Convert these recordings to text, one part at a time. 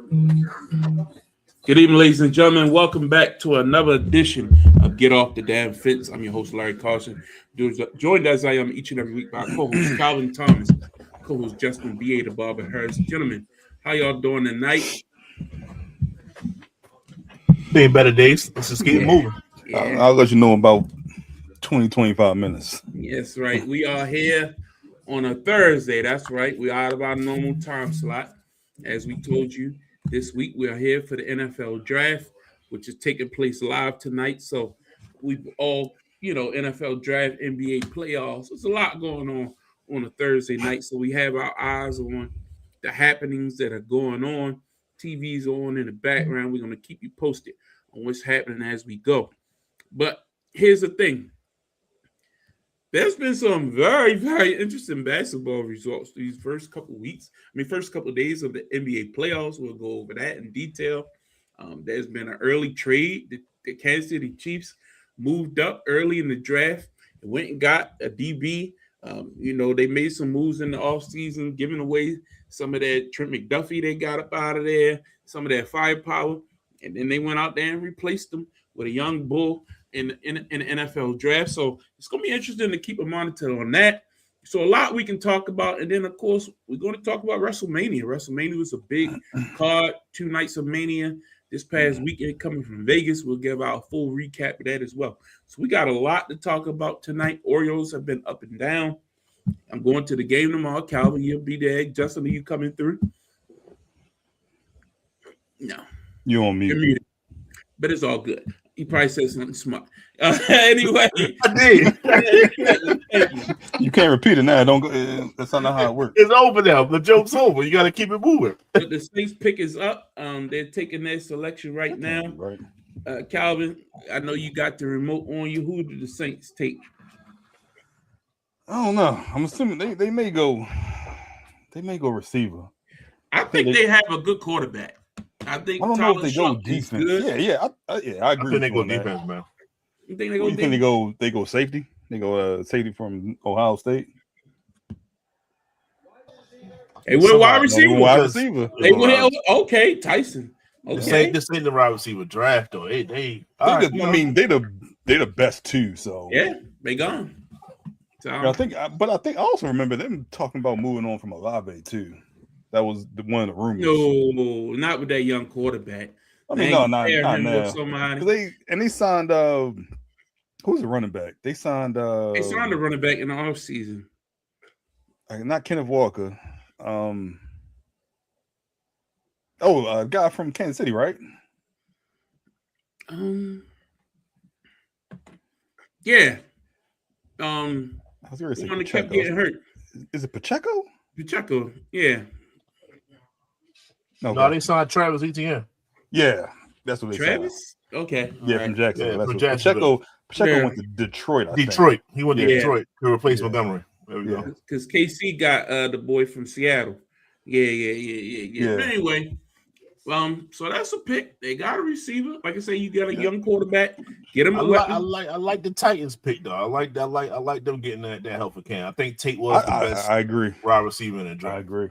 Good evening, ladies and gentlemen. Welcome back to another edition of Get Off the Damn Fence. I'm your host, Larry Carson, joined as I am each and every week by co-host Calvin Thomas, co-host Justin B.A. the Barber Harris. Gentlemen, how y'all doing tonight? Been better days. Let's just keep moving. Yeah. I'll let you know about 25 minutes. Yes, right. We are here on a Thursday. That's right. We are out of our normal time slot. As we told you, this week we are here for the NFL draft, which is taking place live tonight. So we've all, NFL draft, NBA playoffs. There's a lot going on a Thursday night. So we have our eyes on the happenings that are going on. TV's on in the background. We're going to keep you posted on what's happening as we go. But here's the thing. There's been some very, very interesting basketball results these first couple of weeks. First couple of days of the NBA playoffs. We'll go over that in detail. There's been an early trade. The Kansas City Chiefs moved up early in the draft and went and got a DB. They made some moves in the offseason, giving away some of that Trent McDuffie they got up out of there, some of that firepower. And then they went out there and replaced them with a young bull in the NFL draft. So it's going to be interesting to keep a monitor on that. So a lot we can talk about. And then, of course, we're going to talk about WrestleMania. WrestleMania was a big card, 2 nights of Mania this past weekend coming from Vegas. We'll give our full recap of that as well. So we got a lot to talk about tonight. Orioles have been up and down. I'm going to the game tomorrow. Calvin, you'll be there. Justin, are you coming through? No. You're on mute. You're muted. But it's all good. He probably said something smart. Anyway, I did. You can't repeat it now. Don't go. That's not how it works. It's over now. The joke's over. You got to keep it moving. But the Saints pick is up. They're taking their selection right now. Right. Calvin, I know you got the remote on you. Who did the Saints take? I don't know. I'm assuming they may go. They may go receiver. I think they have a good quarterback. I don't know if they go defense. Yeah. I agree. I think they go defense, man. You think they go? Think they go safety? They go safety from Ohio State. They went wide receiver. They went okay, Tyson. Okay, this ain't the wide receiver draft though. They're the best two. So yeah, they gone. So I think I also remember them talking about moving on from Olave too. That was one of the rumors. No, not with that young quarterback. I mean, not now. They signed who's the running back? They signed a running back in the offseason. Not Kenneth Walker. A guy from Kansas City, right? Yeah. I was going to say the one that kept getting hurt. Is it Pacheco? Pacheco, yeah. No, they signed Travis Etienne. Yeah, that's what they Travis? Signed. Okay. Yeah, from Jacksonville. From Jacksonville. Pacheco went to Detroit. Detroit. He went to Detroit to replace Montgomery. There we go. Because KC got the boy from Seattle. Yeah. But anyway, so that's a pick. They got a receiver. Like I say, you got a young quarterback. Get him. I like the Titans pick though. I like them getting that help for Cam. I think Tate was the best. I agree. Wide receiver in the draft. I agree.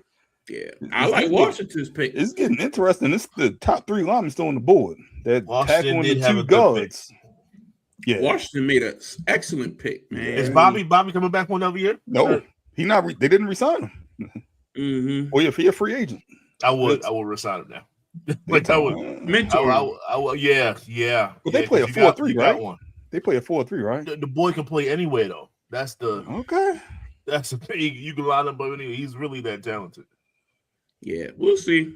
Yeah, I like Washington's pick. It's getting interesting. It's the top 3 linemen still on the board. That Washington tackling the 2 guards. Yeah, Washington made an excellent pick, man. Is Bobby coming back one other year? No, he not. They didn't resign him. Mm-hmm. Well, if he a free agent, I would resign him now. Like I would mentor. Yeah. But they play a 4-3, right? They play a 4-3, right? The boy can play anywhere though. That's the okay. That's the thing. You can line him up anyway. He's really that talented. Yeah, we'll see.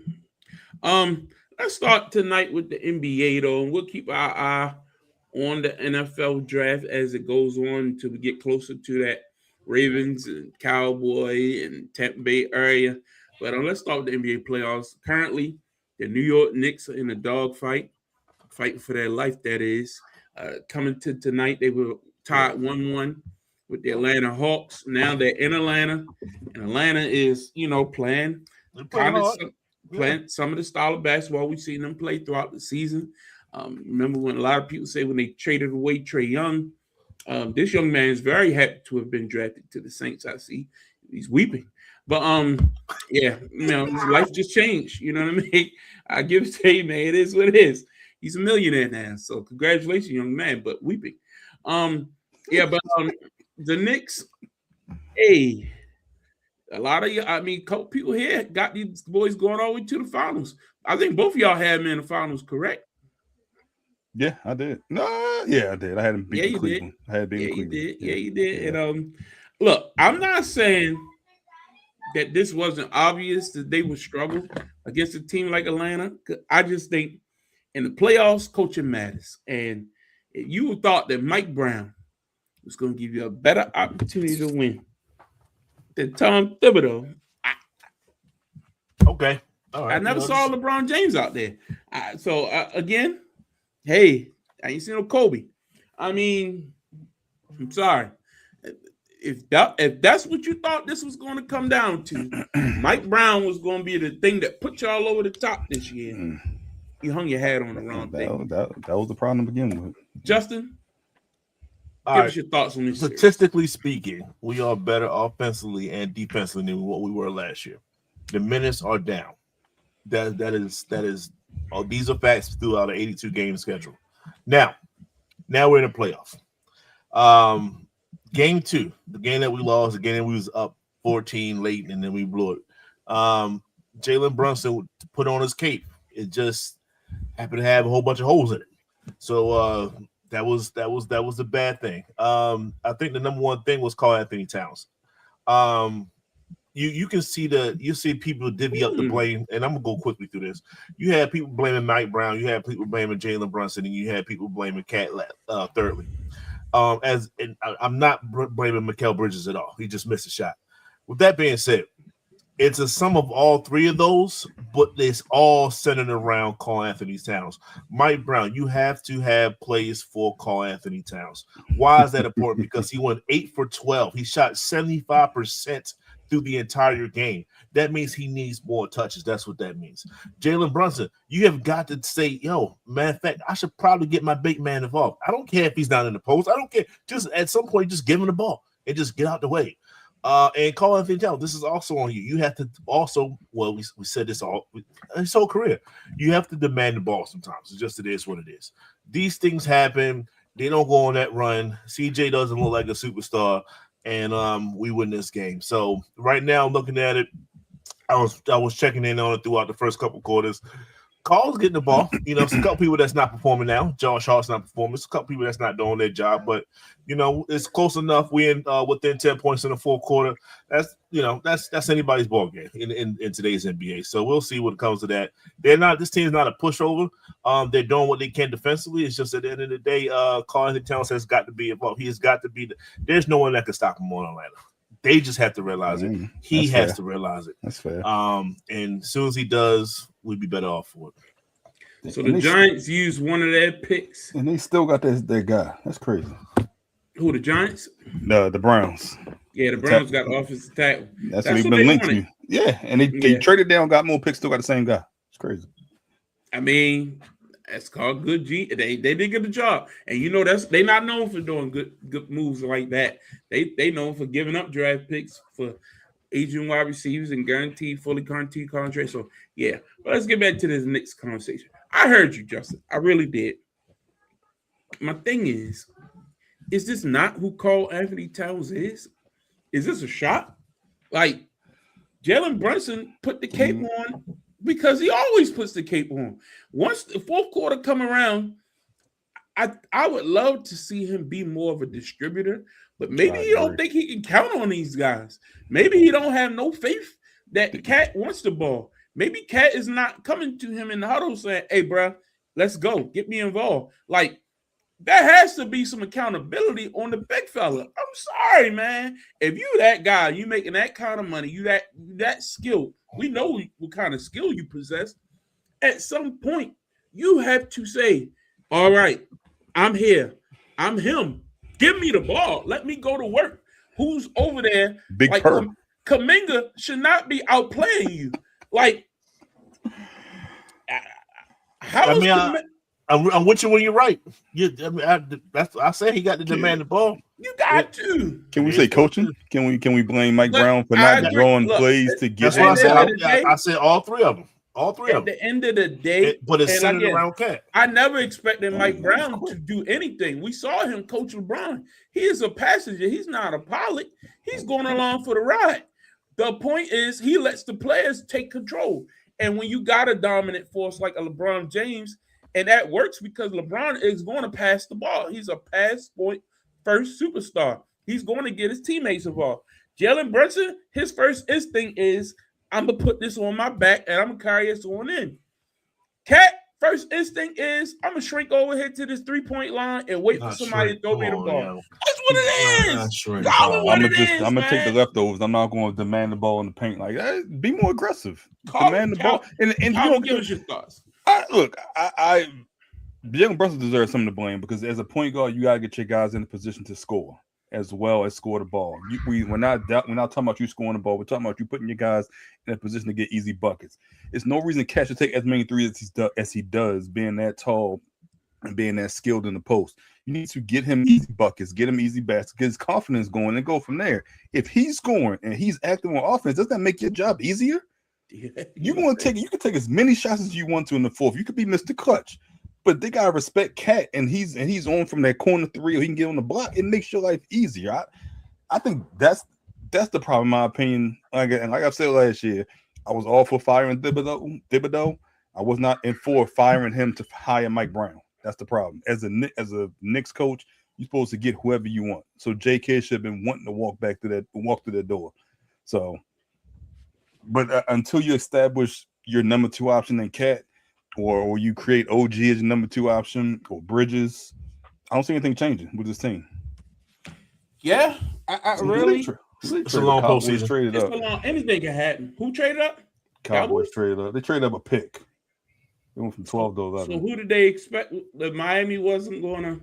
Let's start tonight with the NBA though, and we'll keep our eye on the NFL draft as it goes on until we get closer to that Ravens and Cowboy and Tampa Bay area. But let's start with the NBA playoffs. Currently, the New York Knicks are in a dogfight, fighting for their life, that is. Coming to tonight, they were tied 1-1 with the Atlanta Hawks. Now they're in Atlanta, and Atlanta is, playing some of the style of basketball we've seen them play throughout the season. Remember when a lot of people say when they traded away Trae Young, this young man is very happy to have been drafted to the Saints. I see he's weeping. But yeah, life just changed. You know what I mean? I give it to you, man. It is what it is. He's a millionaire now, so congratulations, young man. But weeping. Yeah, but the Knicks, hey, a lot of you, couple people here got these boys going all the way to the finals. I think both of y'all had them in the finals, correct? Yeah, I did. No, yeah, I did. I had him beat Cleveland. I had beat Cleveland. Yeah, you did. Yeah. And look, I'm not saying that this wasn't obvious that they would struggle against a team like Atlanta. I just think in the playoffs, coaching matters. And if you thought that Mike Brown was going to give you a better opportunity to win than Tom Thibodeau, okay. All right. I never saw LeBron James out there. So again, hey, I ain't seen no Kobe. I mean, I'm sorry. If that's what you thought this was going to come down to, Mike Brown was going to be the thing that put you all over the top this year. You hung your hat on the wrong thing. That was the problem to begin with. Justin, give us your thoughts on this. Statistically speaking, we are better offensively and defensively than what we were last year. The minutes are down. That is. These are facts throughout an 82 game schedule. Now we're in a playoff. Game 2, the game that we lost, the game that we was up 14 late, and then we blew it. Jalen Brunson put on his cape. It just happened to have a whole bunch of holes in it. So that was the bad thing. I think the number one thing was Karl Anthony Towns. You can see people divvy up the blame, and I'm gonna go quickly through this. You had people blaming Mike Brown, you had people blaming Jalen Brunson, and you had people blaming Cat thirdly. I'm not blaming Mikal Bridges at all. He just missed a shot. With that being said, it's a sum of all three of those, but it's all centered around Karl Anthony Towns. Mike Brown, you have to have plays for Karl Anthony Towns. Why is that important? Because he went 8 for 12. He shot 75% through the entire game. That means he needs more touches. That's what that means. Jalen Brunson, you have got to say, yo, matter of fact, I should probably get my big man involved. I don't care if he's not in the post. I don't care. Just at some point, just give him the ball and just get out the way. And Karl Anthony Towns, this is also on you. You have to also, well, we said this all his whole career. You have to demand the ball sometimes. It is what it is. These things happen. They don't go on that run. CJ doesn't look like a superstar. And we win this game. So right now, looking at it, I was checking in on it throughout the first couple quarters. Karl's getting the ball. It's a couple people that's not performing now. Josh Hart's not performing. It's a couple people that's not doing their job, but it's close enough. We in within 10 points in the fourth quarter. That's anybody's ball game in today's NBA. So we'll see what comes to that. This team's not a pushover. They're doing what they can defensively. It's just at the end of the day, Karl Anthony Towns has got to be involved. He has got to be. There's no one that can stop him on Atlanta. They just have to realize it. He has to realize it. That's fair. And as soon as he does, we'd be better off for it. So the Giants used one of their picks, and they still got their guy. That's crazy. Who, the Giants? No, the Browns. Yeah, the Browns got offensive tackle. That's what he's been linked to. Yeah, and they traded down, got more picks, still got the same guy. It's crazy. I mean, that's called good G. They did get the job, and they not known for doing good moves like that. They known for giving up draft picks for aging wide receivers and fully guaranteed contracts. So yeah, but let's get back to this next conversation. I heard you, Justin. I really did. My thing is this not who Karl Anthony Towns is? Is this a shot? Like Jalen Brunson put the cape on because he always puts the cape on. Once the fourth quarter come around, I would love to see him be more of a distributor, but maybe he don't think he can count on these guys. Maybe he don't have no faith that Cat wants the ball. Maybe Cat is not coming to him in the huddle saying, hey, bro, let's go. Get me involved. Like, there has to be some accountability on the big fella. I'm sorry, man. If you that guy, you making that kind of money, you that skill, we know what kind of skill you possess. At some point, you have to say, all right, I'm here. I'm him. Give me the ball. Let me go to work. Who's over there? Big like Kuminga should not be outplaying you. Like, I'm with you when you're right. I say he got to demand the ball. You got got to. Can we say coaching? Can we blame Mike Brown for not drawing plays to get? That's what I said. I said all three of them. All three of them. At the end of the day, but it's centered around Cat. I never expected Mike Brown to do anything. We saw him coach LeBron. He is a passenger. He's not a pilot. He's going along for the ride. The point is he lets the players take control. And when you got a dominant force like a LeBron James, and that works because LeBron is going to pass the ball. He's a pass point first superstar. He's going to get his teammates involved. Jalen Brunson, his first instinct is, I'm going to put this on my back and I'm going to carry this on in. Cat, first instinct is, I'm going to shrink over here to this three-point line and wait for somebody to throw me the ball. That's what it is. I'm going to take the leftovers. I'm not going to demand the ball in the paint. Like, be more aggressive. Demand the ball. And you don't give us your thoughts. Jalen Brunson deserves some of the blame because as a point guard, you got to get your guys in a position to score as well as score the ball. We're not talking about you scoring the ball. We're talking about you putting your guys in a position to get easy buckets. It's no reason Cat should take as many threes as he does, being that tall and being that skilled in the post. You need to get him easy buckets, get him easy baskets, get his confidence going, and go from there. If he's scoring and he's active on offense, doesn't that make your job easier? You can take as many shots as you want to in the fourth. You could be Mr. Clutch, but they gotta respect Cat, and he's on from that corner three, or he can get on the block. It makes your life easier. I think that's the problem, in my opinion. Like I've said last year, I was all for firing Thibodeau. I was not in for firing him to hire Mike Brown. That's the problem. As a Knicks coach, you're supposed to get whoever you want. So J.K. should have been wanting to walk through that door. So. But until you establish your number two option in Cat, or you create OG as your number two option, or Bridges, I don't see anything changing with this team. Yeah, I really. It's a long postseason. Anything can happen. Who traded up? Cowboys traded up. They traded up a pick. They went from 12 to 11. So who did they expect that Miami wasn't going to?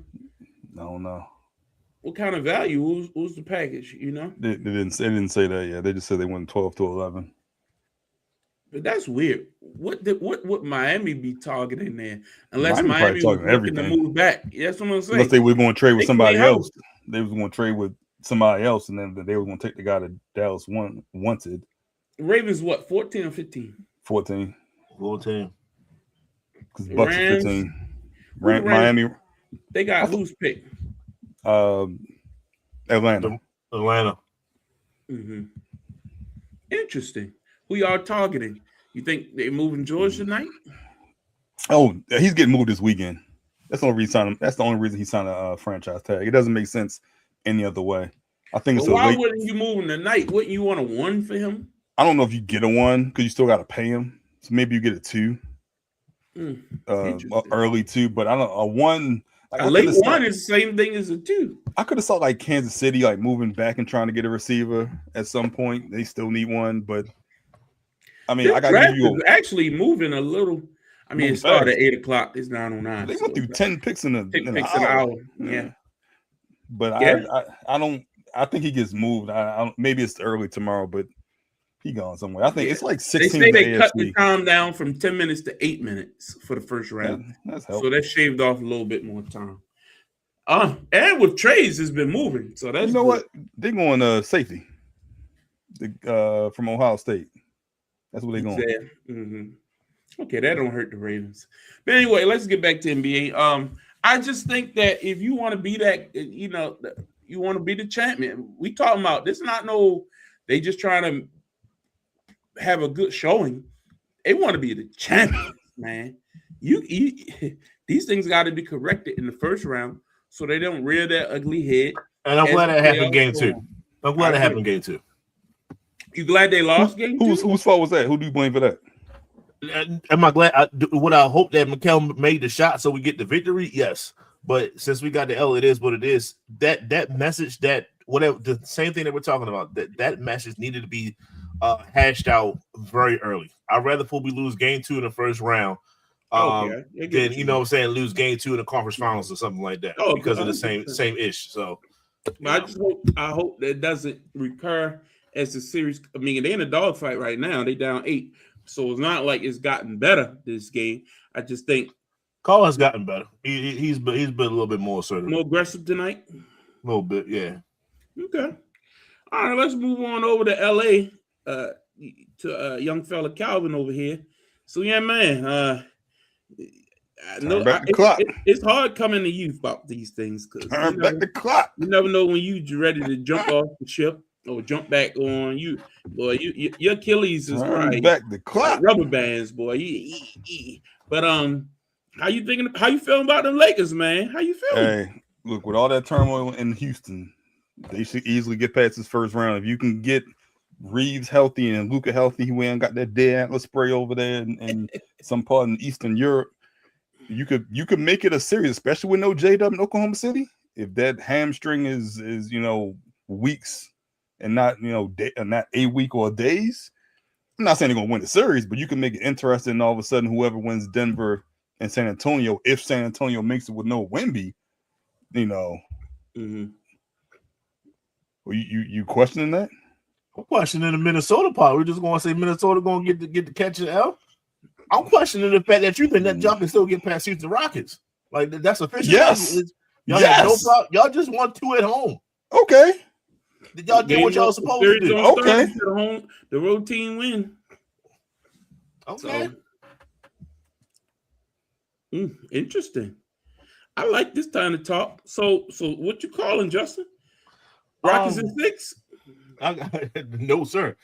I don't know. What kind of value? Who's the package? You know, they didn't say that yet. They just said they went 12 to 11. But that's weird. What would Miami be targeting there? Unless Miami was looking to move back. That's what I'm saying. Unless they were going to trade with somebody else. They was going to trade with somebody else, and then they were going to take the guy that Dallas wanted. Ravens, what, 14 or 15? 14. 14. Because Bucks are 15. Miami. They got who's pick? Atlanta. Mm-hmm. Interesting. Who y'all targeting? You think they're moving George tonight? Oh, he's getting moved this weekend. That's the only reason. That's the only reason he signed a franchise tag. It doesn't make sense any other way. I think it's why wouldn't you move him tonight? Wouldn't you want a 1 for him? I don't know if you get a 1 because you still got to pay him. So maybe you get a 2, early 2. But I don't a 1. Like, a late 1 is the same thing as a 2. I could have saw like Kansas City like moving back and trying to get a receiver at some point. They still need 1, but I mean, I got to give you actually moving a little. I mean, it started at 8:00. It's 9:09. They went through 10 picks in an hour. Yeah, but I don't. I think he gets moved. Maybe it's early tomorrow, but he gone somewhere. I think it's like 16. They say they cut the time down from 10 minutes to 8 minutes for the first round. That's helpful. So that shaved off a little bit more time. And with trades, it's been moving. So that's what they're going safety. From Ohio State. That's what they're going. Mm-hmm. Okay, that don't hurt the Ravens. But anyway, let's get back to NBA. I just think that if you want to be that, you want to be the champion. We talking about this. Not they just trying to have a good showing. They want to be the champion, man. These things got to be corrected in the first round so they don't rear their ugly head. And I'm glad that happened game 2. I'm glad it happened game 2. You glad they lost game 2? Whose fault was that? Who do you blame for that? Am I glad? Would I hope that Mikal made the shot so we get the victory? Yes. But since we got the L, it is what it is. That message, the same thing that we're talking about, that message needed to be hashed out very early. I'd rather we lose game 2 in the first round than lose game 2 in the conference finals or something like that because of the same ish. So I hope that doesn't recur as the series. I mean, they're in a dogfight right now. They down 8. So it's not like it's gotten better this game. I just think Carl has gotten better. He's been a little bit more assertive, more aggressive tonight. A little bit, yeah. Okay. All right, let's move on over to LA to young fella Calvin over here. So yeah, man. It's hard coming to you about these things because turn back the clock. You never know when you're ready to jump off the ship or jump back on. Your Achilles is turn back the clock. Rubber bands, boy. But how you feeling about them Lakers, man? How you feeling? Hey, look, with all that turmoil in Houston, they should easily get past this first round. If you can get Reeves healthy and Luka healthy, he went and got that dead antler spray over there in some part in Eastern Europe. You could make it a series, especially with no J-Dub in Oklahoma City. If that hamstring is weeks and not not a week or days, I'm not saying they're gonna win the series, but you can make it interesting. And all of a sudden, whoever wins Denver and San Antonio, if San Antonio makes it with no Wemby, Mm-hmm. Well, you questioning that? I'm questioning the Minnesota part. We're just gonna say Minnesota gonna get the catch an L. I'm questioning the fact that you think that y'all can still get past Houston Rockets. Like that's official. Yes. Y'all have no problem. Y'all just won 2 at home. Okay. Did y'all do what y'all supposed to do? Okay. The road team win. Okay. So, interesting. I like this time to talk. So what you calling, Justin? Rockets in 6? No, sir.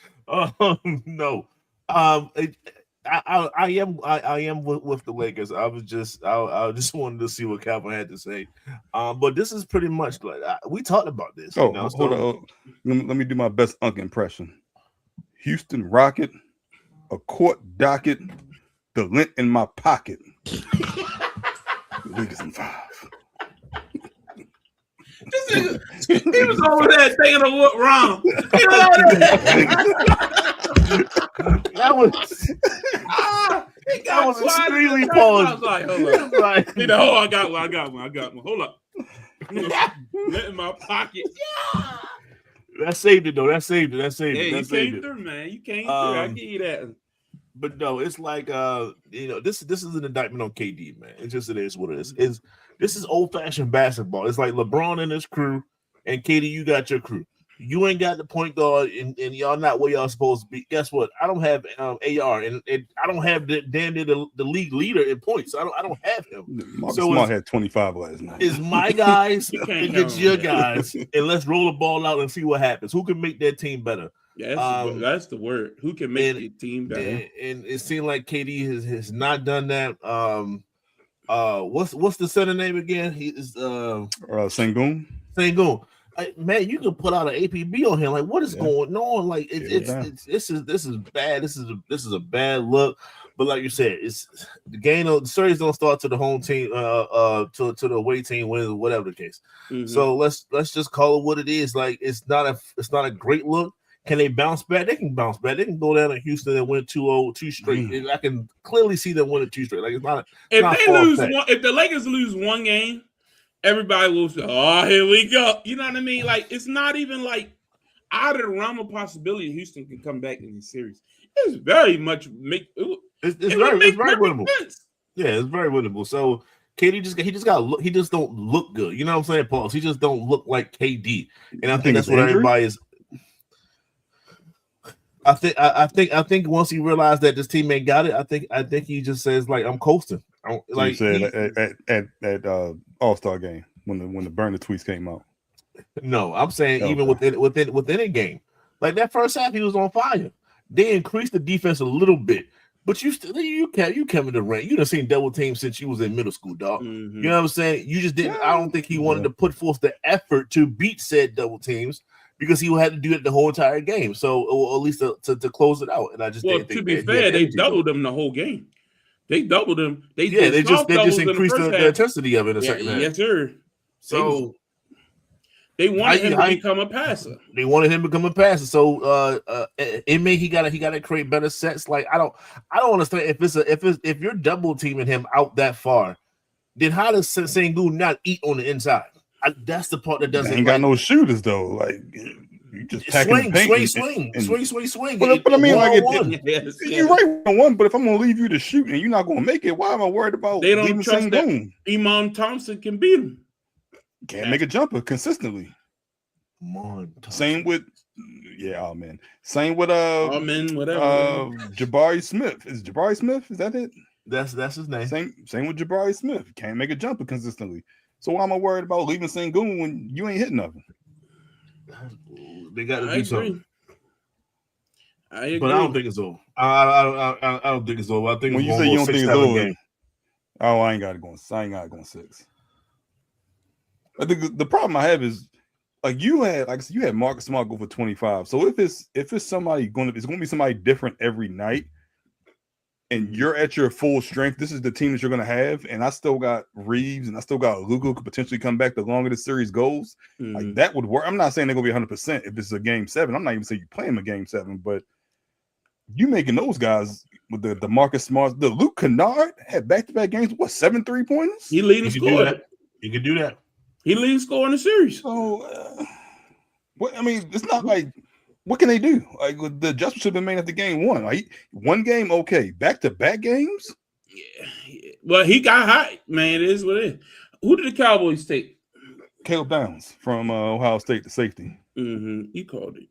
No. I am with the Lakers. I just wanted to see what Calvin had to say. But this is pretty much like we talked about this. Hold on. Let me do my best Unk impression. Houston Rocket, a court docket, the lint in my pocket. Lakers in 5. He was over there thinking of what wrong. That was extremely paused. I was like, hold up. I got one. Hold up. Let in my pocket. Yeah. That saved it though. That saved it. Yeah, you came through, man. You came through. I give you that. But no, it's like this is an indictment on KD, man. It is what it is. This is old-fashioned basketball. It's like LeBron and his crew, and KD, you got your crew. You ain't got the point guard, and y'all not where y'all supposed to be. Guess what? I don't have AR, and I don't have the league leader in points. I don't have him. Marcus Smart had 25 last night. It's my guys against your guys, and let's roll the ball out and see what happens. Who can make that team better? Yeah, that's the word. Who can make the team better? And it seemed like KD has not done that. What's the center name again? He is Sengun. Man, you can put out an APB on him. Like, what is going on? Like, this is bad. This is a bad look. But like you said, it's the game. The series don't start to the home team, to the away team wins, whatever the case. Mm-hmm. So let's just call it what it is. Like, it's not a great look. Can they bounce back? They can bounce back. They can go down to Houston and win 2 straight. And I can clearly see them winning 2 straight. Like, it's not. If the Lakers lose one game, everybody will say, "Oh, here we go." You know what I mean? Like, it's not even like out of the realm of possibility Houston can come back in this series. It's very much it's very winnable. Yeah, it's very winnable. So KD he just don't look good. You know what I'm saying, Paul? He just don't look like KD, and I think that's what everybody is. I think once he realized that this team ain't got it, I think he just says like I'm coasting. Like you said at All-Star game when the burner tweets came out. No, I'm saying even within a game, like that first half he was on fire. They increased the defense a little bit, but you Kevin Durant. You done seen double teams since you was in middle school, dog. Mm-hmm. You know what I'm saying? You just didn't. I don't think he wanted to put forth the effort to beat said double teams. Because he had to do it the whole entire game, so or at least to close it out. And I just to be fair, they doubled them the whole game. They doubled them. They just increased the intensity of it in the second half. Yes, sir. So they wanted him to become a passer. They wanted him to become a passer. So it may he got to create better sets. Like I don't understand if you're double teaming him out that far, then how does Sengun not eat on the inside? That's the part that doesn't. Ain't got no shooters though. Like you just swing. But I mean, you're right on one. But if I'm gonna leave you to shoot and you're not gonna make it, why am I worried about? They don't trust that Iman Thompson can beat him. Can't make a jumper consistently. Same with Same with whatever. Jabari Smith. Is Jabari Smith? Is that it? That's his name. Same with Jabari Smith. Can't make a jumper consistently. So why am I worried about leaving Sengun when you ain't hitting nothing? They got to do something. I agree. But I don't think it's over. I don't think it's over. I think when it's you say you don't think it's over, game. I ain't got it going. I ain't got it going 6. I think the problem I have is like you had Marcus Smart go for 25. So if it's somebody it's going to be somebody different every night, and you're at your full strength, this is the team that you're going to have. And I still got Reeves and I still got Luka who could potentially come back the longer the series goes. Like that would work. I'm not saying they're going to be 100% if it's a game 7. I'm not even saying you play them a game 7, but you making those guys with the Marcus Smart, the Luke Kennard had back-to-back games. What, 7 3-pointers? He leading scorer. You can do that. He leading scorer in the series. So, I mean, it's not like. What can they do? Like the adjustment should have been made after game 1. Like one game, okay. Back-to-back games? Yeah. Well, he got hot, man. It is what it is. Who did the Cowboys take? Caleb Downs from Ohio State, the safety. You called it.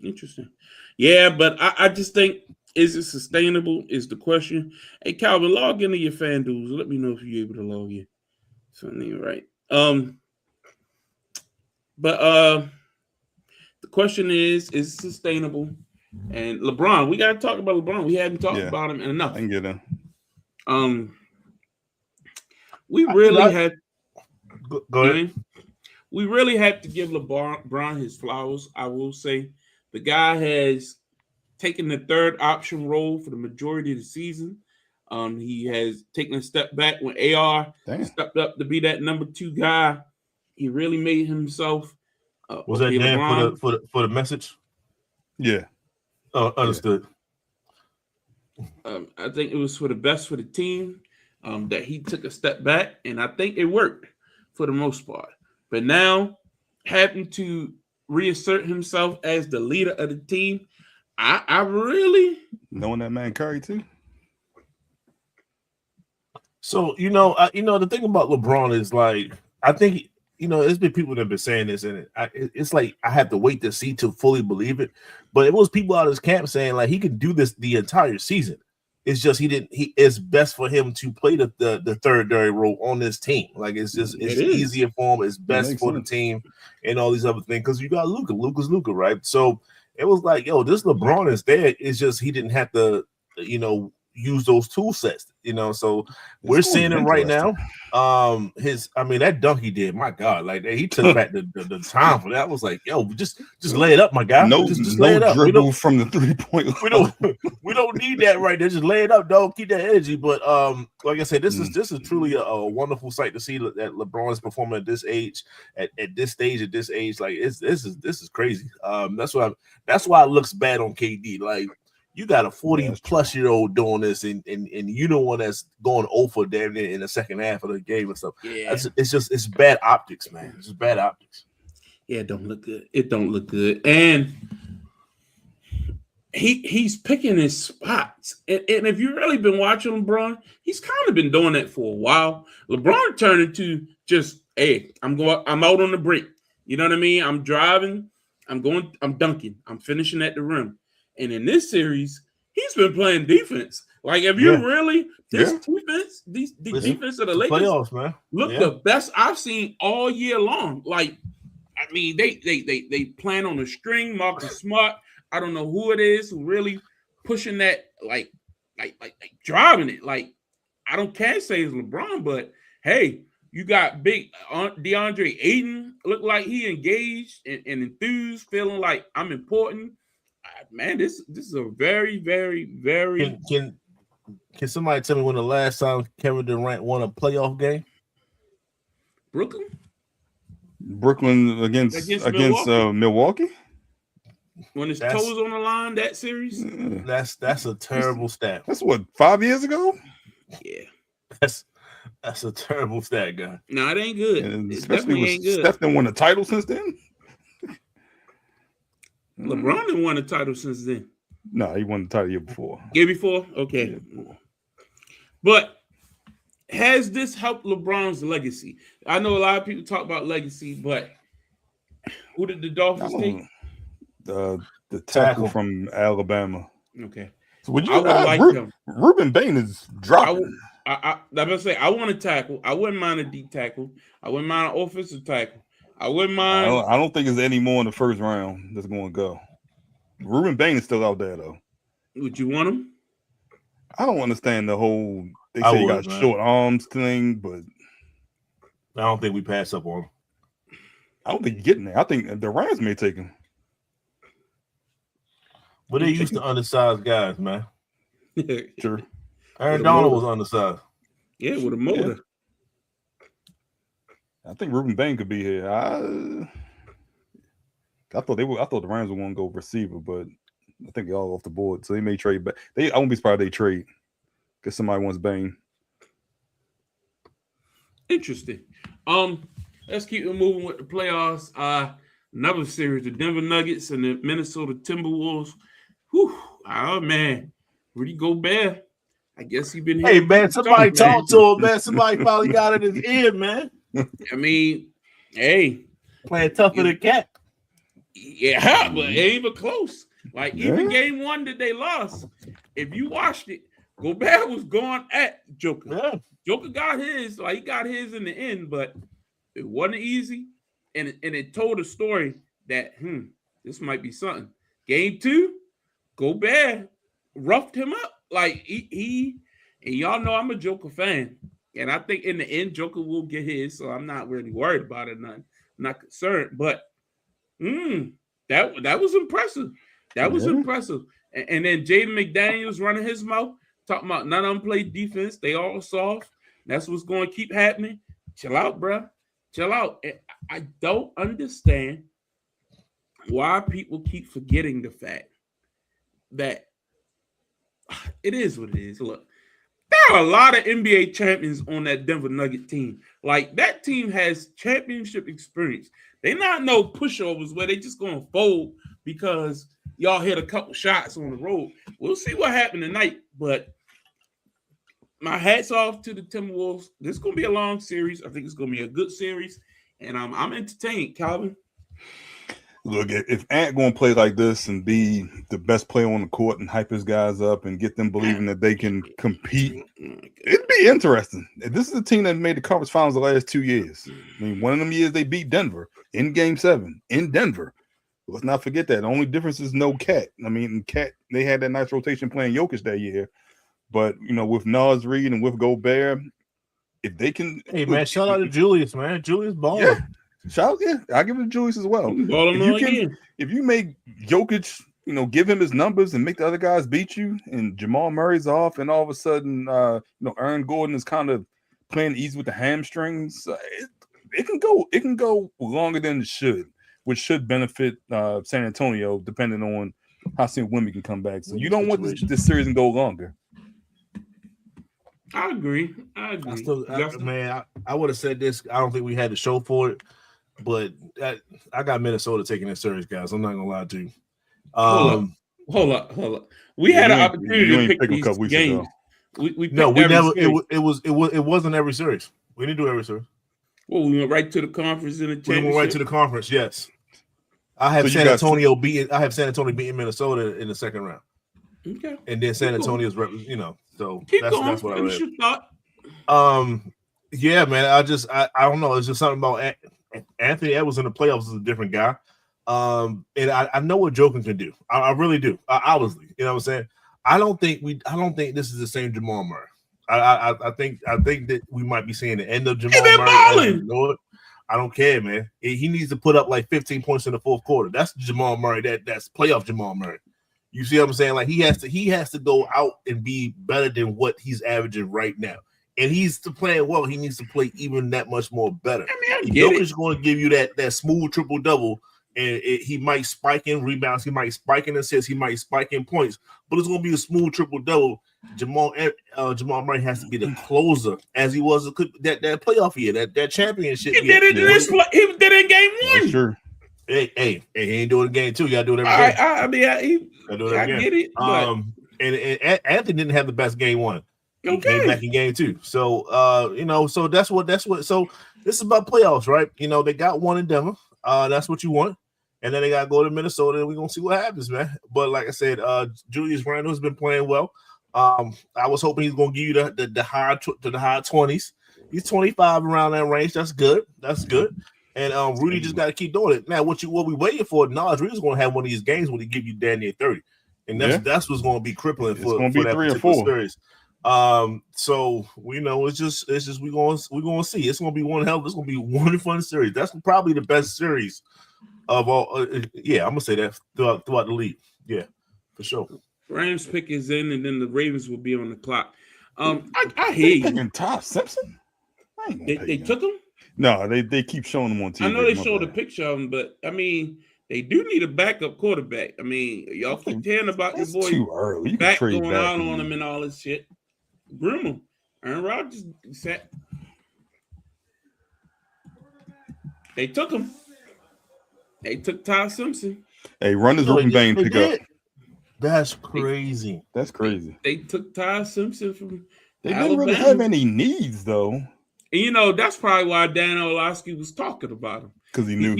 Interesting. Yeah, but I just think, is it sustainable is the question. Hey, Calvin, log into your FanDuels. Let me know if you're able to log in. Something right. The question is it sustainable? And LeBron, we got to talk about LeBron. We haven't talked about him enough. I can get him. We really had. Go ahead. We really had to give LeBron his flowers. I will say, the guy has taken the third option role for the majority of the season. He has taken a step back when AR stepped up to be that number 2 guy. He really made himself. Was that Dan for the message? Yeah. Oh, understood. I think it was for the best for the team that he took a step back, and I think it worked for the most part. But now, having to reassert himself as the leader of the team, I really knowing that man Curry too. So the thing about LeBron is like I think. There's been people that have been saying this, and it's like I have to wait to see to fully believe it. But it was people out of his camp saying like he could do this the entire season. It's just it's best for him to play the third role on this team. Like it's easier for him. It's best for the team and all these other things because you got Luka. Luka's Luka, right? So it was like, this LeBron is there. It's just he didn't have to, use those tool sets, so we're seeing it right now. That dunk he did, my God, like he took back the time for that. I was like, just lay it up, my guy. Just lay it up. Dribble from the 3-point. We don't need that right there. Just lay it up, dog. Keep that energy. But like I said, this is truly a wonderful sight to see that LeBron is performing at this age, at this stage, at this age. Like this is crazy. That's why it looks bad on KD. Like. You got a 40-plus-year-old doing this, and you the one that's going 0 for damn near in the second half of the game and stuff. Yeah, it's bad optics, man. It's just bad optics. Yeah, it don't look good. It don't look good, and he's picking his spots. And if you've really been watching LeBron, he's kind of been doing that for a while. LeBron turned into just, hey, I'm out on the break. You know what I mean? I'm driving. I'm dunking. I'm finishing at the rim. And in this series, he's been playing defense. Like, if you really defense, the defense of the Lakers playoffs, man, look the best I've seen all year long. Like, I mean, they plan on a string. Marcus Smart, I don't know who it is who really pushing that, like driving it. Like, can't say it's LeBron, but hey, you got big DeAndre Ayton. Look like he engaged and enthused, feeling like I'm important. Man, this is a very, very, very. Can somebody tell me when the last time Kevin Durant won a playoff game? Brooklyn against Milwaukee. When his toes on the line, that series. That's a terrible stat. That's what, 5 years ago? Yeah. That's a terrible stat, guy. No, it ain't good. It definitely ain't good. Steph didn't win a title since then. LeBron didn't win a title since then. No, he won the title year before. Year before? Okay. But has this helped LeBron's legacy? I know a lot of people talk about legacy, but Who did the Dolphins take? The tackle from Alabama. Okay. So would you? I would like him. Ruben Bain is dropping. I'm gonna say I want a tackle. I wouldn't mind a deep tackle. I wouldn't mind an offensive tackle. I wouldn't mind. I don't think there's any more in the first round that's going to go. Ruben Bain is still out there though. Would you want him? I don't understand the whole. They say he got short arms thing, but I don't think we pass up on him. I don't think you're getting there. I think the Rams may take him. But they used to undersized guys, man. Sure. Aaron Donald was undersized. Yeah, with a motor. Yeah. I think Ruben Bain could be here. I thought the Rams were going to go receiver, but I think they're all off the board, so they may trade back. I won't be surprised they trade because somebody wants Bain. Interesting. Let's keep it moving with the playoffs. Another series, the Denver Nuggets and the Minnesota Timberwolves. Whew. Oh man, Rudy Gobert. I guess he been. Hey man, somebody talk to him, man. Somebody finally got in his ear, man. I mean, hey, playing tougher than Cat. Yeah, but it ain't even close. Like even game one that they lost, if you watched it, Gobert was going at Joker. Yeah. Joker got his, like he got his in the end, but it wasn't easy, and it told a story that this might be something. Game two, Gobert roughed him up. Like he and y'all know I'm a Joker fan, and I think in the end Joker will get his, so I'm not really worried about it. I'm not concerned, but that was impressive. That was impressive. And then Jaden McDaniels running his mouth, talking about none of them play defense. They all soft. That's what's going to keep happening. Chill out, bro. Chill out. And I don't understand why people keep forgetting the fact that it is what it is. Look, there are a lot of NBA champions on that Denver Nugget team. Like, that team has championship experience. They're not no pushovers where they just going to fold because y'all hit a couple shots on the road. We'll see what happened tonight, but my hat's off to the Timberwolves. This is going to be a long series. I think it's going to be a good series, and I'm entertained, Calvin. Look, if Ant going to play like this and be the best player on the court and hype his guys up and get them believing that they can compete, it'd be interesting. This is a team that made the conference finals the last 2 years. I mean, one of them years they beat Denver in Game 7 in Denver. Let's not forget that. The only difference is no Cat. I mean, Cat, they had that nice rotation playing Jokic that year. But, you know, with Naz Reid and with Gobert, if they can... Hey, man, shout out to Julius, man. Julius balling. Yeah. Shout out, I'll give it to Julius as well. If you make Jokic, you know, give him his numbers and make the other guys beat you, and Jamal Murray's off, and all of a sudden, Aaron Gordon is kind of playing easy with the hamstrings. It can go longer than it should, which should benefit San Antonio, depending on how soon Wemby can come back. So you don't want this series to go longer. I agree. I would have said this. I don't think we had the show for it. But I got Minnesota taking this series, guys. I'm not gonna lie to you. Hold up. We had an opportunity to pick these games. We never. It wasn't every series. We didn't do every series. Well, we went right to the conference in the championship. We went right to the conference. Yes, I have San Antonio beating Minnesota in the second round. Okay, and then San Antonio's, so that's what I read. Your thought. Yeah, man. I don't know. It's just something about Anthony Edwards in the playoffs is a different guy. And I know what Joker can do. I really do. Obviously, you know what I'm saying? I don't think this is the same Jamal Murray. I think that we might be seeing the end of Jamal Murray. You know what? I don't care, man. He needs to put up like 15 points in the fourth quarter. That's Jamal Murray. That's playoff Jamal Murray. You see what I'm saying? Like he has to go out and be better than what he's averaging right now. And he's playing well. He needs to play even that much more better. Jokic's going to give you that smooth triple-double, and he might spike in rebounds. He might spike in assists. He might spike in points. But it's going to be a smooth triple-double. Jamal Murray has to be the closer, as he was that playoff year, that championship year. He did it in game one. Sure. Hey, he ain't doing it in game two. You got to do it every game. I get it. And Anthony didn't have the best game one. He came back in game two. So so that's what so this is about playoffs, right? You know, they got one in Denver. That's what you want. And then they got to go to Minnesota, and we're going to see what happens, man. But like I said, Julius Randle has been playing well. I was hoping he's going to give you the high 20s. He's 25 around that range. That's good. That's good. And Rudy just got to keep doing it. Now, what we waiting for? Nas Rudy's going to have one of these games when he give you damn near 30, and that's what's going to be crippling for that particular series. So we know it's just we're going to see. It's going to be one fun series. That's probably the best series of all. Yeah, I'm gonna say that throughout the league. Yeah, for sure. Rams pick is in, and then the Ravens will be on the clock. I hear you. Picking Ty Simpson? They took him? No, they keep showing him on TV. I know they showed a picture of him, but I mean, they do need a backup quarterback. I mean, y'all keep hearing about your boy too early. You back can trade going back out on him and all this shit. Groom him. Aaron Rodgers said they took him. They took Ty Simpson. Hey, run this Ruben Bain pick up. That's crazy. That's crazy. They took Ty Simpson from They Alabama. didn't really have any needs though. And that's probably why Dan Orlovsky was talking about him. Because he knew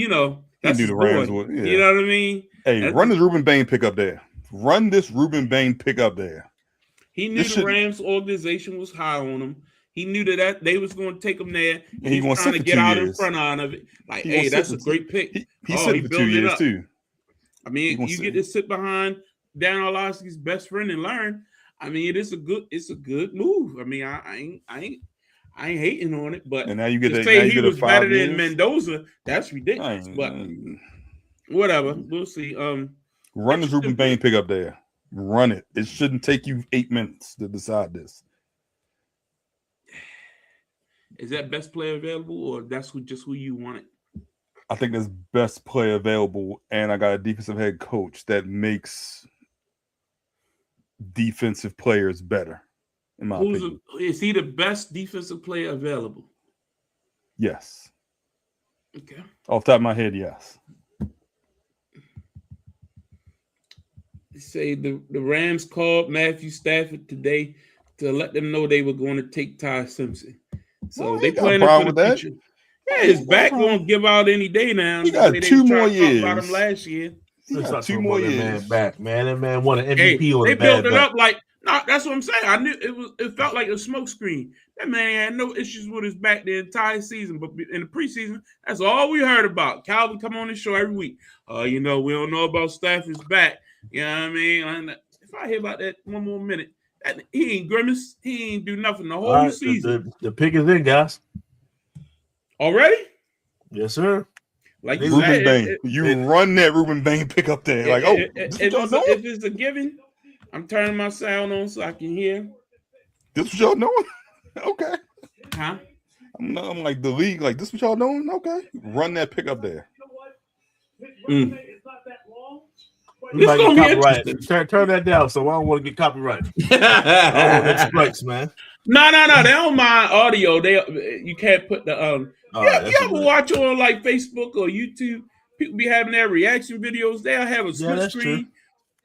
that's he knew the Rams boy. would. Yeah. You know what I mean? Hey, run this Ruben Bain pick up there. Run this Ruben Bain pick up there. He knew the Rams organization was high on him. He knew that they was going to take him there. And he was trying to get out in front of it. Like, hey, that's a great pick. He's sitting for 2 years too. I mean, you get to sit behind Dan Orlovsky's best friend and learn. I mean, it's a good move. I mean, I ain't hating on it, but and now you get to to say he was better than Mendoza, that's ridiculous. But whatever, we'll see. Run this Ruben Bain pick up there. Run it. It shouldn't take you 8 minutes to decide this. Is that best player available, or that's just who you want it? I think that's best player available, and I got a defensive head coach that makes defensive players better. In my opinion, is he the best defensive player available? Yes. Okay. Off the top of my head, yes. Say the Rams called Matthew Stafford today to let them know they were going to take Ty Simpson. So they planning for the future. Yeah, his back won't give out any day now. He got 2 more years. About him last year. He got 2 more years. Man back, man. That man won an MVP on they the built it back. up like that's what I'm saying. I knew it felt like a smoke screen. That man had no issues with his back the entire season, but in the preseason, that's all we heard about. Calvin come on the show every week. We don't know about Stafford's back. You know what I mean? If I hear about that one more minute, he ain't grimace. He ain't do nothing the whole season. The pick is in, guys. Already? Yes, sir. Like Ruben Bain. You run that Ruben Bain pick up there. If it's a given, I'm turning my sound on so I can hear. This what y'all doing? Okay. Huh? I'm like the league. Like this what y'all doing? Okay. Run that pick up there. You might get copyrighted. Turn that down, so I don't want to get copyrighted. I don't want strikes, man. No. They don't mind audio. You can't put the you ever watch on like Facebook or YouTube? People be having their reaction videos. They'll have a split screen. True.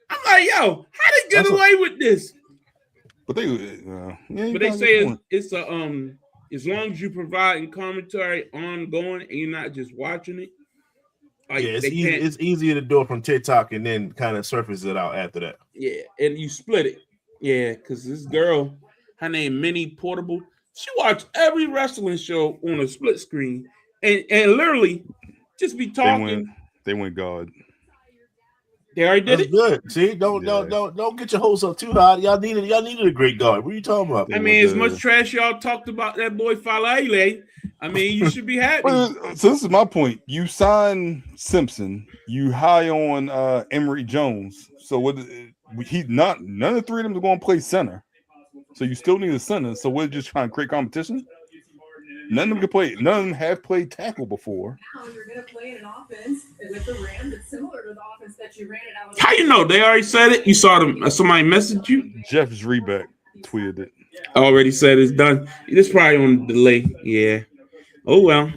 I'm like, yo, how they get away with this? But they say it's as long as you provide commentary ongoing and you're not just watching it. Like, it's easier to do it from TikTok and then kind of surface it out after that. Yeah, and you split it. Yeah, because this girl, her name Minnie Portable, she watched every wrestling show on a split screen and literally just be talking. They went God. They already did it. Good. See, don't get your hopes up too high. Y'all needed a great guard. What are you talking about? I mean, as much trash y'all talked about that boy Falele, I mean, you should be happy. So this is my point. You sign Simpson, you high on Emory Jones. So none of the 3 of them are going to play center. So you still need a center. So we're just trying to create competition. None of them can play. None of them have played tackle before. Now you're going to play in an offense with the Rams that's similar to the offense that you ran at Alabama. How you know? They already said it. You saw them. Somebody messaged you. Jeff Zrebeck tweeted it. Already said it's done. It's probably on delay. Yeah. Oh well.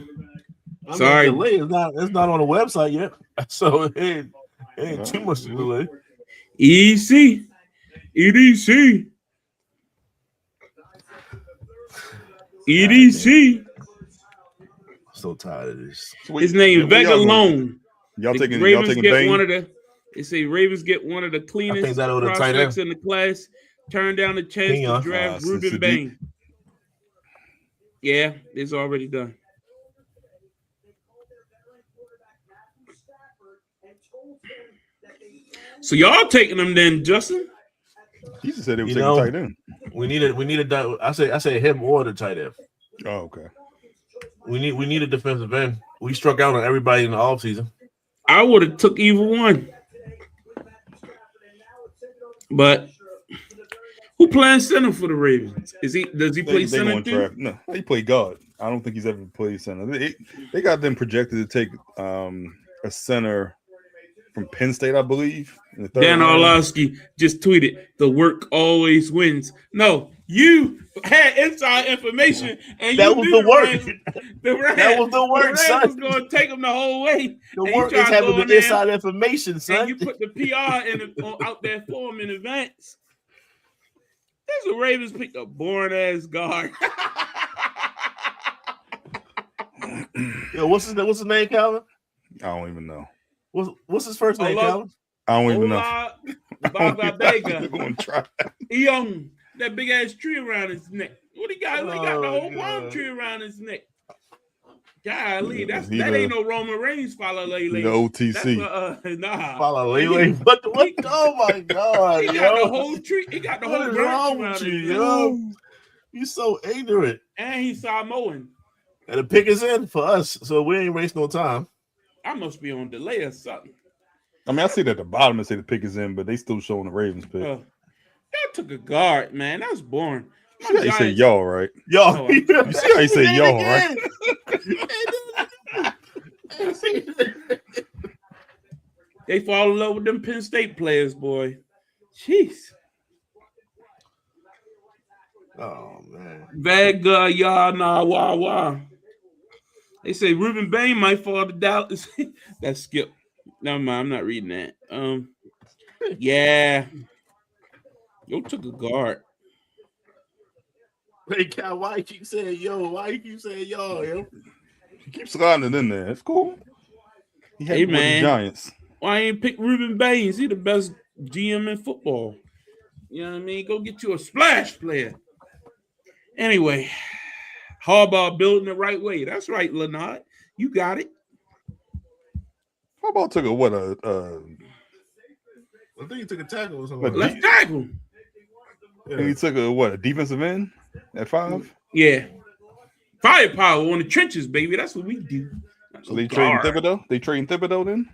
Sorry. Delay is not. It's not on the website yet, so it ain't too much to delay. EDC. so tired of this. Sweet. His name Yeah, we Vega are going- Lone. Y'all The taking Ravens get Bane? one of the. They say Ravens get one of the cleanest that was a tight prospects end. in the class. Turn down the chance Kenyon. to draft Ruben Sadiq. Bain. Yeah, it's already done. So y'all taking them then, Justin? He just said they were You taking know- tight end. We needed. I say him or the tight end. Oh, okay. We need a defensive end. We struck out on everybody in the offseason. I would have took either one. But who playing center for the Ravens? Does he play They center gonna too? draft. No, he played guard. I don't think he's ever played center. They got them projected to take a center from Penn State, I believe. In the third Dan round. Orlovsky just tweeted, "The work always wins." No, you had inside information, and That you was knew the work. The Rams, That was the work, Rams son. was going to take them the whole way. The And work you is try to having go in the there, inside information, son. and you put the PR out there for them in advance. That's what Ravens picked a boring ass guard. Yo, what's his name, Calvin? I don't even know. What's his first name, Hello? Calvin? I don't even know. Hola, I Baba don't even know. Vega. They're going to try. He that big ass tree around his neck. What he got? He got the Oh, whole palm God. tree around his neck. Golly, He that the- ain't no Roman Reigns follow Lele. The OTC. Nah. Follow Lele. What? Oh my God, He got yo! the whole tree. He got the What whole is branch wrong around with his you, neck. yo? You so ignorant. And he's Samoan. And the pick is in for us, so we ain't waste no time. I must be on delay or something. I mean, I see that at the bottom and say the pick is in, but they still showing the Ravens pick. Y'all took a guard, man. That was boring. You see how you say Giants- y'all, right? Yo, Oh, You see how you say y'all, right? They fall in love with them Penn State players, boy. Jeez. Oh man. Vega, ya, nah, wah, wah. They say Ruben Bain might fall to Dallas. That's Skip. Never mind, I'm not reading that. Yeah. Yo took a guard. Hey, Cal, why you keep saying yo? Why you keep saying yo? He keeps sliding it in there. It's cool. He had Hey, one of the man. Giants. Why ain't pick Ruben Bain? He the best GM in football. You know what I mean? Go get you a splash player. Anyway, Harbaugh building the right way. That's right, Leonard. You got it. How about took a what a I think he took a tackle or something. But Left tackle. and he took a what a defensive end at 5? Yeah. Firepower on the trenches, baby. That's what we do. So they trading Thibodeau? They trading Thibodeau then?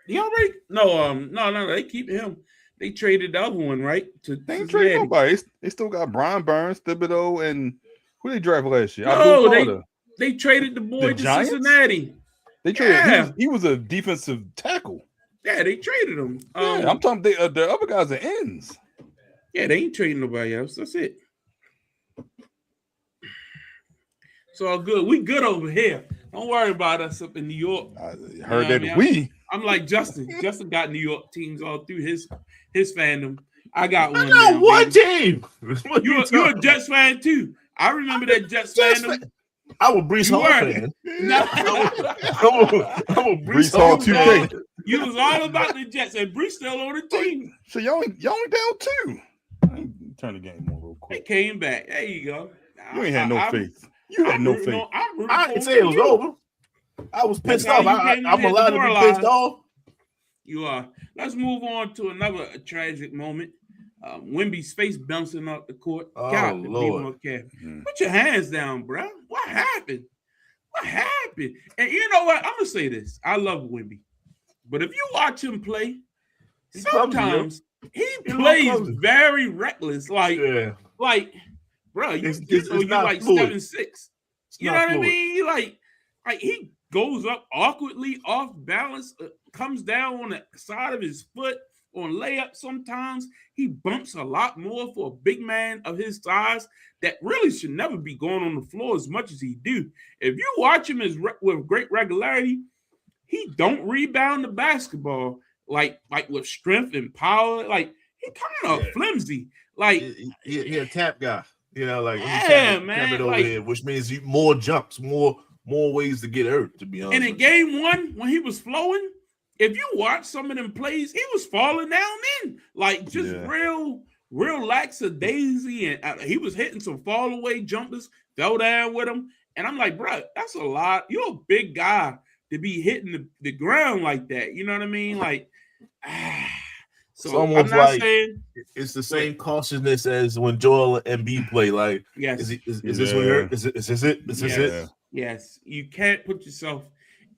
He already no. They keep him. They traded the other one, right? To They ain't Cincinnati. trading nobody. They still got Brian Burns, Thibodeau, and who they draft last year? No, Abdul Carter. They traded the boy The to Giants? Cincinnati. They traded. Yeah. He was a defensive tackle. Yeah, they traded him. Yeah, I'm talking. The other guys are ends. Yeah, they ain't trading nobody else. That's it. It's all good. We good over here. Don't worry about us up in New York. I Yeah, heard I that mean, we. I'm like Justin. Justin got New York teams all through his fandom. I got I one. got now, one baby. team. What You're talking a Jets fan too. I remember that Jets Jets fandom. fan. I was Brees You Hall were. fan. No. I'm a Brees Brees Hall Hall 2K. fan. You was all about the Jets, and Brees still on the team. So y'all ain't down too. Turn the game on real They quick. came back. There you go. You ain't had no faith. You had I'm no rooting faith. on- I'm rooting I for didn't say it was you. over. I was pissed That's off. how you came in I'm here allowed to be demoralized. pissed off. You are. Let's move on to another tragic moment. Wemby's face bouncing off the court. Oh, Got to be Lord. more careful. Mhm. Put your hands down, bro. What happened? What happened? And you know what? I'm gonna say this. I love Wemby, but if you watch him play, He clumsy, sometimes he He a plays little clumsy. very reckless. Like, Yeah. bro, you It's you not like fluid. 7'6". It's You not know what I fluid. mean? You like he goes up awkwardly, off balance, comes down on the side of his foot on layup. Sometimes he bumps a lot more for a big man of his size that really should never be going on the floor as much as he do. If you watch him with great regularity, he don't rebound the basketball like with strength and power. Like he kind of Yeah. flimsy. Like He a tap guy. You know, like Yeah, man, tap it over like- here, which means more jumps, more more ways to get hurt. To be honest, And in game 1, when he was flowing, if you watch some of them plays, he was falling down in like just real lackadaisy, and he was hitting some fall away jumpers, fell down with him, and I'm like, bro, that's a lot. You're a big guy to be hitting the ground like that. You know what I mean? Like, so it's almost I'm not like saying it's the same cautiousness as when Joel and Embiid play. Like, yes, is this what hurt? Is this it? Is this it? Yes, you can't put yourself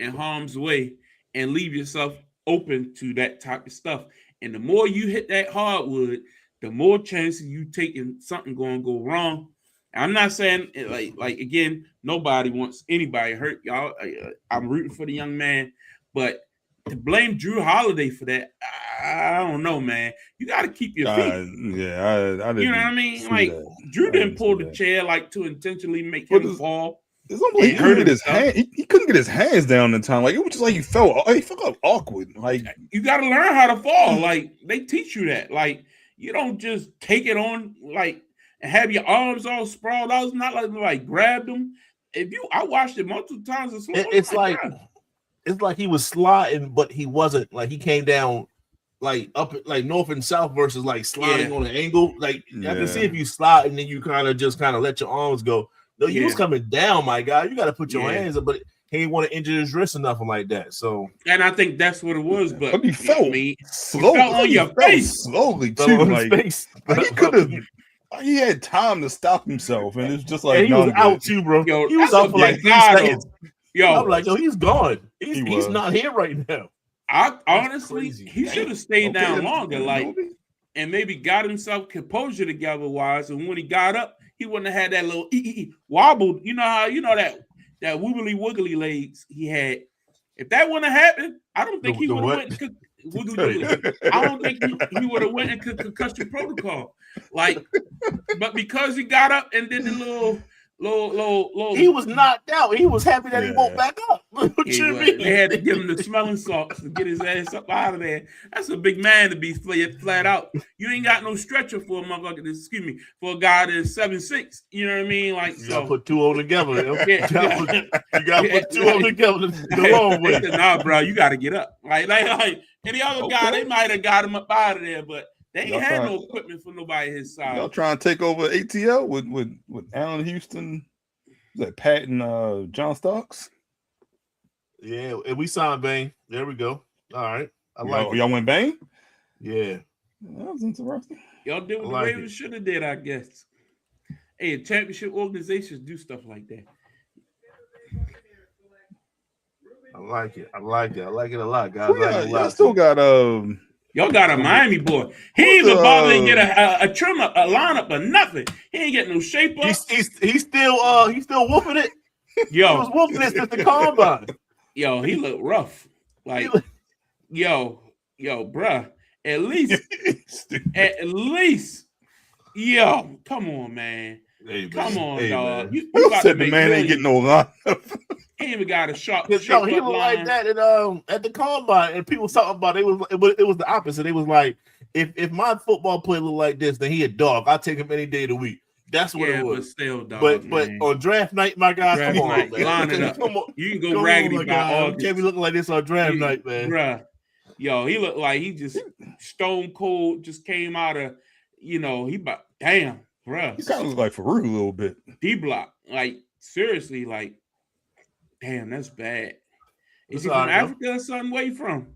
in harm's way and leave yourself open to that type of stuff. And the more you hit that hardwood, the more chances you taking something going to go wrong. I'm not saying like again, nobody wants anybody hurt, y'all. I'm rooting for the young man, but to blame Drew Holiday for that, I don't know, man. You got to keep your feet. I didn't. You know what I mean? Like Drew didn't pull the chair like to intentionally make him fall. It's almost like he couldn't get his hand. He couldn't get his hands down in time. Like it was just like he felt awkward. Like you got to learn how to fall. Like they teach you that. Like you don't just take it on like and have your arms all sprawled out. It's not like grab them. I watched it multiple times. It's like he was sliding, but he wasn't. Like he came down like up like north and south versus like sliding on an angle. Like I can see if you slide and then you kind of let your arms go. No, he was coming down, my guy. You got to put your hands up, but he didn't want to injure his wrist or nothing like that. So, and I think that's what it was. But he felt slowly on your face, slowly too. Like he could have. He had time to stop himself, and it's just like he was out too, bro. Yo, he was out for like 3 seconds. Yo, I'm like, he's gone. He's not here right now. I honestly, he should have stayed down longer, like, and maybe got himself composure together. And when he got up, he wouldn't have had that little wobbled. You know how that wiggly wiggly legs he had. If that wouldn't have happened, I don't think he would have went and wiggly. I don't think he would have went into concussion protocol. Like, but because he got up and did the little. He was knocked out. He was happy that he woke back up. What you mean? They had to give him the smelling salts to get his ass up out of there. That's a big man to be flat out. You ain't got no stretcher for a motherfucker. For a guy that's 7'6". You know what I mean? Like you gotta put two on together. You gotta put two on together the long way. Nah, bro, you gotta get up. Like any other guy, they might have got him up out of there, but they ain't had no equipment for nobody his side. Y'all trying to take over ATL with Allen Houston, Pat and John Starks? Yeah, and we signed Bane. There we go. All right. Y'all went Bane? Yeah. That was interesting. Y'all did what the Ravens should have did, I guess. Hey, championship organizations do stuff like that. I like it. I like it a lot, guys. Y'all still got y'all got a Miami boy. He ain't even bother to get a trim up, a lineup, or nothing. He ain't getting no shape up. He's still whooping it. Yo, he was whooping it since the combine. Yo, he looked rough. Like, yo, bruh. At least, yo, come on, man. Hey, come on, hey, dog. Man. You said the man ain't getting no line. He ain't even got a sharp. He was like that at the combine, and people talking about it was the opposite. It was like if my football player looked like this, then he a dog. I'll take him any day of the week. That's what it was. But still, dog. But on draft night, my guy, come on, man. Line it up. You can go raggedy by August. Can't be looking like this on draft night, man. Bruh. Yo, he looked like he just stone cold, just came out of, he about, damn, bruh. He kind of looked like Farouk a little bit. D-block. Like, seriously, like, damn, that's bad. Is he from Africa or something? Where you from?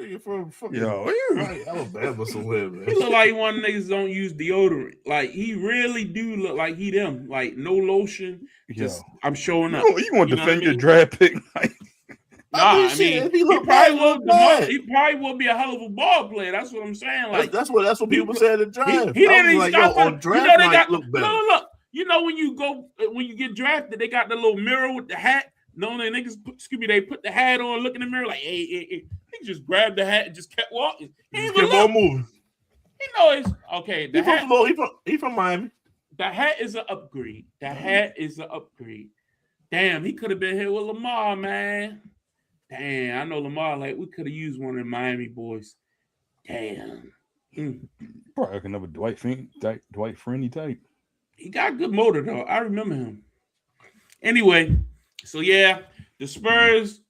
You're from fucking Alabama somewhere, man. He look like one of the niggas don't use deodorant. Like, he really do look like he them. Like, no lotion. Just, I'm showing up. You want to defend your draft pick? He probably will be a hell of a ball player. That's what I'm saying. Like that's what people say in the draft. He didn't even stop on draft night. Look better. Look. When you get drafted, they got the little mirror with the hat. No, they niggas they put the hat on, look in the mirror like, hey. He just grabbed the hat and just kept walking. He kept on moving. He knows. Okay, He from Miami. The hat is an upgrade. Damn, he could have been here with Lamar, man. Damn, I know Lamar. Like, we could have used one of the Miami boys. Damn. Probably like another Dwight Freeney type. He got good motor though. I remember him. Anyway, So yeah, the Spurs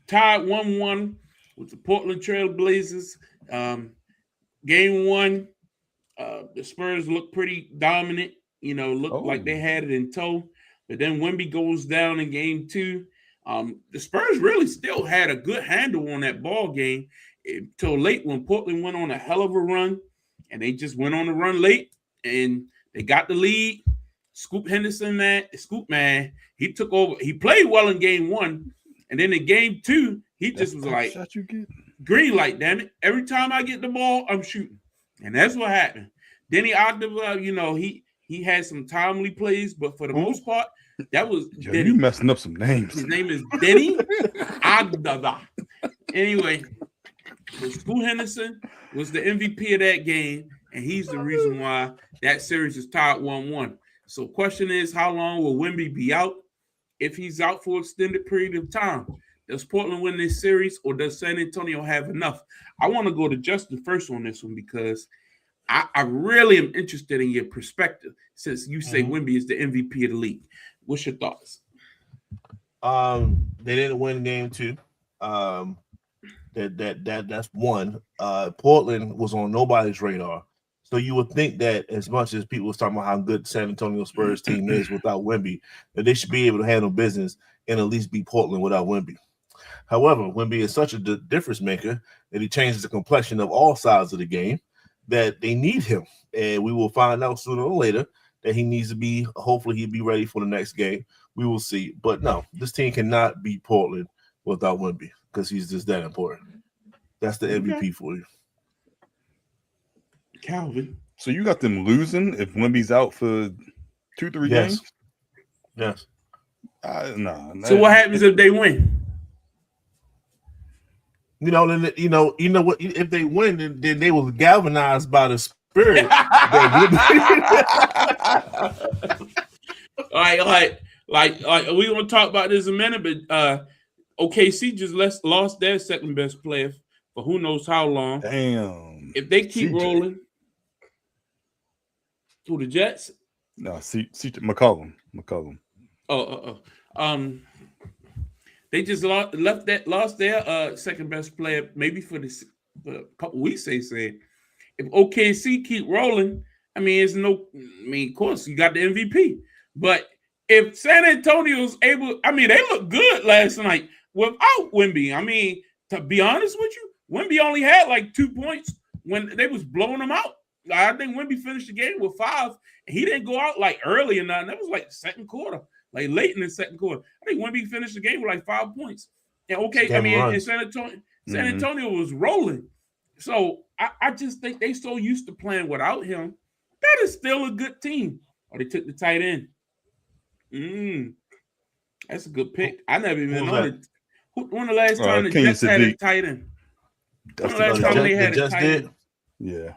tied 1-1 with the Portland Trail Blazers. Game one, the Spurs looked pretty dominant. Looked like they had it in tow. But then Wemby goes down in game two. The Spurs really still had a good handle on that ball game until late when Portland went on a hell of a run, and they just went on a run late, and they got the lead. Scoop man, he took over. He played well in game one, and then in game two, he just was like, shot you get. green light, damn it. Every time I get the ball, I'm shooting. And that's what happened. Denny Ogdeva, he had some timely plays, but for the most part, that was Yo, Denny. you messing up some names. His name is Denny Ogdeva. Anyway, Scoot Henderson was the MVP of that game, and he's the reason why that series is tied 1-1. So question is, how long will Wemby be out? If he's out for an extended period of time, does Portland win this series, or does San Antonio have enough? I want to go to Justin first on this one because I really am interested in your perspective since you say Wemby is the MVP of the league. What's your thoughts? They didn't win game two. That's one. Portland was on nobody's radar. So you would think that as much as people was talking about how good San Antonio Spurs team is without Wemby, that they should be able to handle business and at least beat Portland without Wemby. However, Wemby is such a difference maker that he changes the complexion of all sides of the game that they need him. And we will find out sooner or later that he needs to be, hopefully he'll be ready for the next game. We will see. But no, this team cannot beat Portland without Wemby because he's just that important. That's the MVP for you. Calvin. So you got them losing if Wemby's out for 2-3 games? Yes. No. So what happens if they win? Then what? If they win, then they was galvanized by the spirit. All right. Like we're gonna talk about this in a minute, but OKC just lost their second best player for who knows how long. Damn. If they keep CJ. rolling, to the Jets. No, McCollum. They just lost their second best player maybe for a couple weeks. They said if OKC keep rolling, of course you got the MVP, but if San Antonio's able, they look good last night without Wemby. To be honest with you, Wemby only had like 2 points when they was blowing them out. I think Wemby finished the game with 5. And he didn't go out like early or nothing. That was like second quarter, like late in the second quarter. I think Wemby finished the game with like 5 points. And and San Antonio was rolling. So I just think they so used to playing without him. That is still a good team. Or they took the tight end. That's a good pick. I never even know it. When the last time the Jets had a tight end? When the last time they had a tight end? Yeah.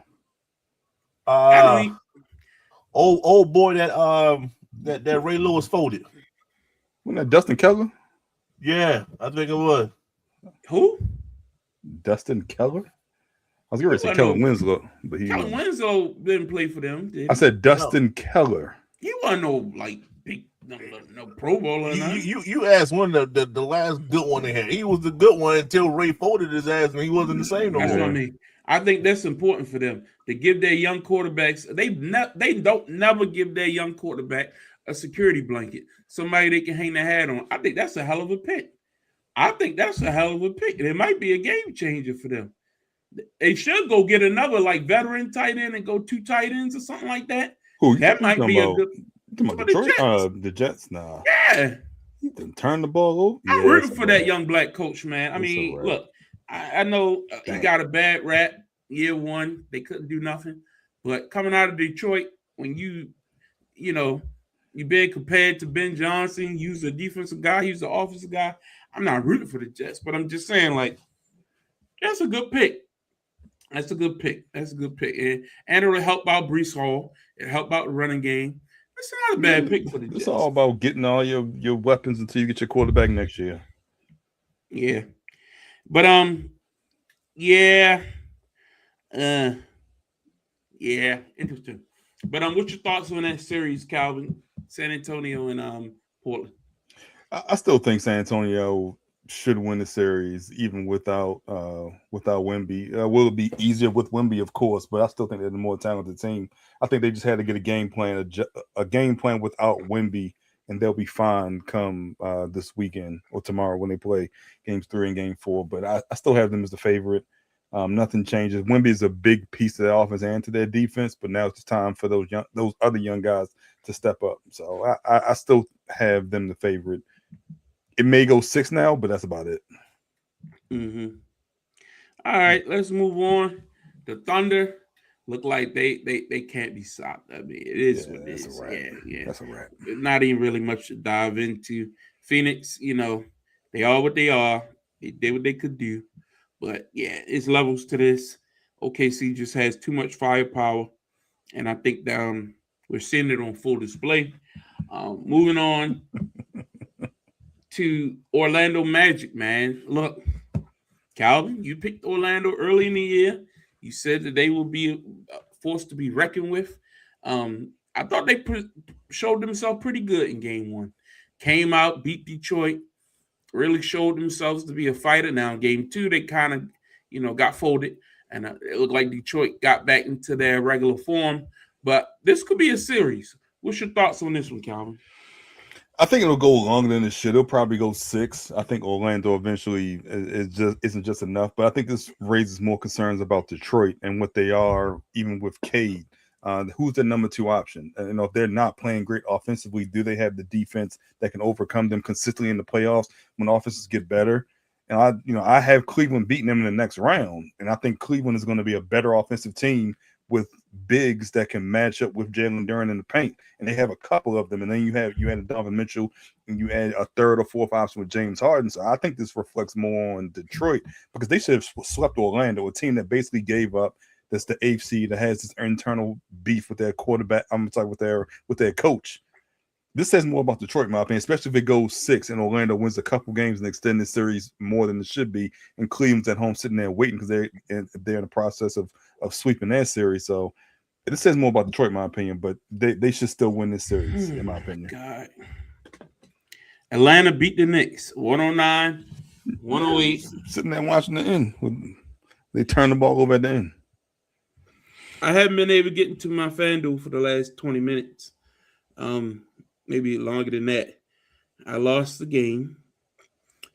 Old boy that Ray Lewis folded. Wasn't that Dustin Keller? Yeah, I think it was. Who? Dustin Keller? I was going to say Keller Winslow, but Keller Winslow didn't play for them. I said Dustin Keller. He wasn't no like big no Pro Bowler. You asked one of the last good one they had. He was the good one until Ray folded his ass and he wasn't the same no more. That's what I mean. I think that's important for them to give their young quarterbacks. They don't never give their young quarterback a security blanket, somebody they can hang their hat on. I think that's a hell of a pick. And it might be a game changer for them. They should go get another like veteran tight end and go 2 tight ends or something like that. Who, that might be a good. The Jets, nah. Yeah, he didn't turn the ball over. I'm rooting for that young black coach, man. Look, I know he got a bad rap year one. They couldn't do nothing, but coming out of Detroit, when you're being compared to Ben Johnson, he's a defensive guy, he's the offensive guy. I'm not rooting for the Jets, but I'm just saying, like, that's a good pick. And it'll help out Breece Hall. It'll help out the running game. It's not a bad pick for the Jets. It's all about getting all your weapons until you get your quarterback next year. Yeah. But interesting. But what's your thoughts on that series, Calvin? San Antonio and Portland. I still think San Antonio should win the series even without Wemby. Will it be easier with Wemby? Of course, but I still think they're the more talented team. I think they just had to get a game plan without Wemby, and they'll be fine come this weekend or tomorrow when they play games 3 and game 4. But I still have them as the favorite. Nothing changes. Wemby is a big piece of their offense and to their defense, but now it's time for those other young guys to step up. So I still have them the favorite. It may go 6 now, but that's about it. Mm-hmm. All right, let's move on. The Thunder look like they can't be stopped. I mean, it is what it is. Yeah. That's a wrap. Not even really much to dive into. Phoenix, they are what they are. They did what they could do. But yeah, it's levels to this. OKC just has too much firepower. And I think that we're seeing it on full display. Moving on to Orlando Magic, man. Look, Calvin, you picked Orlando early in the year. You said that they will be forced to be reckoned with. I thought they showed themselves pretty good in game 1. Came out, beat Detroit, really showed themselves to be a fighter. Now, in game 2, they kind of, got folded, and it looked like Detroit got back into their regular form. But this could be a series. What's your thoughts on this one, Calvin? I think it'll go longer than it should. It'll probably go 6. I think Orlando eventually isn't just enough. But I think this raises more concerns about Detroit and what they are, even with Cade. Who's the number 2 option? If they're not playing great offensively, do they have the defense that can overcome them consistently in the playoffs when offenses get better? And I have Cleveland beating them in the next round, and I think Cleveland is going to be a better offensive team with bigs that can match up with Jalen Duren in the paint, and they have a couple of them. And then you add Donovan Mitchell, and you add a 3rd or 4th option with James Harden. So I think this reflects more on Detroit because they should have swept Orlando, a team that basically gave up. That's the AFC that has this internal beef with their quarterback. I'm sorry, with their coach. This says more about Detroit, in my opinion, especially if it goes 6 and Orlando wins a couple games and extend this series more than it should be, and Cleveland's at home sitting there waiting because they're in the process of sweeping that series. So this says more about Detroit, in my opinion, but they should still win this series, in my opinion. God. Atlanta beat the Knicks 109-108. Sitting there watching the end. They turn the ball over at the end. I haven't been able to get into my FanDuel for the last 20 minutes. Maybe longer than that. I lost the game.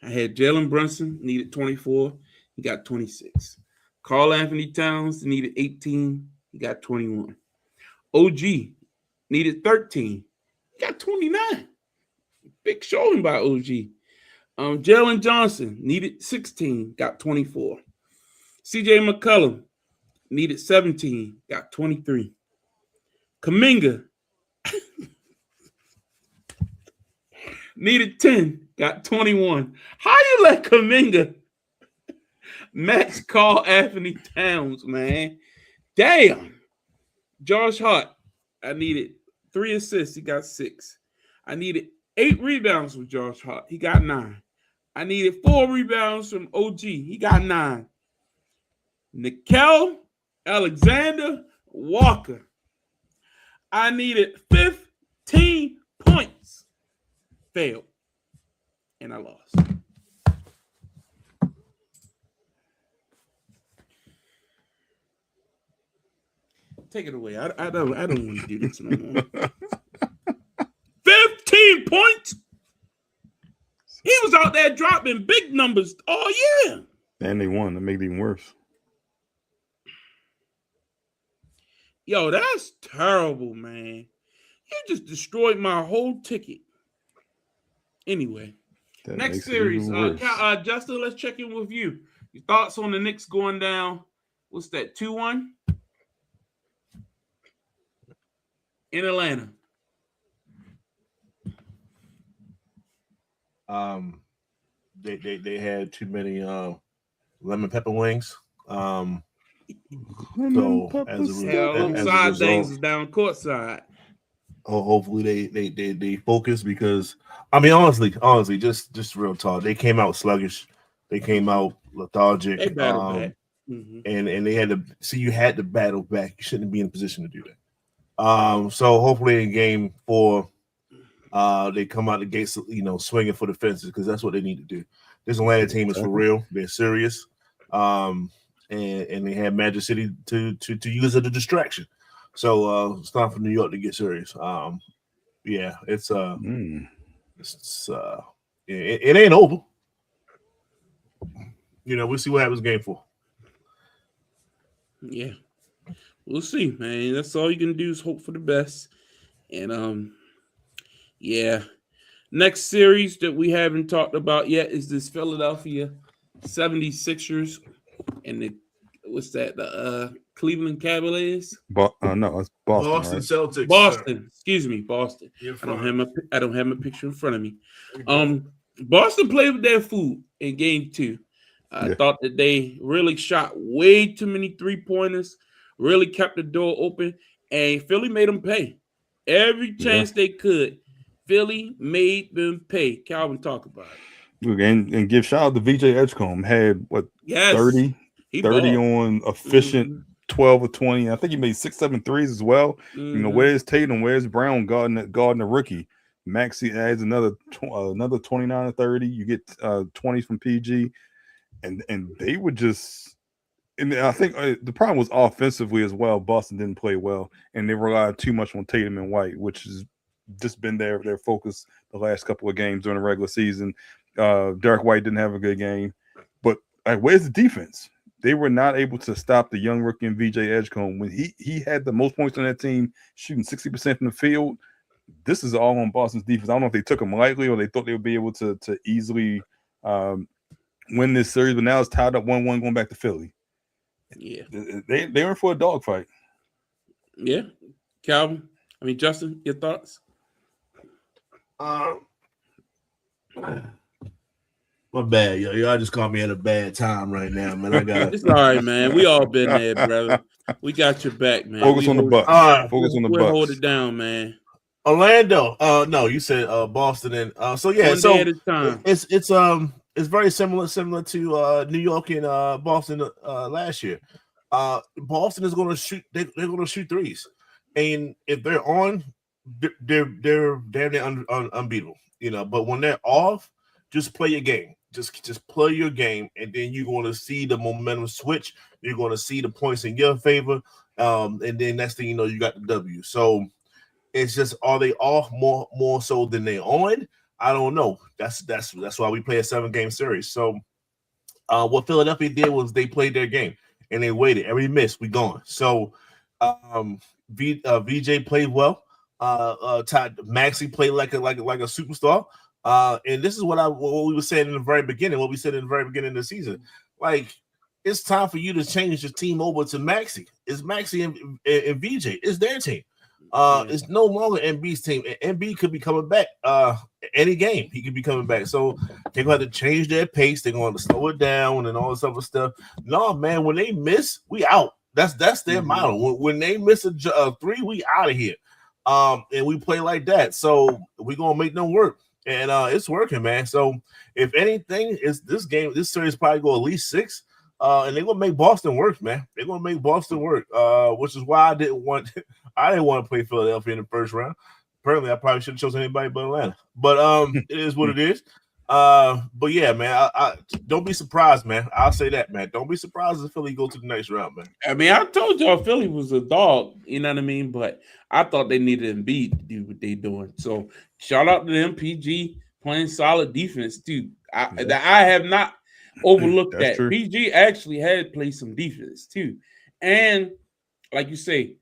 I had Jalen Brunson, needed 24. He got 26. Karl Anthony Towns needed 18. He got 21. OG needed 13. He got 29. Big showing by OG. Jalen Johnson needed 16. Got 24. CJ McCollum needed 17. Got 23. Kuminga needed 10, got 21. How you let Kuminga match Karl Anthony Towns, man? Damn. Josh Hart, I needed 3 assists. He got 6. I needed 8 rebounds from Josh Hart. He got 9. I needed 4 rebounds from OG. He got 9. Nickel Alexander Walker, I needed 15 points. Failed. And I lost. Take it away. I don't want to do this no more. 15 points. He was out there dropping big numbers all year. And they won. That made it even worse. Yo, that's terrible, man. You just destroyed my whole ticket. Anyway, That next makes it series. even worse. Justin, let's check in with you. Your thoughts on the Knicks going down? What's that, 2-1? In Atlanta. They had too many lemon pepper wings. So as a side things result, is down courtside. hopefully they focus because I mean honestly, just real talk. They came out sluggish. They came out lethargic. They battled back. Mm-hmm. And they had to see you had to battle back. You shouldn't be in a position to do that. So hopefully in game 4, they come out the gates, swinging for the fences because that's what they need to do. This Atlanta team is for real. They're serious, and they have Magic City to use as a distraction. So it's time for New York to get serious. Yeah, it ain't over. We'll see what happens game 4. Yeah, we'll see, man. That's all you can do is hope for the best. And yeah. Next series that we haven't talked about yet is this Philadelphia 76ers and the Cleveland Cavaliers. No, it's Boston. Boston Right? Celtics. Boston. Excuse me, Boston. I don't have my picture in front of me. Boston played with their food in game 2. I thought that they really shot way too many 3-pointers, really kept the door open, and Philly made them pay. Every chance they could, Philly made them pay. Calvin, talk about it. And give shout out to VJ Edgecombe. Had 30 on efficient 12 or 20. I think he made 6-7 threes as well. Where's Tatum? Where's Brown guarding the rookie? Maxey adds another 29 or 30. You get 20 from PG, and they would just. And I think the problem was offensively as well. Boston didn't play well, and they relied too much on Tatum and White, which has just been their focus the last couple of games during the regular season. Derek White didn't have a good game, but where's the defense? They were not able to stop the young rookie and VJ Edgecombe when he had the most points on that team, shooting 60% from the field. This is all on Boston's defense. I don't know if they took them lightly or they thought they would be able to easily win this series, but now it's tied up 1-1 going back to Philly. Yeah, they were in for a dogfight. Yeah, Justin, your thoughts? My bad, yo. Y'all just caught me at a bad time right now, man. It's all right, man. We all been there, brother. We got your back, man. Focus on the Bucks. Focus on the Bucks. Hold it down, man. Orlando. No, you said Boston and so yeah. One day at a time. It's very similar to New York and Boston last year. Boston is going to shoot. They're going to shoot threes, and if they're on, they're unbeatable. But when they're off, just play your game. Just play your game, and then you're going to see the momentum switch. You're going to see the points in your favor, and then next thing you know, you got the W. So it's just, are they off more so than they on? I don't know. That's why we play a 7-game series. So what Philadelphia did was they played their game and they waited. Every miss, we gone. So VJ played well. Maxey played like a superstar. And this is what we were saying in the very beginning. What we said in the very beginning of the season, like, it's time for you to change your team over to Maxey. It's Maxey and VJ. It's their team. It's no longer Embiid's team. Embiid could be coming back any game. He could be coming back. So they're going to have to change their pace. They're going to slow it down and all this other stuff. No, man, when they miss, we out. That's their model. When they miss a 3, we out of here. And we play like that. So we're going to make them work. And it's working, man. So if anything, this series probably go at least 6. And they're gonna make Boston work, man. They're gonna make Boston work. Which is why I didn't want to play Philadelphia in the first round. Apparently, I probably shouldn't have chosen anybody but Atlanta. But it is what it is. But yeah, man, I don't be surprised, man. I'll say that, man. Don't be surprised if Philly go to the next round, man. I told y'all Philly was a dog, you know what I mean? But I thought they needed Embiid to do what they doing. So shout out to them, PG playing solid defense too. I have not overlooked that. True. PG actually had played some defense too. And like you say,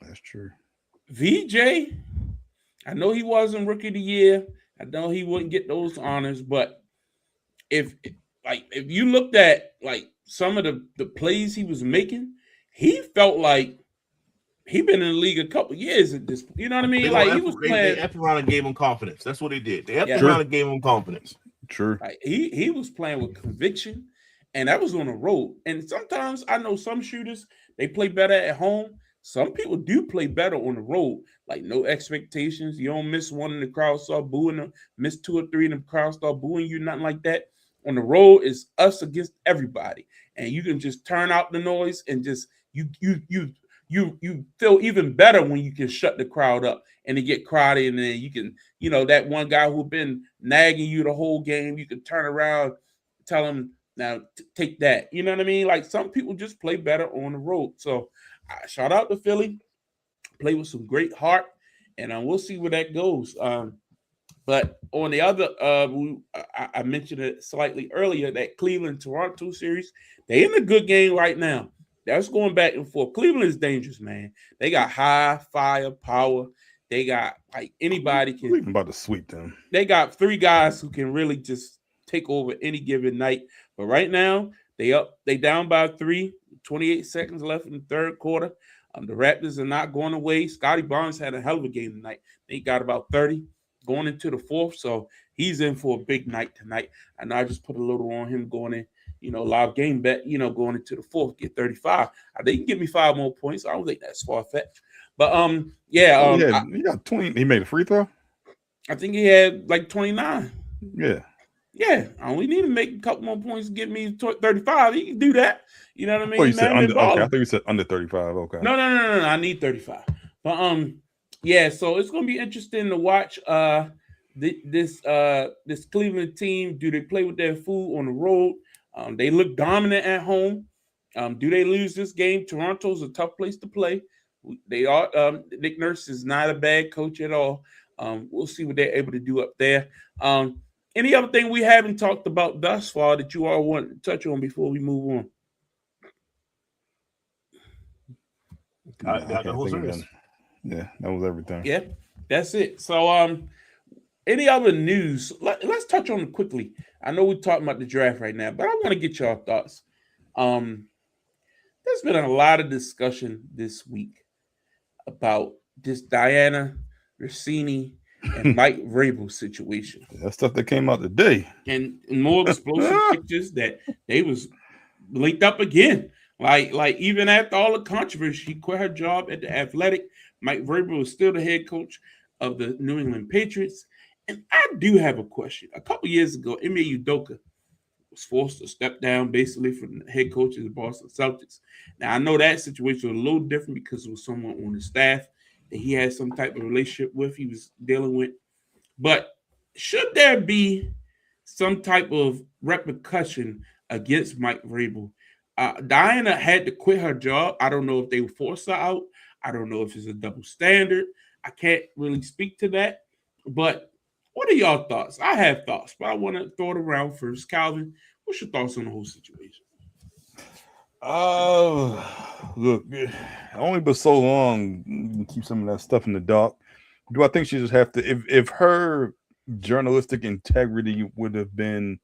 that's true. VJ, I know he wasn't rookie of the year. I know he wouldn't get those honors, but if you looked at like some of the plays he was making, he felt like he been in the league a couple years at this. You know what I mean? He was playing. They around and gave him confidence. That's what they did. They around and gave him confidence. True. He was playing with conviction, and that was on the road. And sometimes I know some shooters, they play better at home. Some people do play better on the road, like no expectations. You don't miss one and the crowd start booing them, miss 2 or 3 and the crowd start booing you, nothing like that. On the road is us against everybody. And you can just turn out the noise and just you you feel even better when you can shut the crowd up and they get crowded, and then you can, that one guy who's been nagging you the whole game, you can turn around, tell him, now take that. You know what I mean? Like, some people just play better on the road. So shout out to Philly. Play with some great heart, and we'll see where that goes. But on the other, I mentioned it slightly earlier, that Cleveland-Toronto series, they in a good game right now. That's going back and forth. Cleveland is dangerous, man. They got high firepower. They got, like, anybody can. Cleveland about to sweep them. They got 3 guys who can really just take over any given night. But right now, they down by 3, 28 seconds left in the third quarter. The Raptors are not going away. Scotty Barnes had a hell of a game tonight. They got about 30 going into the fourth, so he's in for a big night tonight. I know I just put a little on him going in, live game bet, going into the fourth, get 35. They can give me 5 more points. I don't think that's far-fetched. But, he got 20. He made a free throw? I think he had like 29. Yeah. Yeah, I only need to make a couple more points to get me 35. He can do that. You know what I mean? You said under, okay, I thought you said under 35. Okay. No. I need 35. But yeah, so it's gonna be interesting to watch this Cleveland team. Do they play with their food on the road? They look dominant at home. Do they lose this game? Toronto's a tough place to play. They are Nick Nurse is not a bad coach at all. We'll see what they're able to do up there. Any other thing we haven't talked about thus far that you all want to touch on before we move on? Yeah, that was everything. Yeah, that's it. So, any other news? Let's touch on it quickly. I know we're talking about the draft right now, but I want to get y'all thoughts. There's been a lot of discussion this week about this Diana Rossini and Mike Vrabel situation. That stuff that came out today. And more explosive pictures that they was linked up again. Like even after all the controversy, she quit her job at the Athletic. Mike Vrabel is still the head coach of the New England Patriots. And I do have a question. A couple years ago, Ime Udoka was forced to step down basically from the head coach of the Boston Celtics. Now, I know that situation was a little different because it was someone on the staff that he had some type of relationship with, he was dealing with. But should there be some type of repercussion against Mike Vrabel? Diana had to quit her job. I don't know if they forced her out. I don't know if it's a double standard. I can't really speak to that. But what are y'all thoughts? I have thoughts, but I want to throw it around first. Calvin, what's your thoughts on the whole situation? Look, only but so long you can keep some of that stuff in the dark. Do I think she just have to, if her journalistic integrity would have been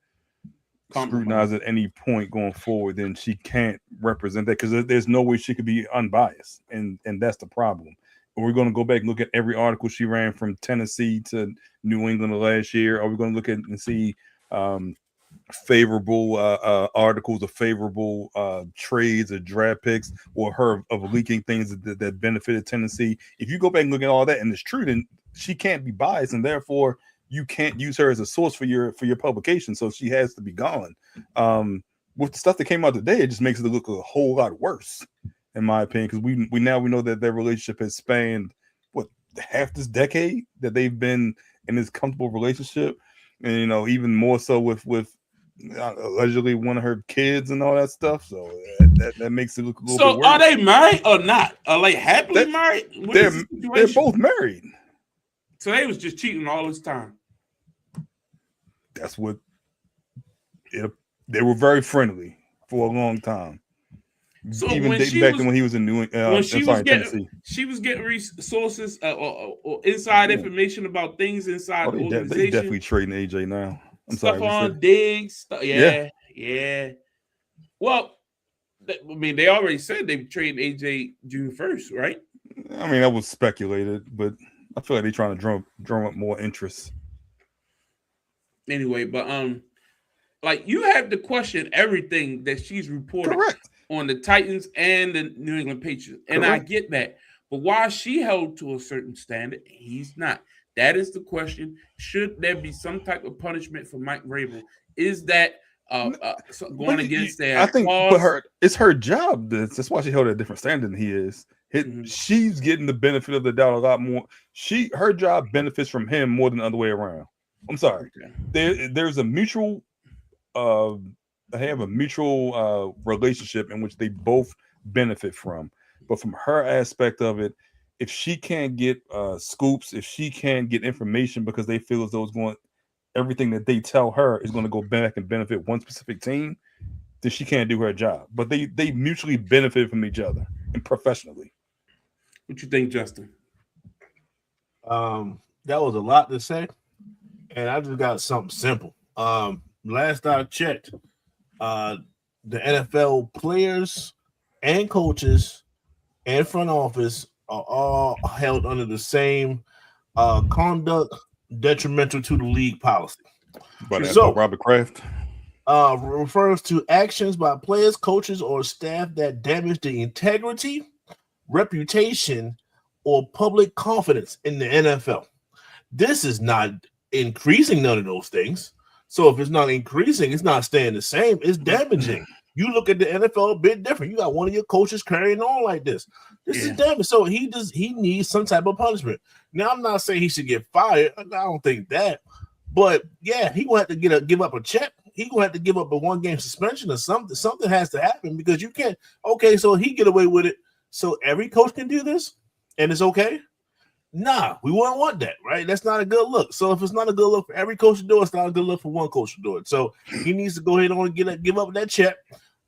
scrutinized at any point going forward, then she can't represent that, because there's no way she could be unbiased, and that's the problem. Are we going to go back and look at every article she ran from Tennessee to New England last year? Are we going to look at and see favorable articles or favorable trades or draft picks, or her of leaking things that benefited Tennessee? If you go back and look at all that and it's true, then she can't be biased, and therefore you can't use her as a source for your publication. So she has to be gone. With the stuff that came out today, it just makes it look a whole lot worse, in my opinion, because we know that their relationship has spanned half this decade that they've been in this comfortable relationship, and even more so with allegedly one of her kids and all that stuff. So that makes it look a little bit worse. So are they married or not? Are they happily married? They're both married. So they was just cheating all this time. That's what they were very friendly for a long time. So even dating back to when he was in Tennessee. She was getting resources or inside information about things inside the organization. They definitely trading AJ now. Stuff on Diggs. Yeah. Well, they already said they were trading AJ June 1st, right? I mean, that was speculated, but I feel like they're trying to drum up more interest. Anyway, but you have to question everything that she's reported. Correct. On the Titans and the New England Patriots. And I get that. But why she held to a certain standard, he's not. That is the question. Should there be some type of punishment for Mike Vrabel? Is that going against their I think cause? it's her job. That's why she held a different standard than he is. She's getting the benefit of the doubt a lot more. Her job benefits from him more than the other way around. I'm sorry. Okay. There's a mutual they have a mutual relationship in which they both benefit from. But from her aspect of it, if she can't get scoops, if she can't get information because they feel as though everything that they tell her is going to go back and benefit one specific team, then she can't do her job. But they mutually benefit from each other and professionally. What you think, Justin? That was a lot to say, and I just got something simple. Last I checked, the NFL players and coaches and front office are all held under the same conduct detrimental to the league policy. But that's Robert Kraft refers to actions by players, coaches, or staff that damage the integrity, reputation, or public confidence in the NFL. This is not increasing none of those things. So if it's not increasing, it's not staying the same. It's damaging. You look at the NFL a bit different. You got one of your coaches carrying on like this. This is damage. So he needs some type of punishment. Now, I'm not saying he should get fired. I don't think that. But yeah, he gonna have to give up a check. He gonna have to give up a 1-game suspension or something. Something has to happen because you can't. Okay, so he get away with it. So every coach can do this, and it's okay. Nah, we wouldn't want that, right? That's not a good look. So if it's not a good look for every coach to do it, it's not a good look for one coach to do it. So he needs to go ahead and give up that check,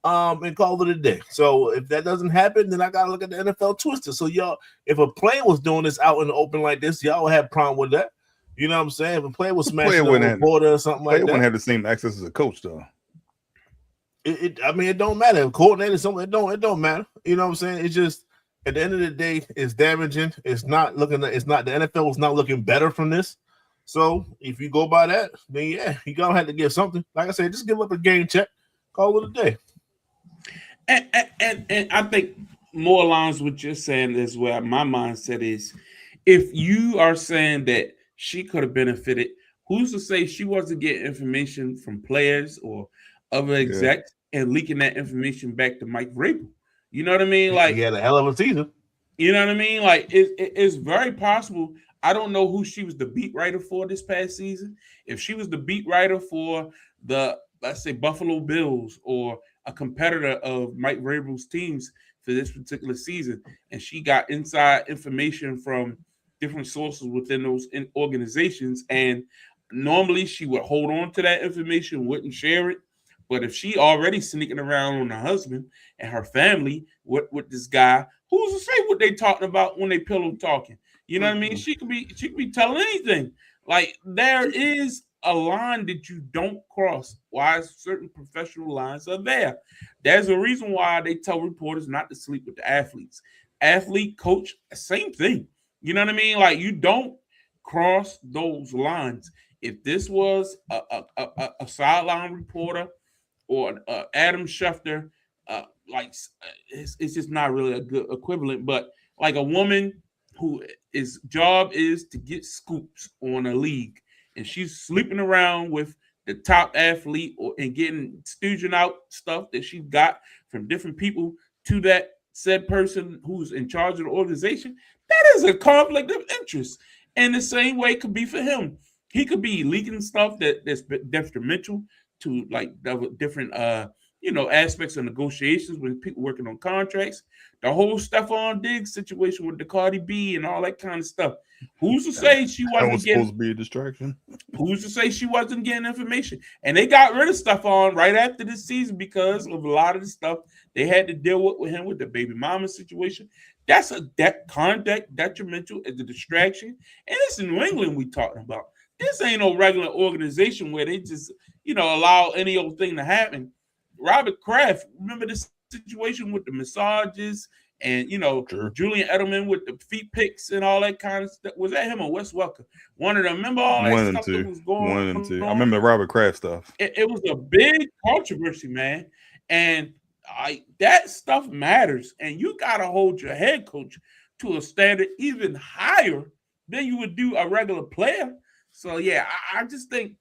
and call it a day. So if that doesn't happen, then I gotta look at the NFL twisted. So y'all, if a player was doing this out in the open like this, y'all would have a problem with that. You know what I'm saying? If a player was smashing a reporter or something like that, wouldn't have the same access as a coach, though. It don't matter. If coordinator something, it don't matter. You know what I'm saying? It's just at the end of the day, it's damaging. It's not the NFL was not looking better from this. So if you go by that, then yeah, you gonna have to give something. Like I said, just give up a game check, call it a day. And I think more aligns with what you're saying is where my mindset is. If you are saying that she could have benefited, who's to say she wasn't getting information from players or other execs and leaking that information back to Mike Vrabel? You know what I mean? Like, he had a hell of a season. You know what I mean? Like, it's very possible. I don't know who she was the beat writer for this past season. If she was the beat writer for the, let's say, Buffalo Bills or a competitor of Mike Vrabel's teams for this particular season, and she got inside information from different sources within those organizations, and normally she would hold on to that information, wouldn't share it. But if she already sneaking around on her husband and her family with this guy, who's to say what they talking about when they pillow talking? You know what I mean? She could be telling anything. Like, there is a line that you don't cross. Why certain professional lines are there. There's a reason why they tell reporters not to sleep with the athletes. Athlete, coach, same thing. You know what I mean? Like, you don't cross those lines. If this was a sideline reporter or Adam Schefter, it's just not really a good equivalent. But like a woman who his job is to get scoops on a league, and she's sleeping around with the top athlete and getting stooging out stuff that she got from different people to that said person who's in charge of the organization, that is a conflict of interest. And the same way it could be for him. He could be leaking stuff that's detrimental to like different aspects of negotiations with people working on contracts. The whole Stephon Diggs situation with the Cardi B and all that kind of stuff. Who's to say she wasn't supposed to be a distraction? Who's to say she wasn't getting information? And they got rid of Stephon right after this season because of a lot of the stuff they had to deal with him with the baby mama situation. That's conduct detrimental as a distraction. And it's in New England we talking about. This ain't no regular organization where they just, allow any old thing to happen. Robert Kraft, remember this situation with the massages and, Sure. Julian Edelman with the feet picks and all that kind of stuff. Was that him or Wes Welker? One of them. Remember all that stuff that was going on? One of them too. I remember the Robert Kraft stuff. It was a big controversy, man. And that stuff matters. And you got to hold your head coach to a standard even higher than you would do a regular player. So, yeah, I just think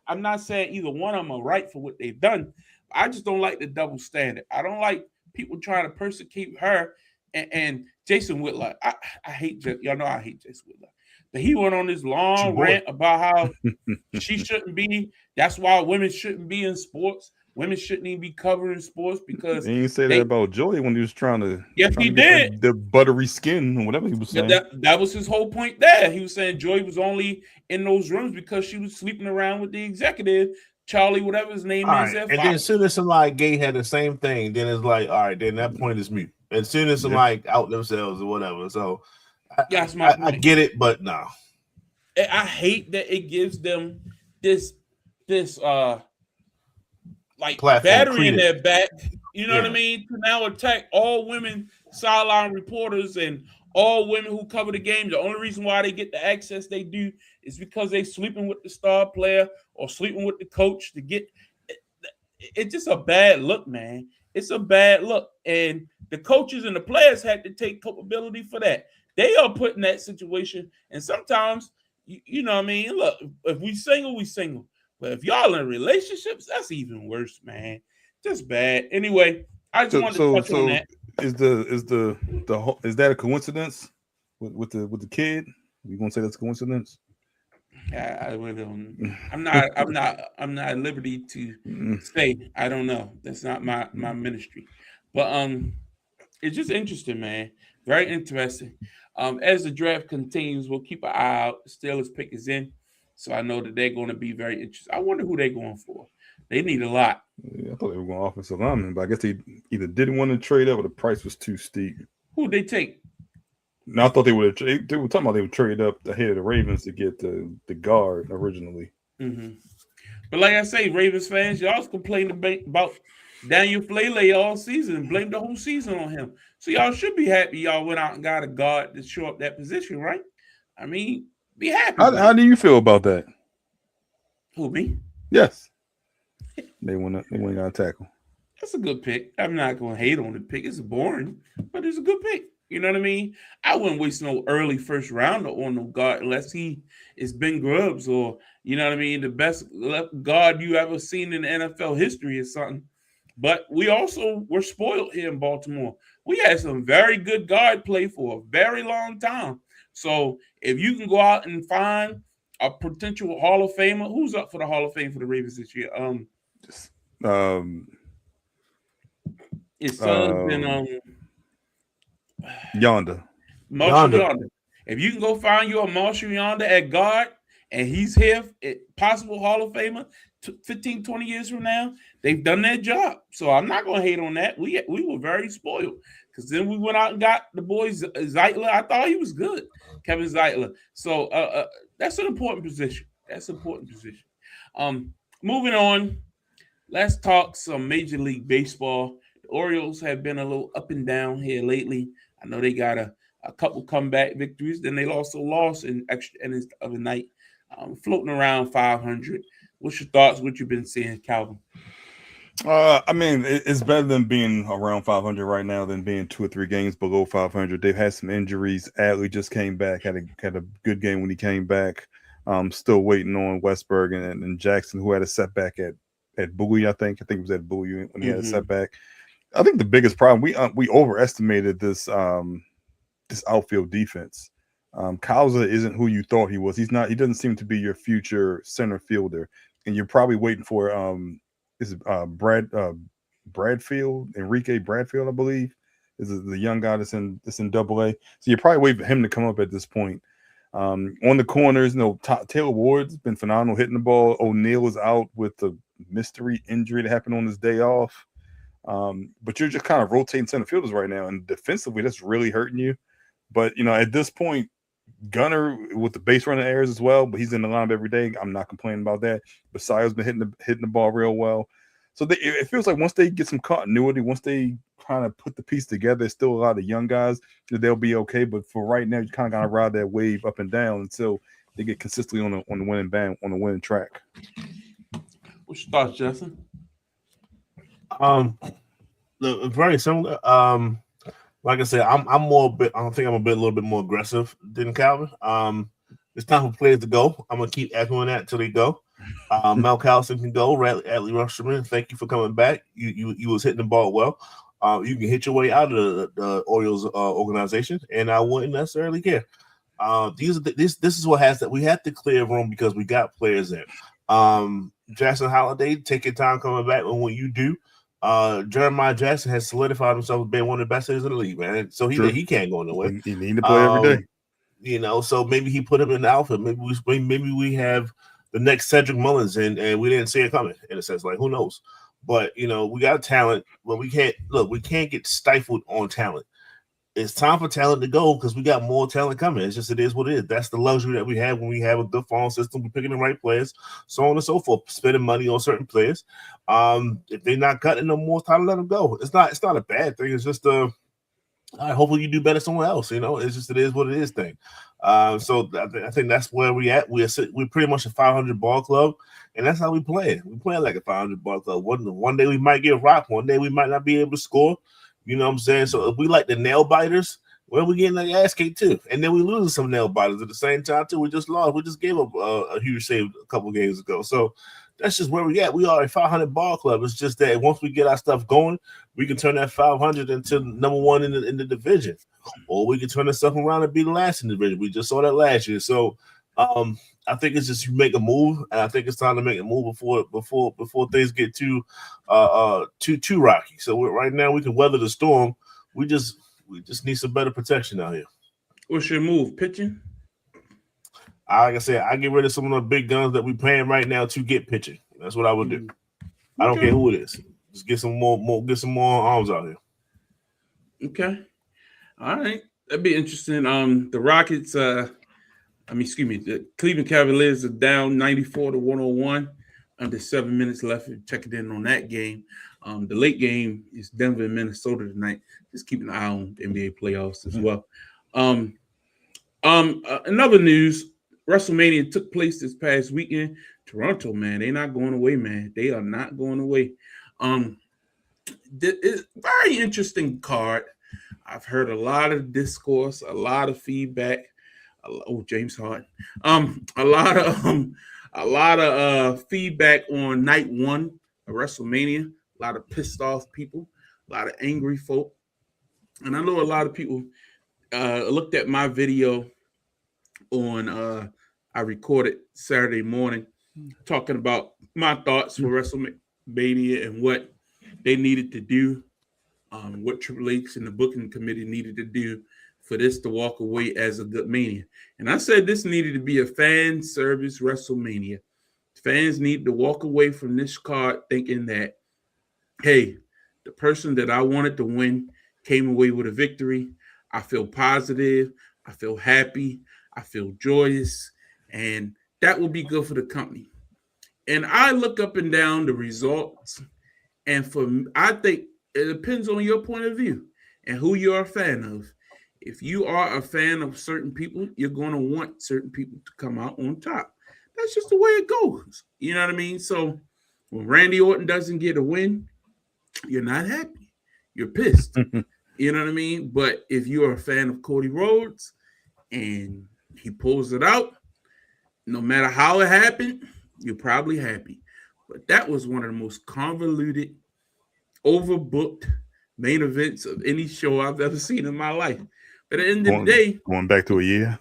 I'm not saying either one of them are right for what they've done. I just don't like the double standard. I don't like people trying to persecute her And Jason Whitlock, I hate y'all know I hate Jason Whitlock. But he went on this Your long boy. rant about how she shouldn't be. That's why women shouldn't be in sports. Women shouldn't even be covering sports because He didn't say that about Joey when he was trying to. Yes, trying he to get did. the buttery skin or whatever he was saying. That was his whole point there. He was saying Joy was only in those rooms because she was sleeping around with the executive, Charlie, whatever his name All is. right. And then as soon as somebody gay had the same thing, then it's like, all right, then that point is mute. As soon as somebody out themselves or whatever. So I get it, but no. I hate that it gives them this like Platform battery in credence. their back. You know what I mean? To now attack all women sideline reporters and all women who cover the game. The only reason why they get the access they do is because they sleeping with the star player or sleeping with the coach to get. It's just a bad look, man. It's a bad look, and the coaches and the players had to take culpability for that. They are put in that situation, and sometimes, you know what I mean? Look, if we single, we single. But if y'all in relationships, that's even worse, man. Just bad. Anyway, I just wanted to touch on that. Is that a coincidence with the kid? You gonna say that's a coincidence? I really don't. I'm not at liberty to say. I don't know. That's not my ministry. But it's just interesting, man. Very interesting. As the draft continues, we'll keep an eye out. The Steelers pick is in, so I know that they're going to be very interesting. I wonder who they're going for. They need a lot. Yeah, I thought they were going offensive lineman, but I guess they either didn't want to trade up or the price was too steep. Who'd they take? No, I thought they would. They were talking about they would trade up ahead of the Ravens to get the guard originally. Mm-hmm. But like I say, Ravens fans, y'all complained about Daniel Fleley all season and blamed the whole season on him. So y'all should be happy y'all went out and got a guard to show up that position, right? I mean, be happy. How do you feel about that? Who, me? Yes. They went got a tackle. That's a good pick. I'm not going to hate on the pick. It's boring, but it's a good pick. You know what I mean? I wouldn't waste no early first rounder on no guard unless he is Ben Grubbs or, you know what I mean, the best guard you ever seen in the NFL history or something. But we also were spoiled here in Baltimore. We had some very good guard play for a very long time. So if you can go out and find a potential Hall of Famer, who's up for the Hall of Fame for the Ravens this year? His son's been Yonder. Marshall Yonder. If you can go find you a Marshall Yonder at guard and he's here, possible Hall of Famer 15, 20 years from now, they've done their job. So I'm not going to hate on that. We were very spoiled because then we went out and got the boys Zeitler. I thought he was good, Kevin Zeitler. So that's an important position. Moving on, let's talk some Major League Baseball. The Orioles have been a little up and down here lately. I know they got a couple comeback victories. Then they also lost in extra innings the other night, floating around 500. What's your thoughts? What you've been seeing, Calvin? I mean, it's better than being around 500 right now than being 2 or 3 games below 500. They've had some injuries. Adley just came back, had a good game when he came back. Still waiting on Westberg and Jackson, who had a setback at Bowie. I think it was at Bowie when he had a setback. I think the biggest problem we overestimated this outfield defense. Causa isn't who you thought he was. He's not. He doesn't seem to be your future center fielder, and you're probably waiting for Bradfield, Enrique Bradfield, I believe, is the young guy that's in Double-A. So you're probably waiting for him to come up at this point. On the corners, Taylor Ward's been phenomenal hitting the ball. O'Neal is out with the mystery injury that happened on his day off. But you're just kind of rotating center fielders right now, and defensively, that's really hurting you. But at this point, Gunnar with the base running errors as well, but he's in the lineup every day. I'm not complaining about that. Basayo's been hitting the ball real well. So it feels like once they get some continuity, once they kind of put the piece together, there's still a lot of young guys that they'll be okay. But for right now, you kind of got to ride that wave up and down until they get consistently on the winning track. What's your thoughts, Justin? Very similar. Like I said, I'm more a bit. I think I'm a little bit more aggressive than Calvin. It's time for players to go. I'm gonna keep echoing that until they go. Mel Callison can go. Adley Rutschman, thank you for coming back. You was hitting the ball well. You can hit your way out of the Orioles organization, and I wouldn't necessarily care. This is what has that we have to clear room because we got players there. Jackson Holiday, take your time coming back, and when you do, Jeremiah Jackson has solidified himself as being one of the best hitters in the league, man. So he can't go nowhere. He need to play every day. You know, so maybe he put him in the outfield. Maybe we have the next Cedric Mullins, and we didn't see it coming. In a sense, like who knows? But you know, we got talent, but we can't get stifled on talent. It's time for talent to go because we got more talent coming. It's just it is what it is. That's the luxury that we have when we have a good farm system. We're picking the right players, so on and so forth. Spending money on certain players. If they're not cutting no more, time to let them go. It's not a bad thing. It's just hopefully you do better somewhere else. You know, it's just it is what it is thing. So I think that's where we at. We're pretty much a 500 ball club, and that's how we play. We play like a 500 ball club. One day we might get rocked. One day we might not be able to score. You know what I'm saying? So if we like the nail biters, well, we getting like ass kicked too, and then we losing some nail biters at the same time too. We just lost. We just gave up a huge save a couple games ago. So that's just where we at. We are a 500 ball club. It's just that once we get our stuff going, we can turn that 500 into number one in the division, or we can turn this stuff around and be the last in the division. We just saw that last year. So I think it's just you make a move, and I think it's time to make a move before things get too rocky. So right now we can weather the storm. We just need some better protection out here. What's your move? Pitching? Like I said, I get rid of some of the big guns that we're paying right now to get pitching. That's what I would do. I don't care who it is. Just get some more arms out here. Okay. All right. That'd be interesting. The Rockets, the Cleveland Cavaliers are down 94-101. Under 7 minutes left. Checking in on that game. The late game is Denver and Minnesota tonight. Just keeping an eye on the NBA playoffs as well. Another news, WrestleMania took place this past weekend. Toronto, man, they're not going away, man. They are not going away. It's a very interesting card. I've heard a lot of discourse, a lot of feedback. James Harden. A lot of feedback on night one of WrestleMania. A lot of pissed off people, a lot of angry folk. And I know a lot of people looked at my video on I recorded Saturday morning talking about my thoughts for WrestleMania and what they needed to do, what Triple H and the booking committee needed to do for this to walk away as a good Mania. And I said this needed to be a fan service WrestleMania. Fans need to walk away from this card thinking that, hey, the person that I wanted to win came away with a victory. I feel positive. I feel happy. I feel joyous. And that will be good for the company. And I look up and down the results. And I think it depends on your point of view and who you're a fan of. If you are a fan of certain people, you're going to want certain people to come out on top. That's just the way it goes. You know what I mean? So when Randy Orton doesn't get a win, you're not happy. You're pissed. You know what I mean? But if you're a fan of Cody Rhodes and he pulls it out, no matter how it happened, you're probably happy. But that was one of the most convoluted, overbooked main events of any show I've ever seen in my life. But at the end of the day, going back to a year,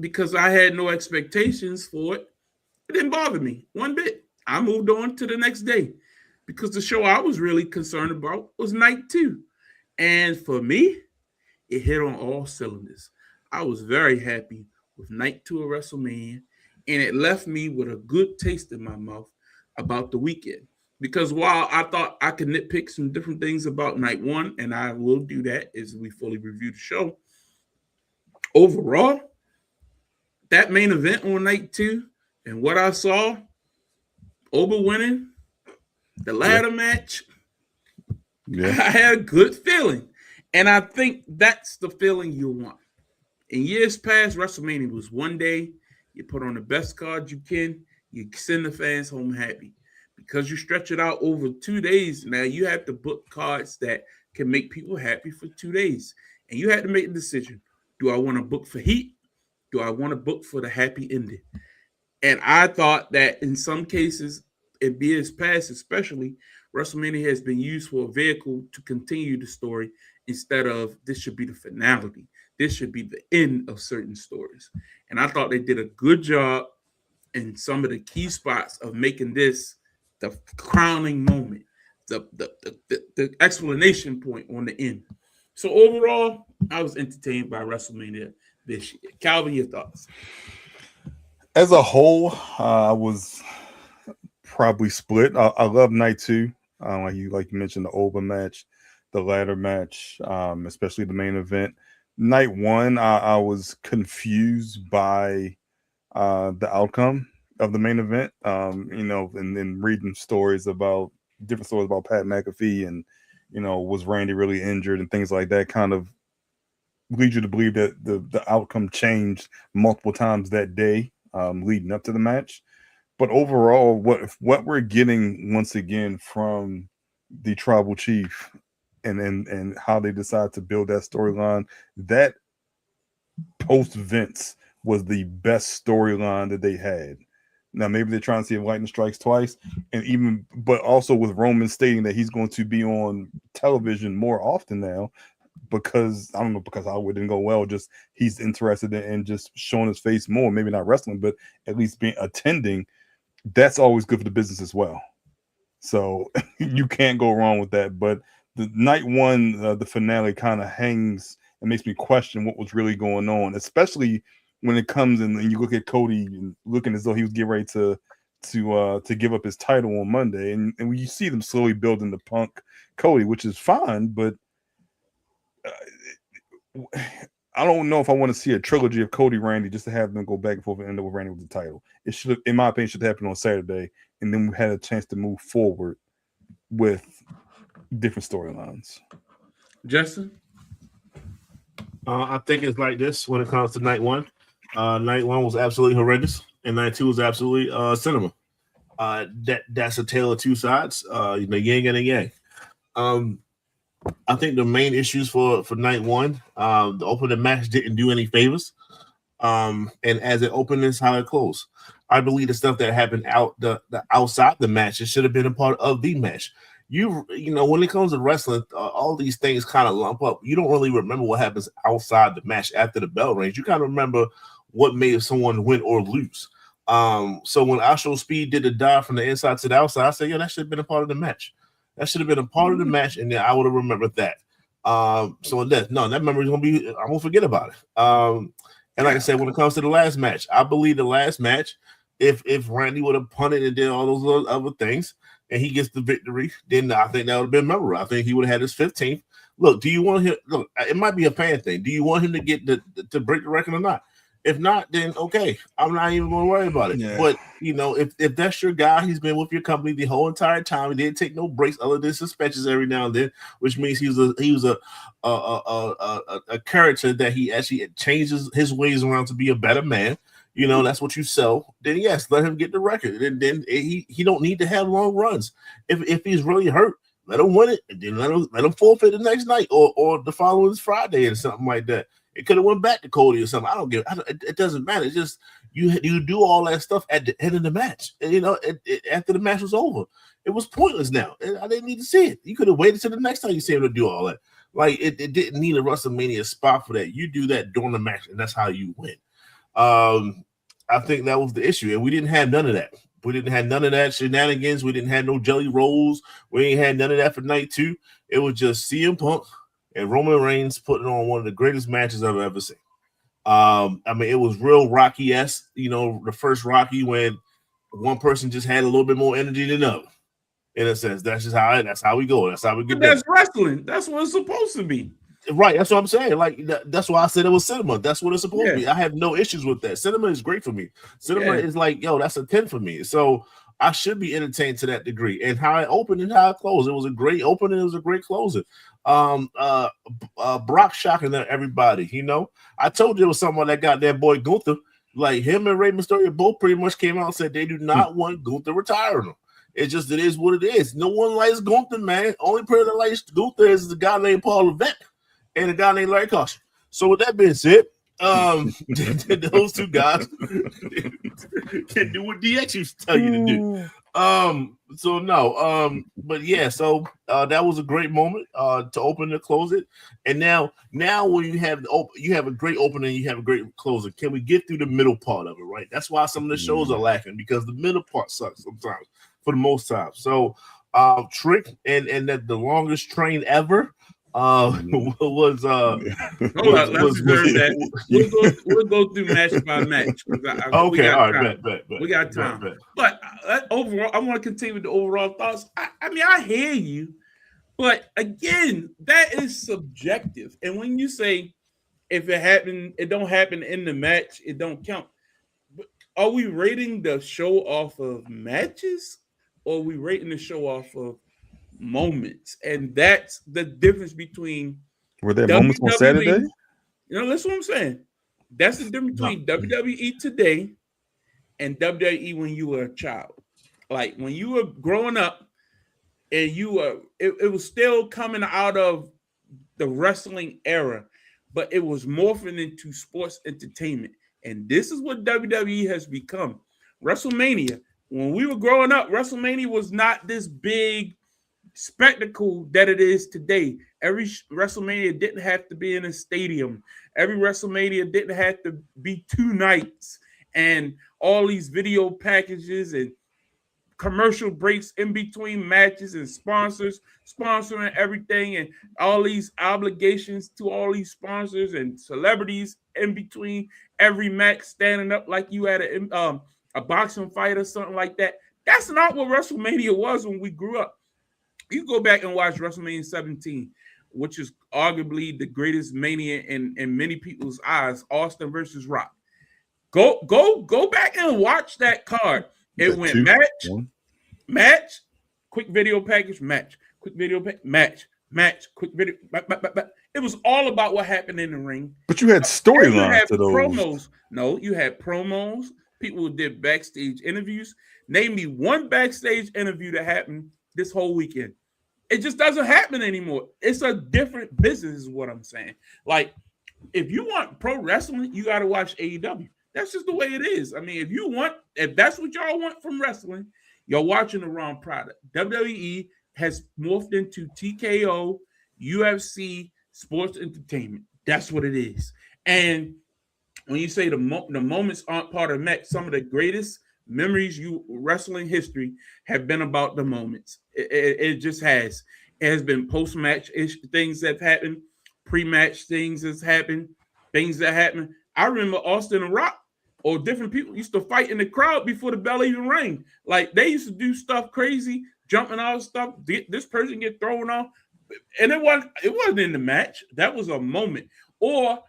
because I had no expectations for it, it didn't bother me one bit. I moved on to the next day because the show I was really concerned about was night two. And for me, it hit on all cylinders. I was very happy with night two of WrestleMania, and it left me with a good taste in my mouth about the weekend. Because while I thought I could nitpick some different things about night one, and I will do that as we fully review the show, overall, that main event on night two and what I saw, Oba winning, the ladder match, I had a good feeling. And I think that's the feeling you want. In years past, WrestleMania was one day, you put on the best card you can, you send the fans home happy. Because you stretch it out over 2 days, now you have to book cards that can make people happy for 2 days. And you had to make a decision. Do I want to book for heat? Do I want to book for the happy ending? And I thought that in some cases, in years past especially, WrestleMania has been used for a vehicle to continue the story instead of this should be the finality. This should be the end of certain stories. And I thought they did a good job in some of the key spots of making this the crowning moment, the explanation point on the end. So overall, I was entertained by WrestleMania this year. Calvin, your thoughts? As a whole, I was probably split. I love night 2. Like you mentioned, the over match, the ladder match, especially the main event. Night 1, I was confused by the outcome of the main event. And then reading different stories about Pat McAfee and, was Randy really injured and things like that kind of lead you to believe that the outcome changed multiple times that day leading up to the match. But overall, what we're getting once again from the Tribal Chief and how they decide to build that storyline, that post Vince was the best storyline that they had. Now maybe they're trying to see if lightning strikes twice, but also with Roman stating that he's going to be on television more often now because Hollywood didn't go well. Just he's interested in just showing his face more, maybe not wrestling, but at least attending. That's always good for the business as well. So you can't go wrong with that. But the night 1, the finale kind of hangs and makes me question what was really going on, especially when it comes in and you look at Cody and looking as though he was getting ready to give up his title on Monday, and when you see them slowly building the Punk Cody, which is fine, but I don't know if I want to see a trilogy of Cody Randy just to have them go back and forth and end up with Randy with the title. It should, in my opinion, should happen on Saturday, and then we had a chance to move forward with different storylines. Justin? I think it's like this when it comes to night 1. Night 1 was absolutely horrendous, and night 2 was absolutely cinema. That's a tale of two sides, the yin and the yang. I think the main issues for night 1, the opening match didn't do any favors. And as it opened, is how it closed. I believe the stuff that happened the outside the match, it should have been a part of the match. When it comes to wrestling, all these things kind of lump up. You don't really remember what happens outside the match after the bell rings. You kind of remember what made someone win or lose. So when Astro Speed did the dive from the inside to the outside, I said, that should have been a part of the match. That should have been a part of the match, and then I would have remembered that. That memory is I'm gonna forget about it. And like I said, when it comes to the last match, I believe the last match, if Randy would have punted and did all those other things, and he gets the victory, then I think that would have been memorable. I think he would have had his 15th. Look, do you want him? Look, it might be a fan thing. Do you want him to get to break the record or not? If not, then okay, I'm not even going to worry about it. Yeah. But if that's your guy, he's been with your company the whole entire time. He didn't take no breaks other than suspensions every now and then, which means he was a character that he actually changes his ways around to be a better man. That's what you sell. Then yes, let him get the record. And then he don't need to have long runs. If he's really hurt, let him win it, and then let him forfeit the next night or the following Friday or something like that. It could have went back to Cody or something. It doesn't matter. It's just you do all that stuff at the end of the match. And, after the match was over, it was pointless now. I didn't need to see it. You could have waited till the next time you see him to do all that. Like it didn't need a WrestleMania spot for that. You do that during the match, and that's how you win. I think that was the issue, and we didn't have none of that. We didn't have none of that shenanigans. We didn't have no jelly rolls. We ain't had none of that for night 2. It was just CM Punk and Roman Reigns putting on one of the greatest matches I've ever seen. It was real Rocky-esque, the first Rocky when one person just had a little bit more energy than the other. In a sense, that's how we go. That's how we get. That's wrestling. That's what it's supposed to be. Right, that's what I'm saying. Like that's why I said it was cinema. That's what it's supposed to be. I have no issues with that. Cinema is great for me. Cinema is like, that's a 10 for me. So I should be entertained to that degree. And how it opened and how it closed. It was a great opening. It was a great closing. Brock shocking everybody. I told you it was someone that got that boy Gunther. Like him and Rey Mysterio both pretty much came out and said they do not want Gunther retiring him. It is what it is. No one likes Gunther, man. Only person that likes Gunther is the guy named Paul Levesque and a guy named Larry Caution. So with that being said, those two guys can do what DX used to tell you to do. So no. But yeah. So that was a great moment. To open and close it. And now when you have you have a great opening, you have a great closing. Can we get through the middle part of it? Right. That's why some of the shows are lacking, because the middle part sucks sometimes, for the most time. So, Trick and that the longest train ever. Was We'll go through match by match. Okay, all right, bet. We got time. Bet. But overall, I want to continue with the overall thoughts. I mean, I hear you, but again, that is subjective. And when you say if it happened, it don't happen in the match, it don't count. But are we rating the show off of matches, or are we rating the show off of moments? And that's the difference between were there moments on Saturday? You know, that's what I'm saying. That's the difference between WWE today and WWE when you were a child. Like when you were growing up and you were, it was still coming out of the wrestling era, but it was morphing into sports entertainment. And this is what WWE has become. WrestleMania. When we were growing up, WrestleMania was not this big spectacle that it is today. Every WrestleMania didn't have to be in a stadium. Every WrestleMania didn't have to be 2 nights and all these video packages and commercial breaks in between matches and sponsors sponsoring everything and all these obligations to all these sponsors and celebrities in between every match, standing up like you had a boxing fight or something like that. That's not what WrestleMania was when we grew up. You go back and watch WrestleMania 17, which is arguably the greatest mania in many people's eyes, Austin versus Rock. Go back and watch that card. It went match, quick video package, match, quick video match, quick video. It was all about what happened in the ring. But you had storylines to those. Promos. No, you had promos. People did backstage interviews. Name me one backstage interview that happened this whole weekend. It just doesn't happen anymore. It's a different business, is what I'm saying. Like, if you want pro wrestling, you got to watch AEW. That's just the way it is. I mean, if that's what y'all want from wrestling, you're watching the wrong product. WWE has morphed into TKO, UFC, sports entertainment. That's what it is. And when you say the moments aren't part of match, some of the greatest memories wrestling history have been about the moments. It just has. It has been post-match things that have happened, pre-match things that's happened, things that happen. I remember Austin and Rock or different people used to fight in the crowd before the bell even rang. Like they used to do stuff crazy, jumping all stuff. This person get thrown off, and it wasn't in the match. That was a moment. Or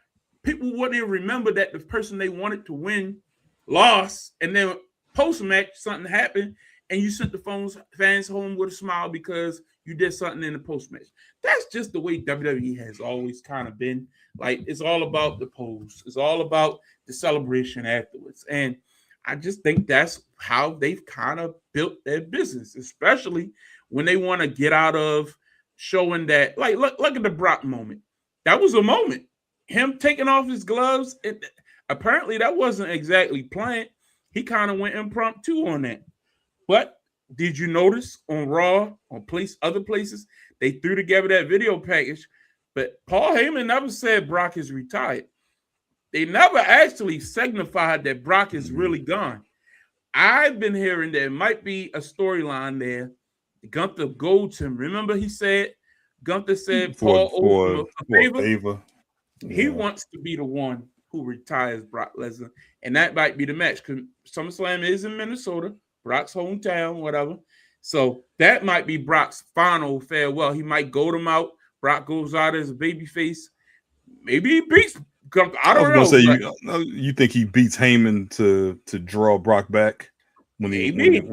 people wouldn't even remember that the person they wanted to win lost, and then post-match something happened, and you sent the fans home with a smile because you did something in the post-match. That's just the way WWE has always kind of been. Like, it's all about the pose. It's all about the celebration afterwards. And I just think that's how they've kind of built their business, especially when they want to get out of showing that. Like, look at the Brock moment. That was a moment. Him taking off his gloves, apparently that wasn't exactly planned. He kind of went impromptu on that. But did you notice on Raw, on other places, they threw together that video package, but Paul Heyman never said Brock is retired. They never actually signified that Brock is really gone. I've been hearing there might be a storyline there. Gunther goes to him. Remember Gunther said Paul owes him a favor. Yeah. He wants to be the one who retires Brock Lesnar, and that might be the match because SummerSlam is in Minnesota, Brock's hometown, whatever. So that might be Brock's final farewell. He might goad him out. Brock goes out as a babyface. Maybe he beats Gunther. I don't know. Say you think he beats Heyman to draw Brock back? He owed him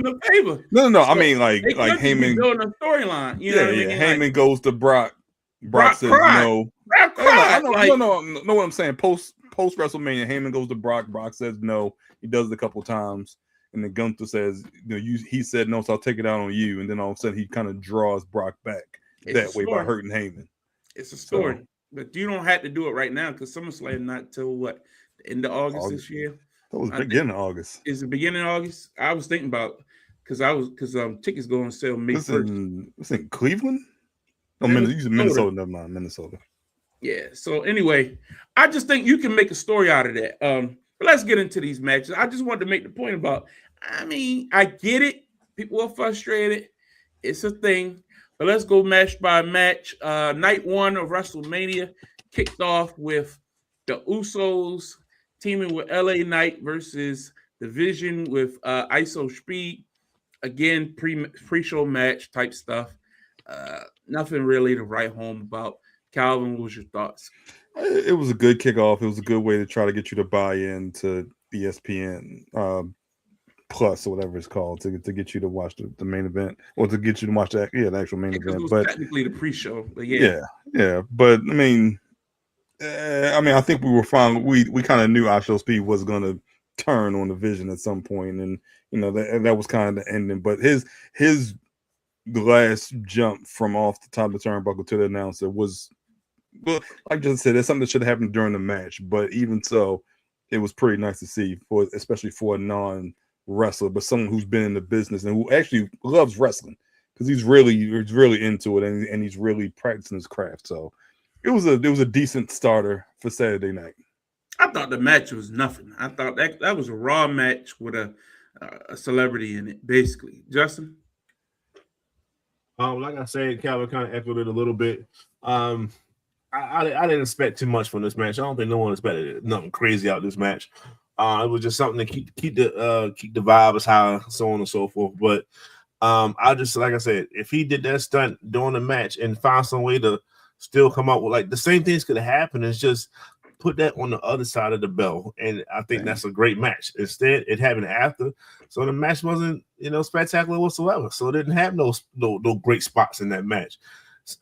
the favor. No. So I mean, like Heyman building a storyline. You know what I mean? Heyman goes to Brock. Brock says no. I know what I'm saying. Post WrestleMania, Heyman goes to Brock. Brock says no. He does it a couple times, and then Gunther says, he said no, so I'll take it out on you. And then all of a sudden, he kind of draws Brock back that way by hurting Heyman. It's a story, but you don't have to do it right now because SummerSlam not till what, the end of August this year. That was I think- beginning of August. Is it beginning of August? I was thinking about because tickets go on sale May It's 1st. in Cleveland. Oh, Minnesota. you said Minnesota. Never mind, Minnesota. Yeah. So anyway, I just think you can make a story out of that. But let's get into these matches. I just wanted to make the point about. I mean, I get it. People are frustrated. It's a thing. But let's go match by match. Night one of WrestleMania kicked off with the Usos teaming with LA Knight versus The Vision with ISO Speed. Again, pre-show match type stuff. Nothing really to write home about. Calvin, what was your thoughts? It was a good kickoff. It was a good way to try to get you to buy into ESPN Plus or whatever it's called to get you to watch the main event or to get you to watch the actual main Because event. it was But technically the pre-show, but yeah. But I mean, I think we were fine. We kind of knew ISO Speed was going to turn on the Vision at some point, and that was kind of the ending. But his last jump from off the top of the turnbuckle to the announcer was, well, like I just said, that's something that should have happened during the match. But even so, it was pretty nice to see, especially for a non-wrestler, but someone who's been in the business and who actually loves wrestling because he's really into it and he's really practicing his craft. So it was a decent starter for Saturday night. I thought the match was nothing. I thought that was a Raw match with a celebrity in it, basically. Justin? Like I said, Calvin kind of echoed it a little bit. I didn't expect too much from this match. I don't think no one expected nothing crazy out of this match. It was just something to keep the vibe as high, so on and so forth. But I just, like I said, if he did that stunt during the match and found some way to still come out with like the same things could have happened, is just put that on the other side of the bell, and I think that's a great match. Instead, it happened after, so the match wasn't spectacular whatsoever. So it didn't have no great spots in that match.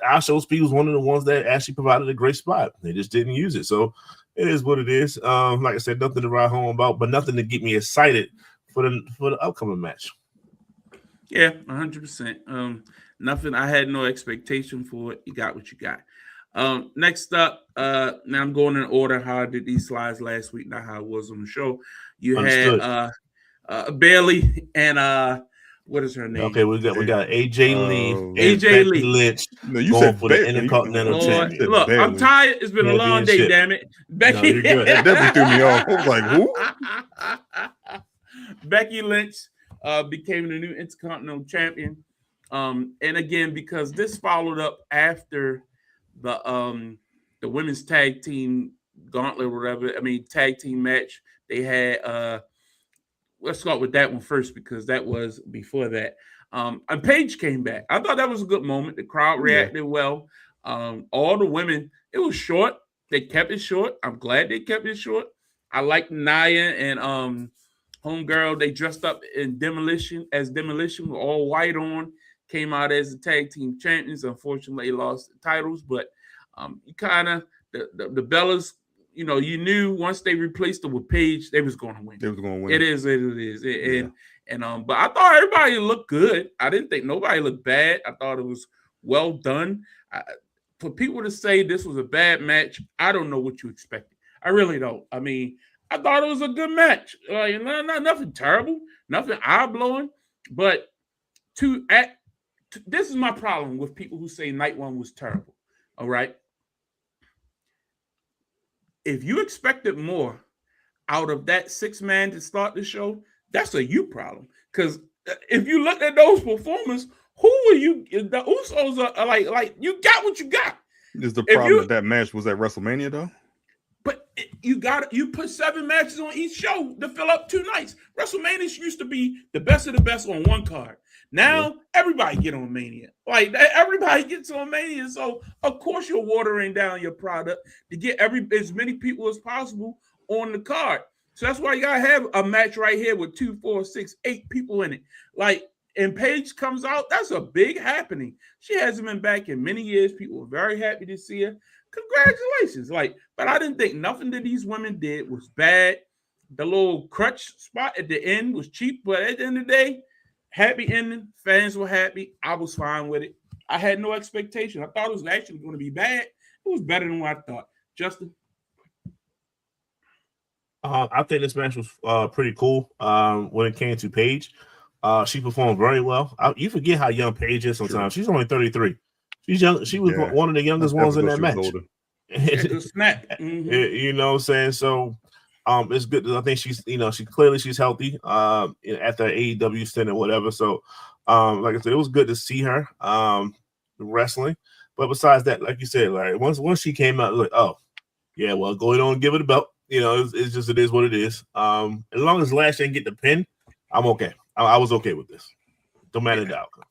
ISO Speed was one of the ones that actually provided a great spot. They just didn't use it, so it is what it is. Like I said, nothing to write home about, but nothing to get me excited for the upcoming match. Yeah, 100%. Nothing. I had no expectation for it. You got what you got. Next up, now I'm going in order how I did these slides last week, not how it was on the show. You Understood. had Bailey and what is her name? Okay, we got AJ Lee, and AJ Becky Lee. Lynch No, you going said for the Bailey. Intercontinental Lord, Champion. look, I'm Bailey. tired. It's been a Yeah, long being day, shit. damn it. Becky, you're good. That definitely threw me off. I was like, who? Becky Lynch became the new Intercontinental Champion. And again, because this followed up after the women's tag team gauntlet or whatever, tag team match. They had let's start with that one first because that was before that. And Paige came back. I thought that was a good moment. The crowd reacted well. All the women, it was short. They kept it short. I'm glad they kept it short. I like Nia and Homegirl. They dressed up in Demolition with all white on. Came out as the tag team champions. Unfortunately, lost the titles, but you kind of the Bellas. You knew once they replaced them with Paige, they was going to win. They was going to win. It is. But I thought everybody looked good. I didn't think nobody looked bad. I thought it was well done. For people to say this was a bad match, I don't know what you expected. I really don't. I thought it was a good match. Nothing terrible, nothing eye-blowing. But this is my problem with people who say night one was terrible. All right. If you expected more out of that 6-man to start the show, that's a you problem. Because if you look at those performers, who were you? The Usos are like you got what you got. Is the problem that match was at WrestleMania though? But you put 7 matches on each show to fill up 2 nights. WrestleMania used to be the best of the best on one card. Now everybody get on Mania. Everybody gets on Mania. So of course you're watering down your product to get as many people as possible on the card. So that's why you gotta have a match right here with 2, 4, 6, 8 people in it. And Paige comes out, that's a big happening. She hasn't been back in many years. People were very happy to see her. Congratulations. But I didn't think nothing that these women did was bad. The little crutch spot at the end was cheap, but at the end of the day, happy ending. Fans were happy. I was fine with it. I had no expectation. I thought it was actually going to be bad. It was better than what I thought. Justin? I think this match was pretty cool. When it came to Paige, she performed very well. You forget how young Paige is sometimes. She's only 33. She's young. She was one of the youngest ones in that match. Snap. Mm-hmm. You know what I'm saying? So it's good. I think she's she's healthy after AEW stint or whatever. So like I said, it was good to see her wrestling. But besides that, like you said, like once she came out, like, oh yeah, well, go on and give it a belt. You know, it's just it is what it is. As long as Lash didn't get the pin, I'm okay. I was okay with this. Don't matter the outcome.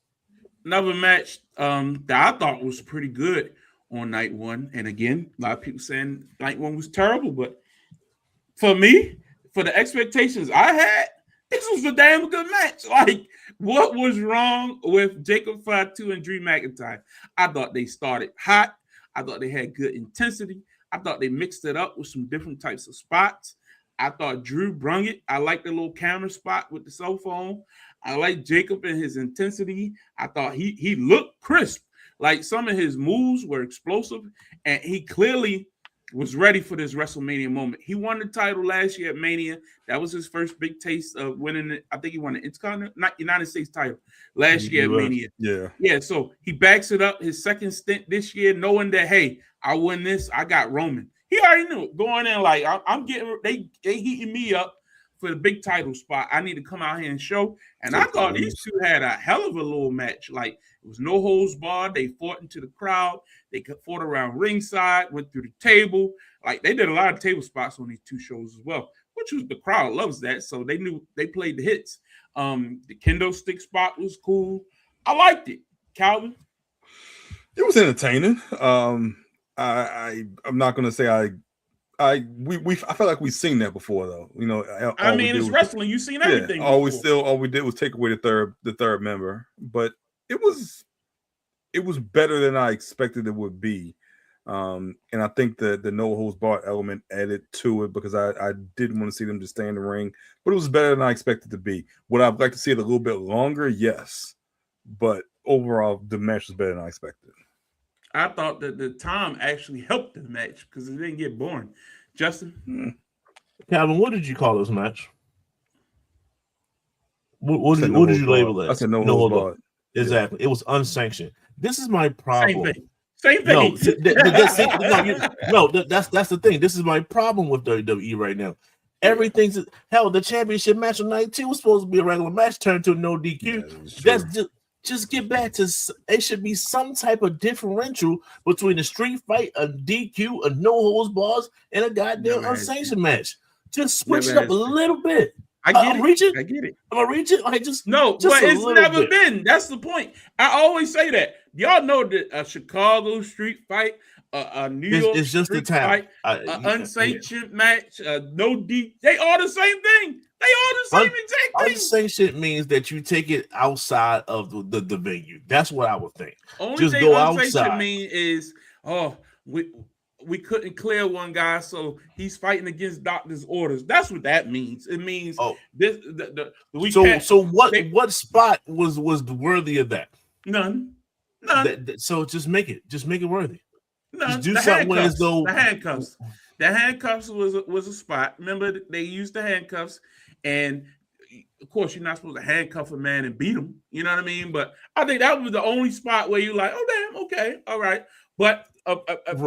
Another match that I thought was pretty good on night one. And again, a lot of people saying night one was terrible, but for me, for the expectations I had, this was a damn good match. Like, what was wrong with Jacob Fatu and Drew McIntyre? I thought they started hot. I thought they had good intensity. I thought they mixed it up with some different types of spots. I thought Drew brung it. I liked the little camera spot with the cell phone. I like Jacob and his intensity. I thought he looked crisp. Like, some of his moves were explosive, and he clearly was ready for this WrestleMania moment. He won the title last year at Mania. That was his first big taste of winning it. I think he won the Intercontinental, not United States title last year at Mania. Yeah. So he backs it up his second stint this year, knowing that, hey, I won this. I got Roman. He already knew it. Going in like, I'm getting, they heating me up for the big title spot. I need to come out here and show. And I thought these two had a hell of a little match. Like, it was no holds barred. They fought into the crowd. They fought around ringside, went through the table. Like, they did a lot of table spots on these two shows as well, which was, the crowd loves that. So they knew they played the hits. The kendo stick spot was cool. I liked it. Calvin? It was entertaining. I'm not gonna say I felt like we've seen that before, though. You know, I mean, it's wrestling. You've seen everything. All we did was take away the third member, but it was better than I expected it would be. And I think the no holds barred element added to it, because I didn't want to see them just stay in the ring, but it was better than I expected to be. Would I like to see it a little bit longer? Yes, but overall the match was better than I expected. I thought that the time actually helped the match because it didn't get boring. Justin? Calvin, what did you call this match? What did you label it? I said no holds barred. Exactly. It was unsanctioned. This is my problem. Same thing. No, that's the thing. This is my problem with WWE right now. Everything's hell. The championship match on night 2 was supposed to be a regular match, turned to no DQ. That's just get back to, it should be some type of differential between a street fight, a DQ, a no holds bars, and a goddamn unsanctioned match. Just switch it up a little bit. I get it. I'm gonna reach it. Like just but it's never been. That's the point. I always say that. Y'all know that a Chicago street fight, a New York it's just street the time. fight, an unsanctioned match, no D. They all the same thing. They all the same exact thing. Unsanctioned means that you take it outside of the venue. That's what I would think. Only just thing go unsanctioned outside. Mean is we couldn't clear one guy, so he's fighting against doctor's orders. That's what that means. It means this. What spot was worthy of that? None. So just make it worthy. None. Just do something as though the handcuffs. The handcuffs was a spot. Remember, they used the handcuffs, and of course, you're not supposed to handcuff a man and beat him. You know what I mean? But I think that was the only spot where you're like, oh damn, okay, all right. But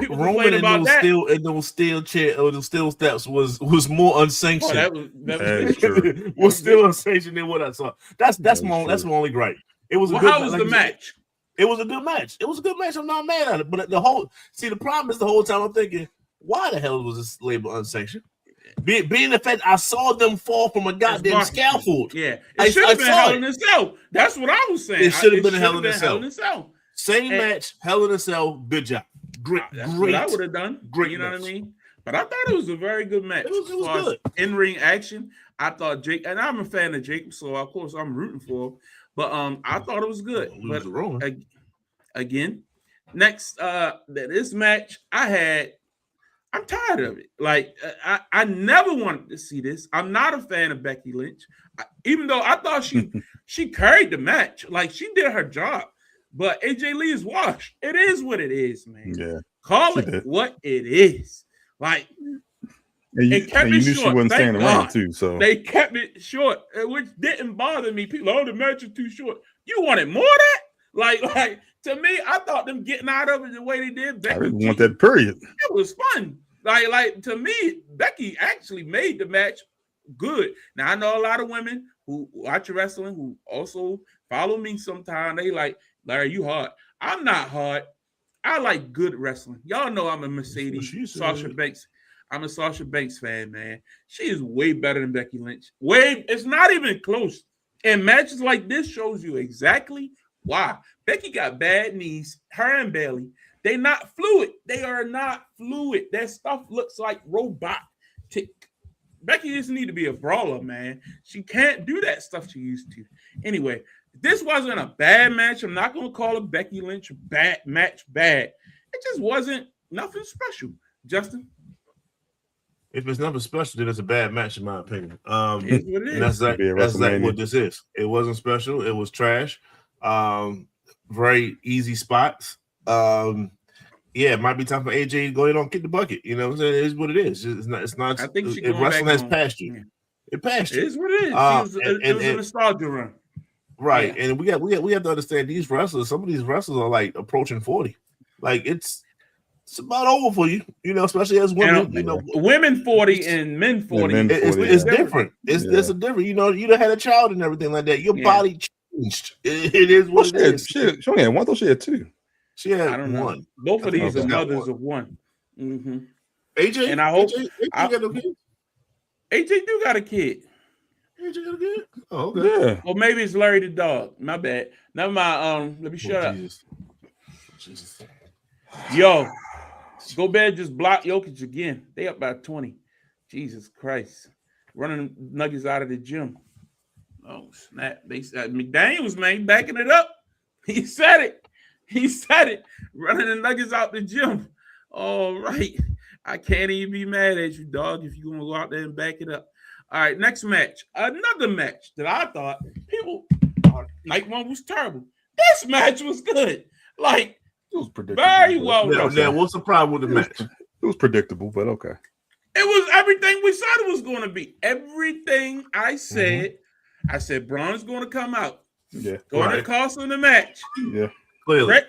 people Roman about that. Those steel chair or those steel steps was more unsanctioned. That was true. Was still unsanctioned than what I saw. That's my only gripe. It was a good. How was the match? It was a good match. It was a good match. I'm not mad at it. But the problem is the whole time I'm thinking, why the hell was this label unsanctioned? Being the fact I saw them fall from a goddamn scaffold. Yeah, it should have been Hell in a Cell. That's what I was saying. It should have been Hell in a Cell. Same match, Hell in a Cell. Good job. Great. What I would have done. Great. You know what I mean? But I thought it was a very good match. It was good. In-ring action. I thought Jake, and I'm a fan of Jake, so of course I'm rooting for him. But I thought it was good. But again, next this match I'm tired of it. Like I never wanted to see this. I'm not a fan of Becky Lynch, even though I thought she carried the match. Like, she did her job. But AJ Lee is washed. It is what it is, man. Yeah, call it what it is. Like, and kept you it knew short. she wasn't Thank staying around God. too. So They kept it short, which didn't bother me. People, oh, the match is too short. You wanted more of that? Like to me, I thought them getting out of it the way they did. I Becky didn't G, want that. Period. it was fun. Like to me, Becky actually made the match good. Now I know a lot of women who watch wrestling who also follow me sometimes. They like, Larry, you hard. I'm not hard. I like good wrestling. Y'all know I'm a Mercedes Sasha Banks. I'm a Sasha Banks fan, man. She is way better than Becky Lynch. It's not even close. And matches like this shows you exactly why. Becky got bad knees. Her and Bayley, they not fluid. They are not fluid. That stuff looks like robotic. Becky just need to be a brawler, man. She can't do that stuff she used to. Anyway, this wasn't a bad match. I'm not going to call it Becky Lynch bad. It just wasn't nothing special. Justin? If it's nothing special, then it's a bad match, in my opinion. It is what it is. And that's WrestleMania. what this is. It wasn't special. It was trash. Very easy spots. Yeah, it might be time for AJ to go ahead and kick the bucket. You know what I'm saying? It is what it is. It's not. I think wrestling has passed you. Yeah. It passed you. It is what it is. It was a nostalgia run. Right. Yeah. And we have to understand these wrestlers, some of these wrestlers are like approaching 40. Like it's about over for you, you know, especially as women, you know. Women 40 and men 40. Men 40, it's different. It's a different, you know, you done had a child and everything like that. Your body changed. It is what it is. She only had one, though she had two. She had I don't know. one. Both of these Okay. are mothers of one. Mm-hmm. AJ, and I hope AJ got no kids? AJ do got a kid. AJ got a kid? Oh, okay. Yeah. Or maybe it's Larry the dog. My bad. Never mind. Let me shut up. Jesus. Yo, go bed, just block Jokic again. They up by 20. Jesus Christ. Running Nuggets out of the gym. Oh, snap. They said McDaniels, man, backing it up. He said it. Running the Nuggets out the gym. All right. I can't even be mad at you, dog, if you're going to go out there and back it up. All right, next match. Another match that I thought night one was terrible. This match was good. Like, it was predictable. Very well. Now, what's the problem with the match? It was predictable, but okay. It was everything we said it was going to be. Everything I said, I said Braun's going to come out. Yeah. Going to cost him the match. Yeah. Clearly.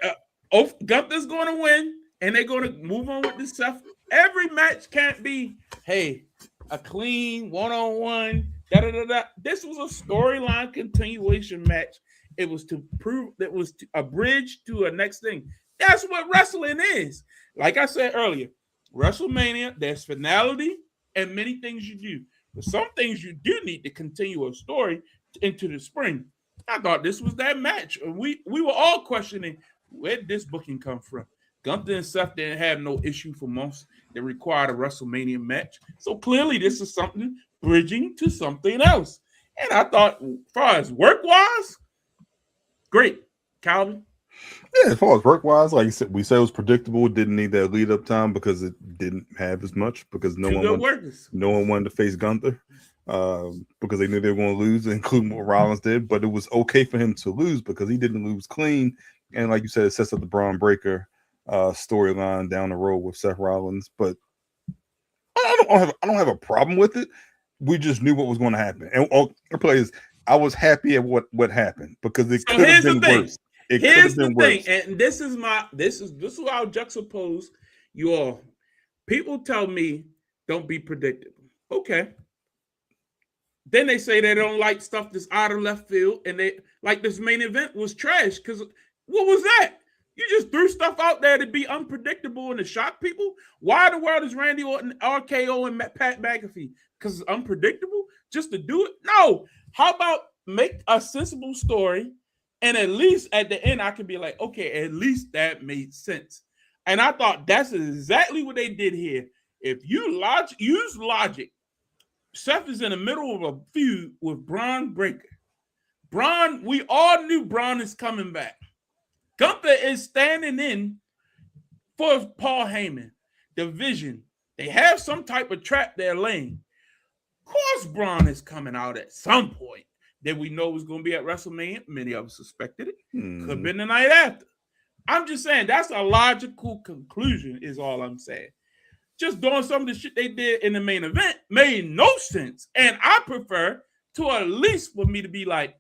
Gunther's going to win, and they're going to move on with this stuff. Every match can't be, hey, a clean one-on-one, da-da-da-da. This was a storyline continuation match. It was to prove that was a bridge to a next thing. That's what wrestling is. Like I said earlier, WrestleMania, there's finality and many things you do. But some things you do need to continue a story into the spring. I thought this was that match. We were all questioning, where did this booking come from? Gunther and Seth didn't have no issue for months that required a WrestleMania match. So clearly this is something bridging to something else. And I thought, as far as work-wise, great. Calvin? Yeah, as far as work-wise, like you said, we said it was predictable. It didn't need that lead-up time because it didn't have as much because no one wanted to face Gunther because they knew they were going to lose, including what Rollins did. But it was okay for him to lose because he didn't lose clean. And like you said, it sets up the Braun Breaker storyline down the road with Seth Rollins. But I don't have a problem with it. We just knew what was going to happen. And the players, I was happy at what happened because it could have been worse. Here's the thing, and this is how I'll juxtapose you all. People tell me don't be predictable. Okay. Then they say they don't like stuff that's out of left field, and they like this main event was trash. Because what was that? You just threw stuff out there to be unpredictable and to shock people. Why in the world is Randy Orton, RKO, and Pat McAfee? Because it's unpredictable? Just to do it? No. How about make a sensible story, and at least at the end I can be like, okay, at least that made sense. And I thought that's exactly what they did here. If you use logic, Seth is in the middle of a feud with Braun Breaker. Braun, we all knew Braun is coming back. Gunther is standing in for Paul Heyman. The Vision. They have some type of trap they're laying. Of course, Braun is coming out at some point that we know was going to be at WrestleMania. Many of us suspected it. Could have been the night after. I'm just saying that's a logical conclusion is all I'm saying. just doing some of the shit they did in the main event made no sense. And I prefer to at least for me to be like,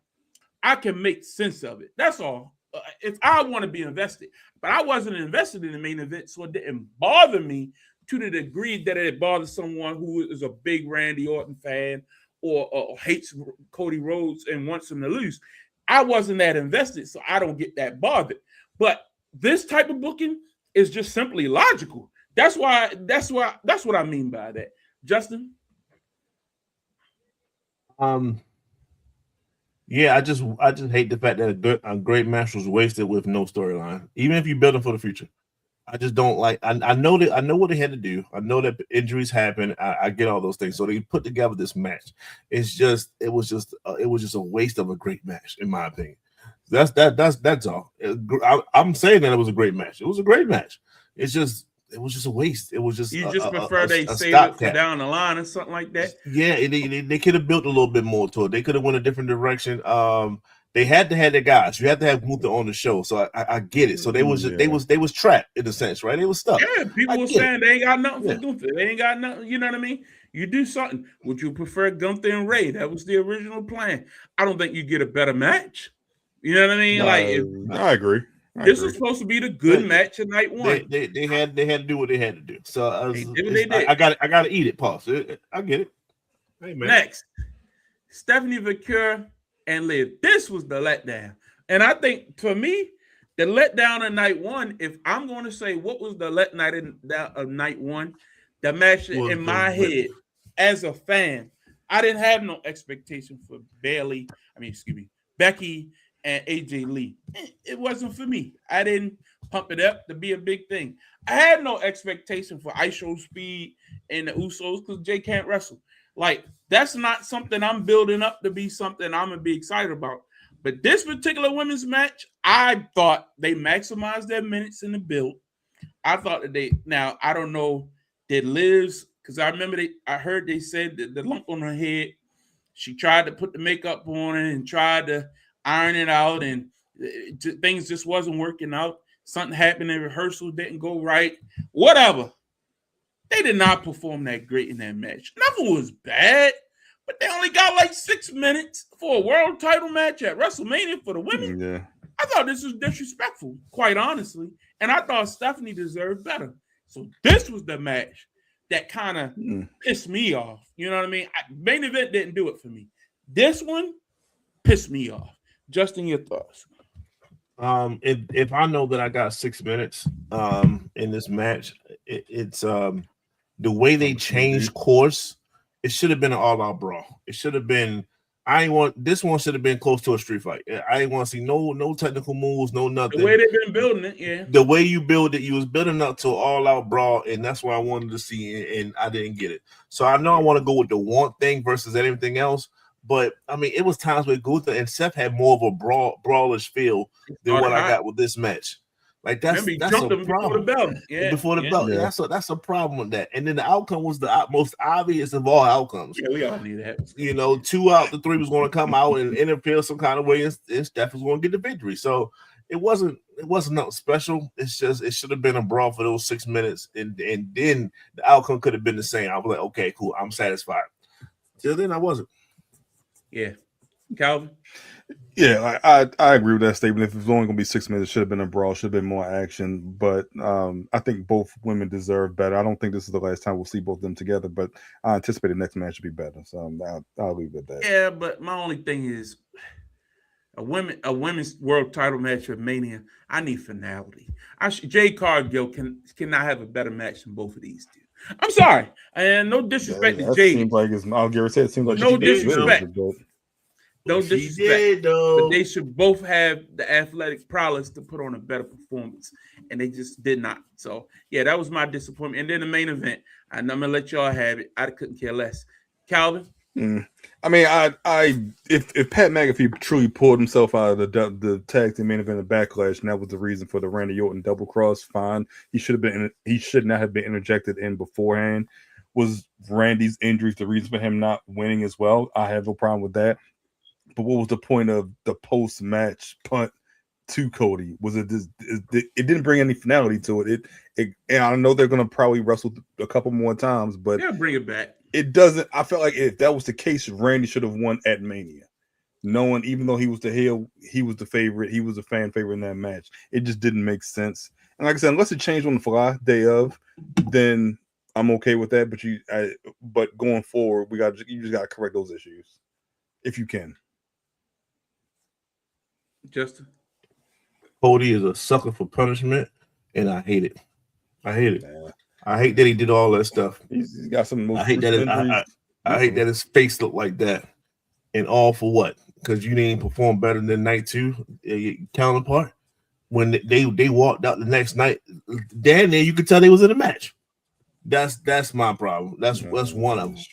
I can make sense of it. That's all. If I want to be invested, but I wasn't invested in the main event, so it didn't bother me to the degree that it bothers someone who is a big Randy Orton fan or hates Cody Rhodes and wants him to lose. I wasn't that invested, so I don't get that bothered. But this type of booking is just simply logical. That's what I mean by that. Justin? Yeah, I just hate the fact that a great match was wasted with no storyline. Even if you build them for the future, I just don't like. I know what they had to do. I know that injuries happen. I get all those things. So they put together this match. It was just a waste of a great match, in my opinion. That's all. I'm saying that it was a great match. It was a great match. It was just a waste. It was just you just prefer they save it for down the line or something like that. Yeah, they could have built a little bit more to it. They could have went a different direction. They had to have their guys. You had to have Gunther on the show, so I get it. So they was trapped in a sense, right? They was stuck. Yeah, people were saying they ain't got nothing for Gunther. They ain't got nothing. You know what I mean? You do something. Would you prefer Gunther and Ray? That was the original plan. I don't think you get a better match. You know what I mean? I agree. This was supposed to be the good match of night one. They had to do what they had to do. So I got to eat it. Pause. I get it. Hey, man. Next, Stephanie Vaquer and Liv. This was the letdown, and I think for me, the letdown of night one. If I'm going to say what was the letdown of night one, the match in my head as a fan, I didn't have no expectation for Becky and AJ Lee. It wasn't for me. I didn't pump it up to be a big thing. I had no expectation for ISO Speed and the Usos because Jay can't wrestle. Like, that's not something I'm building up to be something I'm going to be excited about. But this particular women's match, I thought they maximized their minutes in the build. I thought that now, I don't know, did Liz, because I remember I heard they said that the lump on her head, she tried to put the makeup on it and tried to iron it out, and things just wasn't working out. Something happened in rehearsal, didn't go right. Whatever. They did not perform that great in that match. Nothing was bad, but they only got like 6 minutes for a world title match at WrestleMania for the women. Yeah. I thought this was disrespectful, quite honestly, and I thought Stephanie deserved better. So this was the match that kind of pissed me off. You know what I mean? Main event didn't do it for me. This one pissed me off. Justin, your thoughts? If I know that I got 6 minutes in this match, it's the way they changed course. It should have been an all-out brawl. It should have been. This one should have been close to a street fight. I ain't want to see no technical moves, no nothing. The way they've been building it, yeah. The way you build it, you was building up to an all-out brawl, and that's what I wanted to see, and I didn't get it. So I know I want to go with the want thing versus anything else. But I mean, it was times where Gunther and Seth had more of a brawlish feel than what I got with this match. Like that's a problem. Before the belt. Yeah, before the belt. Yeah, that's a problem with that. And then the outcome was the most obvious of all outcomes. Yeah, we all knew that. You know, 2 out of the 3 was going to come out and interfere some kind of way, and Steph was going to get the victory. So it wasn't nothing special. It's just it should have been a brawl for those 6 minutes, and then the outcome could have been the same. I was like, okay, cool, I'm satisfied. Till then, I wasn't. Yeah, Calvin. Yeah, I agree with that statement. If it was only going to be 6 minutes, it should have been a brawl, should have been more action. But I think both women deserve better. I don't think this is the last time we'll see both of them together, but I anticipate the next match to be better. So I'll leave it at that. Yeah, but my only thing is a women's world title match at Mania. I need finality. Jade Cargill cannot have a better match than both of these two. I'm sorry, and no disrespect to Jade. Seems like I'll give her say it seems like no disrespect. No She disrespect, did, though. but they should both have the athletic prowess to put on a better performance, and they just did not. So, yeah, that was my disappointment. And then the main event, and I'm gonna let y'all have it. I couldn't care less. Calvin. I mean, if Pat McAfee truly pulled himself out of the tag team main event of Backlash, and that was the reason for the Randy Orton double cross, fine. He should not have been interjected in beforehand. Was Randy's injuries the reason for him not winning as well? I have no problem with that. But what was the point of the post-match punt to Cody was it didn't bring any finality to it. It and I know they're gonna probably wrestle a couple more times, but Yeah, bring it back. it doesn't. I felt like if that was the case, Randy should have won at Mania. Knowing even though he was the heel, he was the favorite, he was a fan favorite in that match. It just didn't make sense. And like I said, unless it changed on the fly day of, then I'm okay with that. But going forward, you just gotta correct those issues if you can. Justin, Cody is a sucker for punishment, and I hate it. I hate it. Yeah. I hate that he did all that stuff. He's got some. I hate that. I hate that his face looked like that, and all for what? Because you didn't perform better than night 2 counterpart. When they walked out the next night, damn near you could tell they was in a match. That's my problem. That's one of them.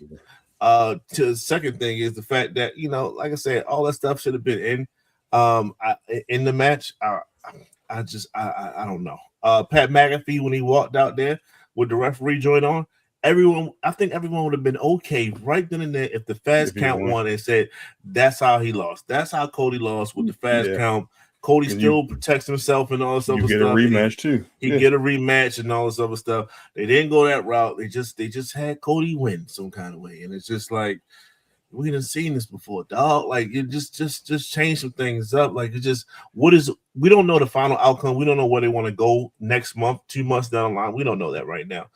To the second thing is the fact that, like I said, all that stuff should have been in the match. I don't know. Pat McAfee, when he walked out there with the referee joint on, I think everyone would have been okay right then and there if the fast count won and said that's how he lost. That's how Cody lost with the fast count. Cody still protects himself and all this other stuff. You get a rematch too. He get a rematch and all this other stuff. They didn't go that route. They just had Cody win some kind of way, and it's just like we didn't seen this before, dog. Like it just change some things up. Like we don't know the final outcome. We don't know where they want to go next month, 2 months down the line. We don't know that right now.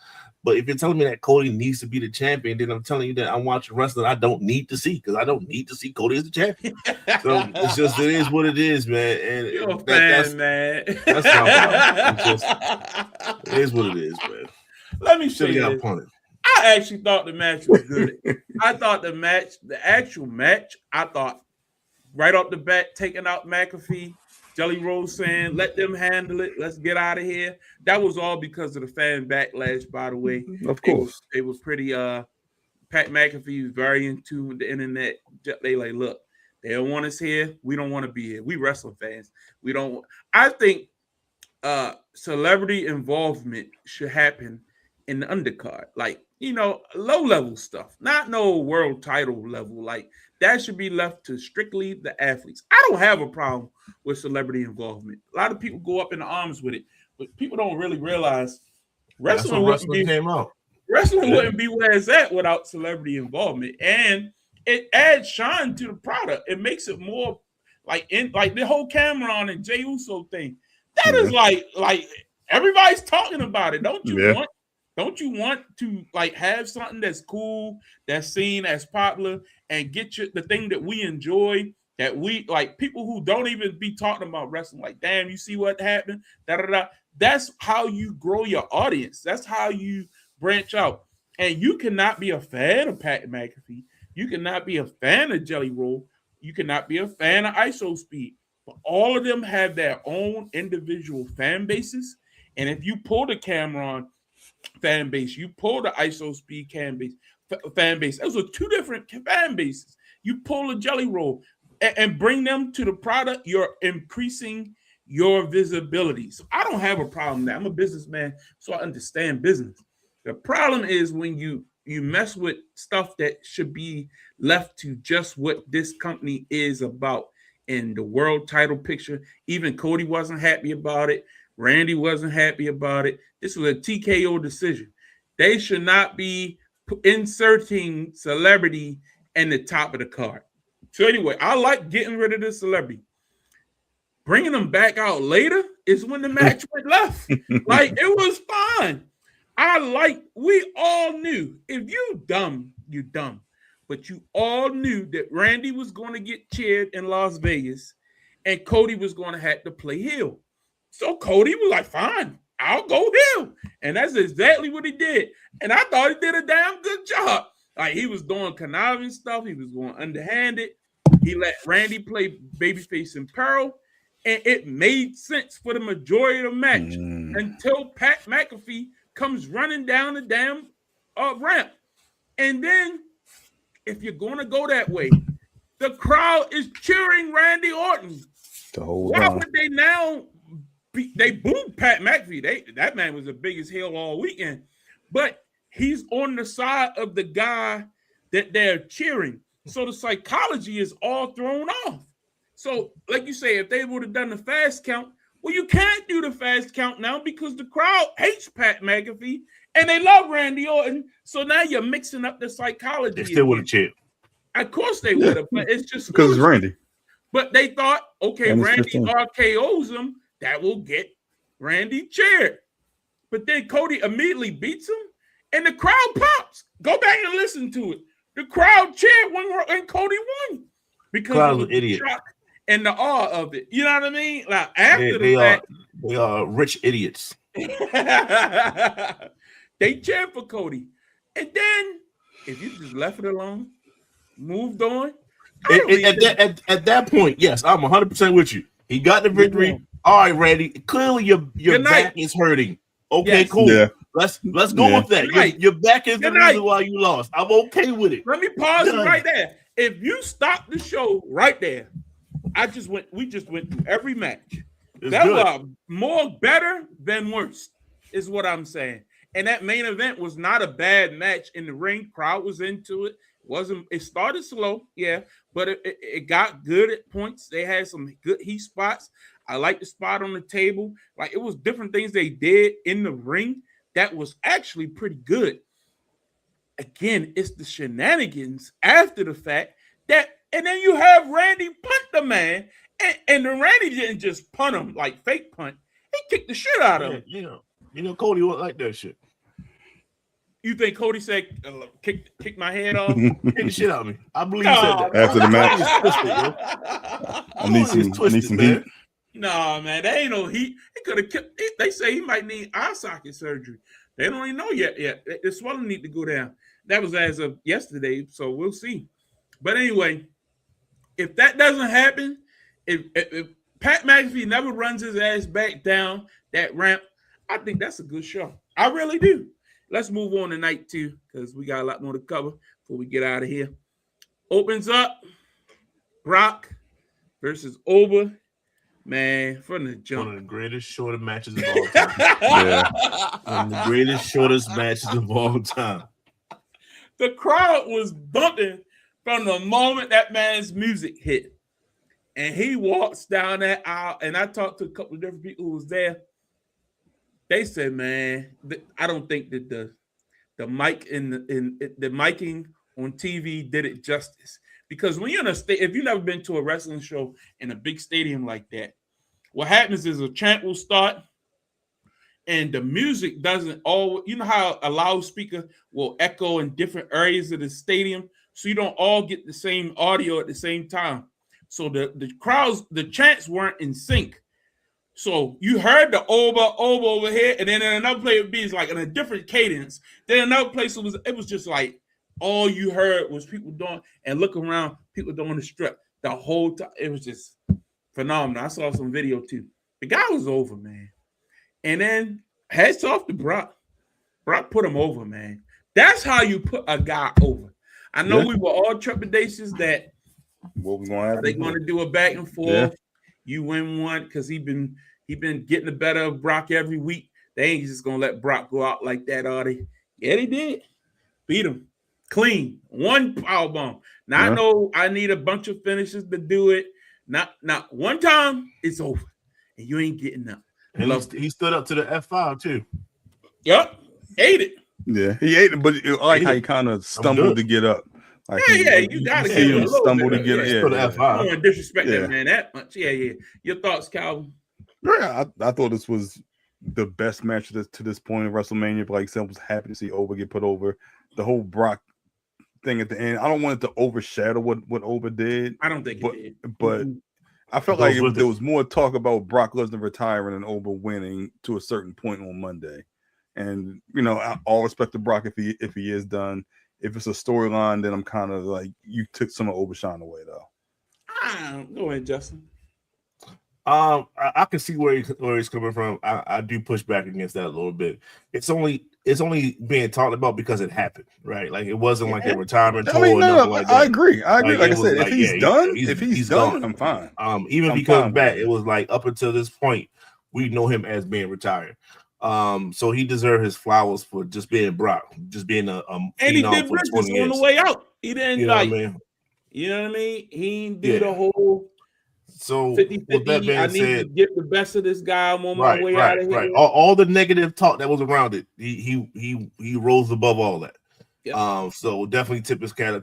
But if you're telling me that Cody needs to be the champion, then I'm telling you that I'm watching wrestling I don't need to see, because I don't need to see Cody as the champion. So it is what it is, man. And you're a fan, man. That's my problem. It is what it is, man. Let me show you. I actually thought the match was good. I thought the actual match, I thought right off the bat, taking out McAfee, Jelly Roll saying, let them handle it. Let's get out of here. That was all because of the fan backlash, by the way. Of course. It was pretty, Pat McAfee was very in tune with the internet. They like, look, they don't want us here. We don't want to be here. We wrestling fans. I think celebrity involvement should happen in the undercard. Like, low-level stuff. Not no world title level. Like, that should be left to strictly the athletes. I don't have a problem with celebrity involvement. A lot of people go up in the arms with it, but people don't really realize wrestling wouldn't be where it's at without celebrity involvement. And it adds shine to the product. It makes it more like the whole Cameron and Jey Uso thing. That is like everybody's talking about it. Don't you want to like have something that's cool, that's seen as popular, and get the thing that we enjoy, that we like, people who don't even be talking about wrestling, like, damn, you see what happened? That's how you grow your audience. That's how you branch out. And you cannot be a fan of Pat McAfee. You cannot be a fan of Jelly Roll. You cannot be a fan of ISO Speed. But all of them have their own individual fan bases. And if you pull the Cameron fan base, you pull the ISO Speed fan base. Those are two different fan bases. You pull a Jelly Roll and bring them to the product, you're increasing your visibility. So I don't have a problem with that. I'm a businessman, so I understand business. The problem is when you mess with stuff that should be left to just what this company is about in the world title picture. Even Cody wasn't happy about it. Randy wasn't happy about it. This was a TKO decision. They should not be inserting celebrity in the top of the card. So anyway, I like getting rid of the celebrity. Bringing them back out later is when the match went left. Like, it was fine. We all knew, if you dumb, you dumb. But you all knew that Randy was going to get cheered in Las Vegas and Cody was going to have to play heel. So Cody was like, fine, I'll go heel. And that's exactly what he did. And I thought he did a damn good job. Like, he was doing conniving stuff. He was going underhanded. He let Randy play babyface in peril. And it made sense for the majority of the match until Pat McAfee comes running down the damn ramp. And then, if you're going to go that way, the crowd is cheering Randy Orton. Why would they now? They booed Pat McAfee. That man was the biggest heel all weekend. But he's on the side of the guy that they're cheering. So the psychology is all thrown off. So, like you say, if they would have done the fast count, well, you can't do the fast count now because the crowd hates Pat McAfee and they love Randy Orton. So now you're mixing up the psychology. They still would have cheered. Of course they would have, but it's just because it's Randy. But they thought, okay, And it's Randy 15. RKO's him, that will get Randy cheered. But then Cody immediately beats him, and the crowd pops. Go back and listen to it. The crowd cheered when Cody won because Crowd's of an idiot. the shock and the awe of it. You know what I mean? Like after They the fact, are rich idiots. they cheered for Cody, and then if you just left it alone, moved on. At that point, yes, I'm 100% with you. He got the victory. Yeah. All right, Randy. Clearly, your Good night. back is hurting. Okay, Yes. cool. Yeah. Let's go Yeah. with that. Good night. Your back is the Good night. reason why you lost. I'm okay with it. Let me pause it Done. right there. If you stop the show right there, we just went through every match. It's That good. was more better than worse, is what I'm saying. And that main event was not a bad match in the ring. Crowd was into it. It started slow, yeah, but it got good at points. They had some good heat spots. I like the spot on the table. Like it was different things they did in the ring that was actually pretty good. Again, it's the shenanigans after the fact and then you have Randy punt the man, and the Randy didn't just punt him like fake punt. He kicked the shit out of him. You know, Cody won't like that shit. You think Cody said, kick my head off? Kick the shit out of me. I believe he said that. After the match. I need some heat. No, man, they ain't no heat. He could have kept. They say he might need eye socket surgery. They don't even know yet. The swelling need to go down. That was as of yesterday, so we'll see. But anyway, if that doesn't happen, if Pat McAfee never runs his ass back down that ramp, I think that's a good show. I really do. Let's move on to night 2 because we got a lot more to cover before we get out of here. Opens up Brock versus Oba. Man, from the jump. One of the greatest shorter matches of all time. Yeah. One of the greatest shortest matches of all time. The crowd was bumping from the moment that man's music hit. And he walks down that aisle, and I talked to a couple of different people who was there. They said, man, I don't think that the mic the miking on TV did it justice. Because when you're in if you've never been to a wrestling show in a big stadium like that, what happens is a chant will start and the music doesn't always, you know how a loudspeaker will echo in different areas of the stadium, so you don't all get the same audio at the same time. So the crowds, the chants weren't in sync. So you heard the Oba over here, and then in another place it would be like in a different cadence. Then another place it was just like all you heard was people doing and look around, people doing the strip the whole time. It was just phenomenal. I saw some video too. The guy was over, man. And then hats off to Brock. Brock put him over, man. That's how you put a guy over. I know we were all trepidatious that What we gonna have? they going to do a back and forth. Yeah. You win one because he been getting the better of Brock every week. They ain't just gonna let Brock go out like that, are they? Yeah, they did. Beat him clean. One power bomb. Now I know I need a bunch of finishes to do it. Not one time. It's over, and you ain't getting up. And he stood up to the F5 too. Yep, ate it. Yeah, he ate it, but I like how he kind of stumbled to get up. Like You gotta see get him a little stumble bit to get of- it. Stood Yeah, at F5. I don't want to disrespect that man that much. Yeah. Your thoughts, Calvin? yeah. I thought this was the best match to this point in WrestleMania. But like I said, I was happy to see Oba get put over. The whole Brock thing at the end, I don't want it to overshadow what Oba did. I don't think but it did. but I felt like there was more talk about Brock Lesnar retiring and Oba winning to a certain point on Monday. And you know, all respect to Brock if he is done. If it's a storyline, then I'm kind of like, you took some of Oba-Shine away though. Go ahead, Justin. I can see where he's coming from. I do push back against that a little bit. It's only being talked about because it happened, right? Like it wasn't like a retirement tour or nothing like that. I agree. Like I said, like, if he's done, gone. I'm fine. Even I'm if he comes fine back, with it. it was like up until this point, we know him as being retired. So he deserved his flowers for just being Brock, just being a And he phenom did for 20 business years. on the way out. He didn't You know what I mean? You know what I mean? He didn't do the whole So 50, with that 50, being I need to said, get the best of this guy. I'm on my way out of here. right. All the negative talk that was around it, he rose above all that. Yep. So definitely tip your cat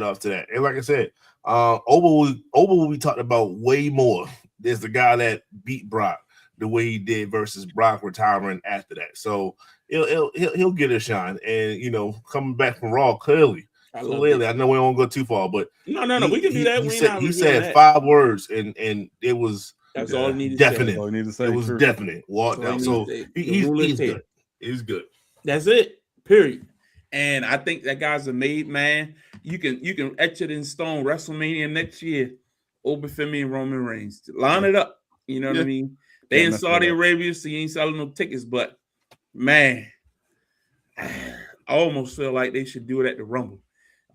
off to that. And like I said, Oba will be talked about way more. There's the guy that beat Brock the way he did versus Brock retiring after that. So he'll get a shine. And coming back from Raw clearly. I know we don't go too far, but no, we can do that. He said 5 words, and it was that's all he needed definite. to say. All he needed to say. It was definite. Walked out. So he's good. He's good. That's it. Period. And I think that guy's a made man. You can etch it in stone. WrestleMania next year, Obafemi and Roman Reigns. Line it up. You know what I mean? They in Saudi Arabia, so you ain't selling no tickets. But man, I almost feel like they should do it at the Rumble.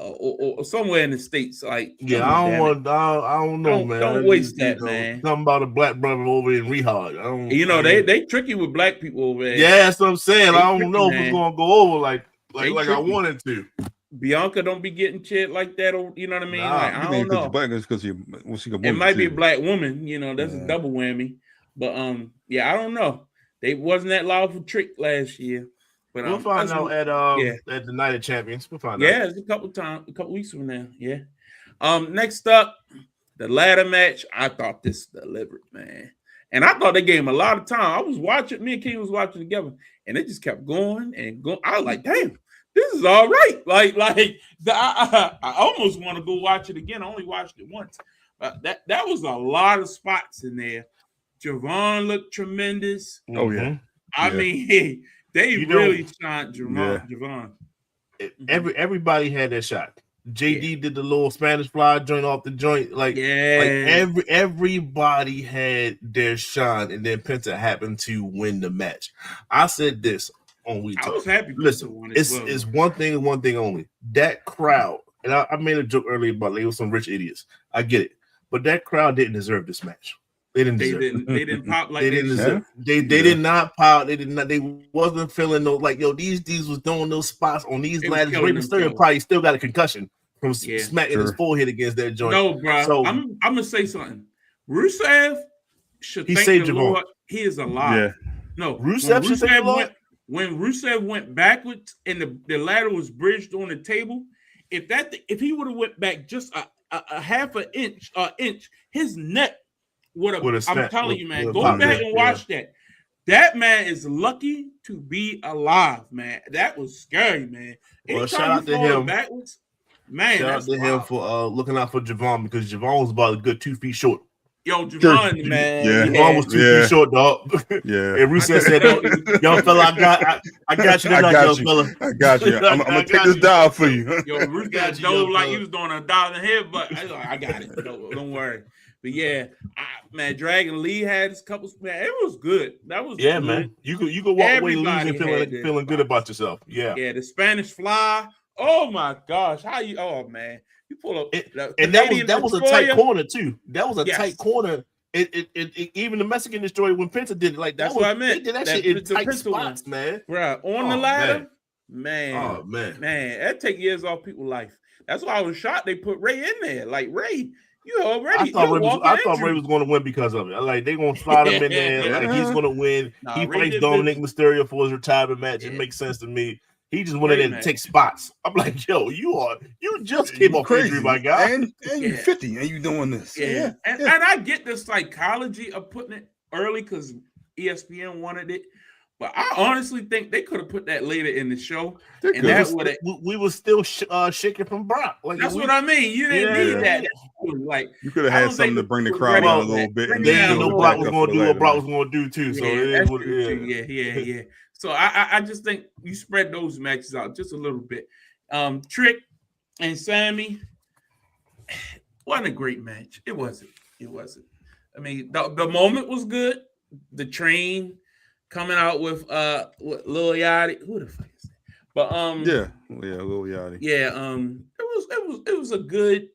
Or somewhere in the States, like I don't know, man. Don't waste that, man. Something about a black brother over in Riyadh. They tricky with black people over there. Yeah, that's what I'm saying. I don't know if it's gonna go over like I wanted to. Bianca don't be getting shit like that. You know what I mean? I don't know. It might be a black woman. That's a double whammy. But I don't know. They wasn't that loud for Trick last year. But we'll find out at the Night of Champions. We'll find out. Yeah, it's a couple weeks from now. Yeah. Next up, the ladder match. I thought this delivered, man. And I thought they gave him a lot of time. I was watching, me and King was watching together, and it just kept going and going. I was like, damn, this is all right. I almost want to go watch it again. I only watched it once. That was a lot of spots in there. Javon looked tremendous. Oh, yeah. I mean, they really shot Javon. Everybody had their shot. JD did the little Spanish fly joint off the joint. Everybody had their shine, and then Penta happened to win the match. I said this on We Talk. I was happy. Listen, it's one thing and one thing only. That crowd, and I made a joke earlier about they were some rich idiots. I get it, but that crowd didn't deserve this match. They didn't pop like they didn't deserve. They did not pop. They did not. They wasn't feeling those these was doing those spots on these ladders. Rey Mysterio probably still got a concussion from smacking his forehead against that joint. No, bro. So, I'm gonna say something. Rusev should thank the Lord. He is alive. Yeah. No, Rusev should thank the Lord. When Rusev went backwards and the ladder was bridged on the table, if he would have went back just a half an inch, his neck would have. I'm telling you, man. Go back and watch that. That man is lucky to be alive, man. That was scary, man. Well, shout out to him. Backwards, man, shout out to him for looking out for Javon, because Javon was about a good 2 feet short. Yo, Javon, man. Yeah. Javon was 2 feet short, dog. Yeah. And Rusev said, "Yo, fella, I got you tonight, yo, fella. I got you. I'm gonna take this dial for you." Yo, Rusev dove like he was doing a dollar in the head, but I got it. Don't worry. But yeah, man, Dragon Lee had his couple. Man, it was good. That was good. Man. You could walk away losing, feeling good about yourself. Yeah, the Spanish Fly. Oh my gosh, how you? Oh man, you pull up, and that was a tight corner too. That was a tight corner. It even the Mexican Destroyer when Penta did it like that. That's what I meant. They did that shit in tight spots, man. Right on the ladder, man. Oh man, that take years off people's life. That's why I was shocked they put Ray in there. Like Ray. I thought Ray was going to win because of it. Like, they're going to slide him in there. Like, he's going to win. He fights Dominic Mysterio for his retirement match. It makes sense to me. He just went in there and take spots. I'm like, yo, you just came off injury, my guy. And you're 50 and you doing this. Yeah. And I get the psychology of putting it early because ESPN wanted it. But I honestly think they could have put that later in the show, and that would we were still shaking from Brock. Like that's what I mean. You didn't need that. Like you could have had something to bring the crowd down a little bit. And they didn't know Brock was going to do what Brock was going to do too. So yeah. So I just think you spread those matches out just a little bit. Trick and Sammy, wasn't a great match. It wasn't. I mean, the moment was good. The train coming out with Lil Yachty. Who the fuck is that? But Lil Yachty. Yeah, it was a good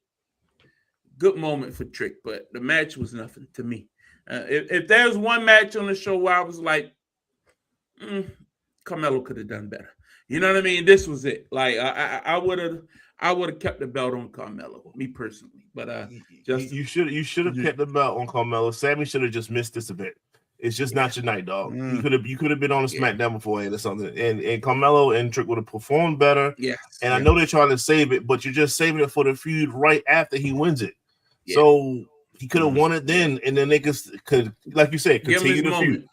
moment for Trick, but the match was nothing to me. If there's one match on the show where I was like, Carmelo could have done better. You know what I mean? This was it. Like I I would have kept the belt on Carmelo, me personally. But you should have kept the belt on Carmelo. Sammy should have just missed this event. It's just not your night, dog. You could have been on a SmackDown beforehand or something. And Carmelo and Trick would have performed better. Yes. And I know they're trying to save it, but you're just saving it for the feud right after he wins it. Yeah. So he could have won it then, and then they could like you said, continue the feud.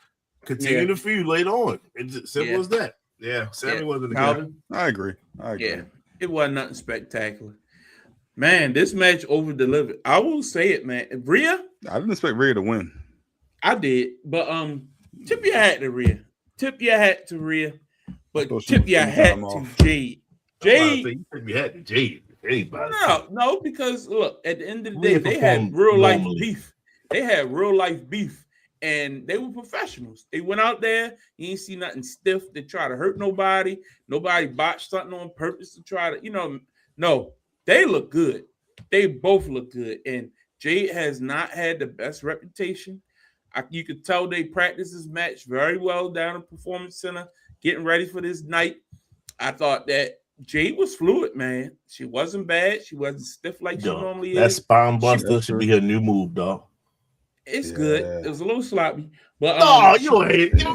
Continue the feud later on. It's simple as that. Yeah, Sammy wasn't the guy. I agree. Yeah, it wasn't nothing spectacular. Man, this match over delivered. I will say it, man. Rhea, I didn't expect Rhea to win. I did, but tip your hat to Rhea. Tip your hat to Rhea, but tip your hat to Jade. Jade, tip your hat to Jade. No, because look, at the end of the day, they had real life beef. They had real life beef, and they were professionals. They went out there, you ain't see nothing stiff to try to hurt nobody. Nobody botched something on purpose to try to, no, they look good. They both look good, and Jade has not had the best reputation. You could tell they practiced this match very well down at Performance Center, getting ready for this night. I thought that Jade was fluid, man. She wasn't bad. She wasn't stiff like she normally is. That spine buster should be her new move, dog. It's good. It was a little sloppy, but you hate it. It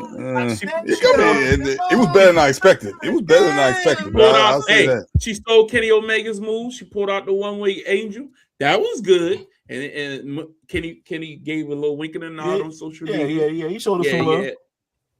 was better than I expected. It was better than I expected. I'll say that. She stole Kenny Omega's move. She pulled out the one-way angel. That was good. And Kenny gave a little wink and a nod on social media. Yeah. He showed us some love.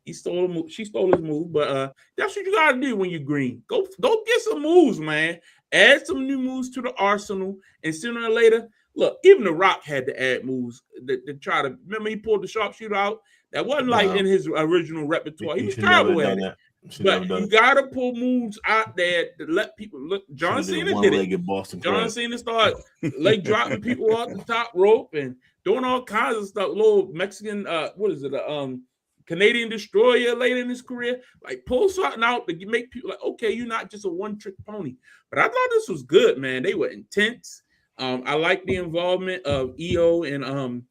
He stole him. She stole his move, but that's what you gotta do when you're green. Go get some moves, man. Add some new moves to the arsenal, and sooner or later, look, even The Rock had to add moves to try to. Remember, he pulled the sharpshooter out. That wasn't like in his original repertoire. He was terrible at it. But you gotta pull moves out there to let people look. John Cena did it. John Cena started leg dropping people off the top rope and doing all kinds of stuff. Little Mexican, what is it? Canadian destroyer later in his career. Like pull something out to make people like, okay, you're not just a one-trick pony. But I thought this was good, man. They were intense. I like the involvement of EO and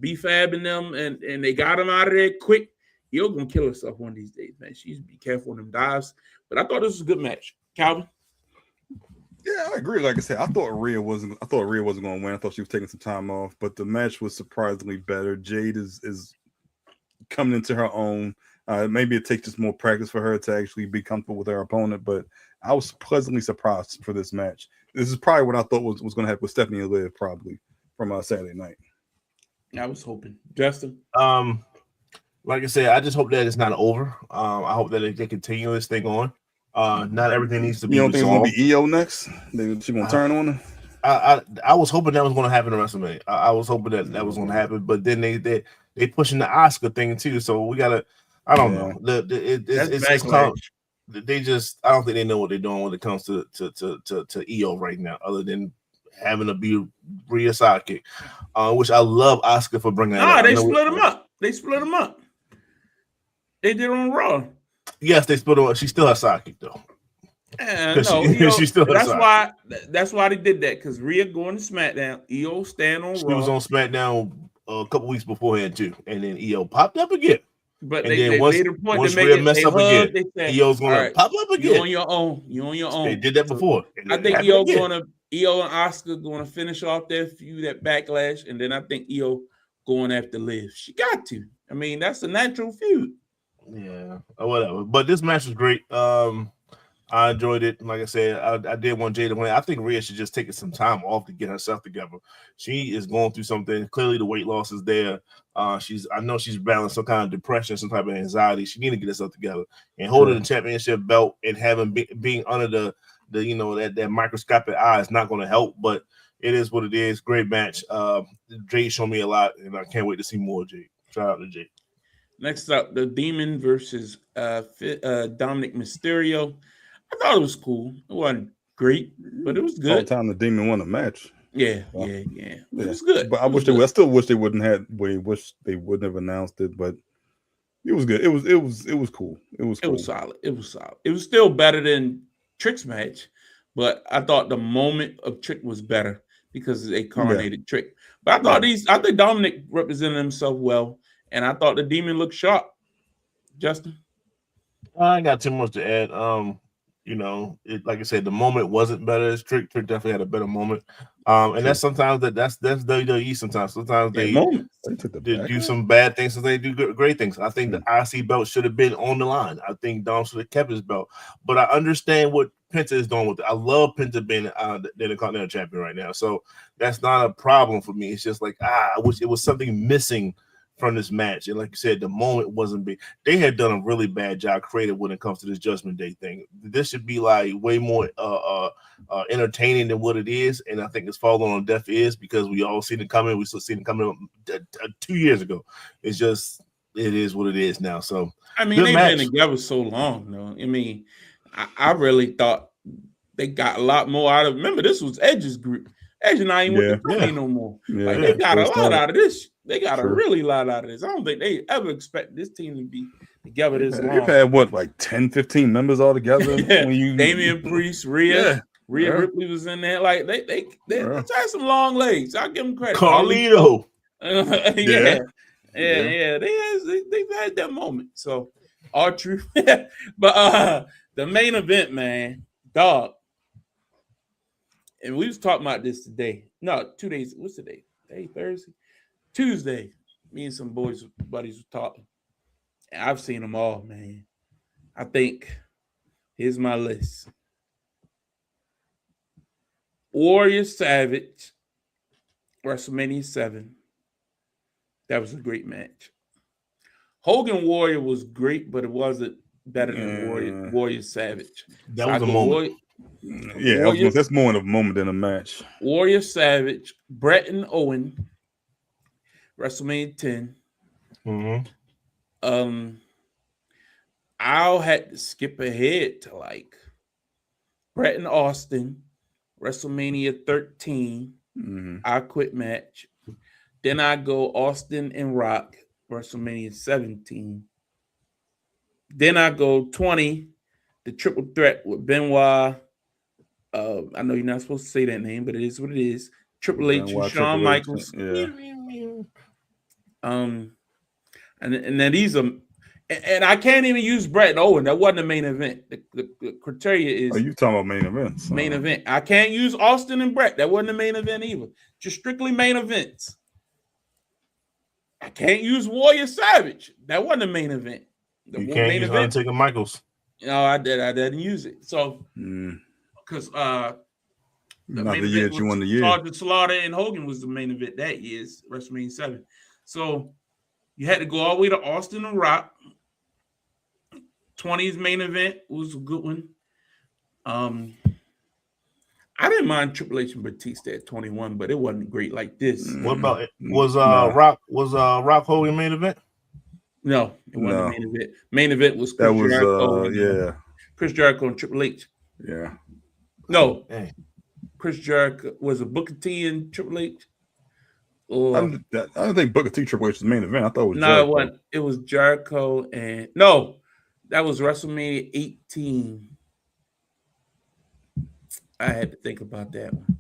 B-Fab and them, and they got him out of there quick. Io gonna kill herself one of these days, man. She's be careful on them dives. But I thought this was a good match. Calvin? Yeah, I agree. Like I said, I thought Rhea wasn't going to win. I thought she was taking some time off, but the match was surprisingly better. Jade is coming into her own. Maybe it takes just more practice for her to actually be comfortable with her opponent, but I was pleasantly surprised for this match. This is probably what I thought was going to happen with Stephanie and Liv probably from Saturday night. I was hoping. Justin? Like I said, I just hope that it's not over. I hope that they continue this thing on. Not everything needs to be. You don't think it's going to be EO next? She going to turn on her? I was hoping that was going to happen in WrestleMania. I was hoping that was going to happen, but then they pushing the Asuka thing too. So we gotta. I don't know. They just. I don't think they know what they're doing when it comes to EO right now, other than having to be Rhea sidekick, which I love Asuka for bringing that up. They split them up. They split them up. They did on Raw. Yes, they split her. She still has sidekick though. She still has that's why they did that, because Rhea going to SmackDown, EO stand on Raw. She was on SmackDown a couple weeks beforehand too, and then EO popped up again. But they made a point to make it mess up again. EO's gonna pop up again. You on your own. You on your own. They did that before. I think EO and Asuka going to finish off their feud at Backlash, and then I think EO going after Liv. She got to. I mean, that's a natural feud. Yeah, whatever. But this match was great. I enjoyed it. Like I said, I did want Jade to win. I think Rhea should just take some time off to get herself together. She is going through something. Clearly, the weight loss is there. I know she's battling some kind of depression, some type of anxiety. She needs to get herself together. And holding the championship belt and having being under the that microscopic eye is not going to help. But it is what it is. Great match. Jade showed me a lot, and I can't wait to see more Jade. Shout out to Jade. Next up, the Demon versus Dominic Mysterio. I thought it was cool. It wasn't great, but it was good. All time the Demon won a match. Yeah. It was good. But I still wish they wouldn't have. Wish they wouldn't have announced it. But it was good. It was cool. It was solid. It was solid. It was still better than Trick's match, but I thought the moment of Trick was better because they coronated Trick. But I think Dominic represented himself well. And I thought the Demon looked sharp. Justin? I ain't got too much to add. You know, like I said, the moment wasn't better. Trick definitely had a better moment. And that's sometimes that's WWE. Sometimes they moments. They took the do back. some bad things, and they do great things. I think the IC belt should have been on the line. I think Dom should have kept his belt. But I understand what Penta is doing with it. I love Penta being the Intercontinental Champion right now. So that's not a problem for me. It's just like, I wish it was something missing from this match. And like you said, the moment wasn't big. They had done a really bad job creative when it comes to this Judgment Day thing. This should be like way more entertaining than what it is. And I think it's falling on deaf ears because we all seen it coming. We still seen it coming 2 years ago. It's just, it is what it is now. So I mean, they've been together so long, though. I mean, I really thought they got a lot more out of. Remember, this was Edge's group. Edge not even with the company no more. Yeah. Like, they got a lot out of this. They got a really lot out of this. I don't think they ever expect this team to be together this long. They've had what, like 10, 15 members all together? Damian Priest, Rhea Ripley was in there. Like they had some long legs. I'll give them credit. Carlito. They've had that moment. So all true. But the main event, man, dog. And we was talking about this today. No, 2 days. What's the day? Thursday? Tuesday. Me and some buddies were talking. And I've seen them all, man. I think, here's my list. Warrior Savage, WrestleMania 7. That was a great match. Hogan Warrior was great, but it wasn't better than Warrior Savage. That was a moment. That's more of a moment than a match. Warrior Savage, Bret and Owen, WrestleMania 10. Mm-hmm. I'll had to skip ahead to like Bret and Austin, WrestleMania 13. I Quit match. Then I go Austin and Rock, WrestleMania 17. Then I go 20, the triple threat with Benoit. I know you're not supposed to say that name, but it is what it is. Triple H and Shawn Michaels. And then these are, and I can't even use Bret and Owen. That wasn't the main event. The criteria is. You talking about main events? Main event. I can't use Austin and Bret. That wasn't the main event either. Just strictly main events. I can't use Warrior Savage. That wasn't the main event. You can't use Undertaker Michaels. No, I didn't use it. So because the main event you won the year. Sergeant Slaughter and Hogan was the main event that year's WrestleMania 7. So you had to go all the way to Austin and Rock. 20's main event was a good one. I didn't mind Triple H and Batista at 21, but it wasn't great like this. What about it? Was Rock Hogan main event? No, it wasn't the main event. Main event was Chris Jericho. Chris Jericho and Triple H. Yeah. No. Dang. Chris Jericho was a Booker T and Triple H. Or I don't think Booker T Triple H was the main event. I thought it was Jericho. It wasn't. It was Jericho and that was WrestleMania 18. I had to think about that one.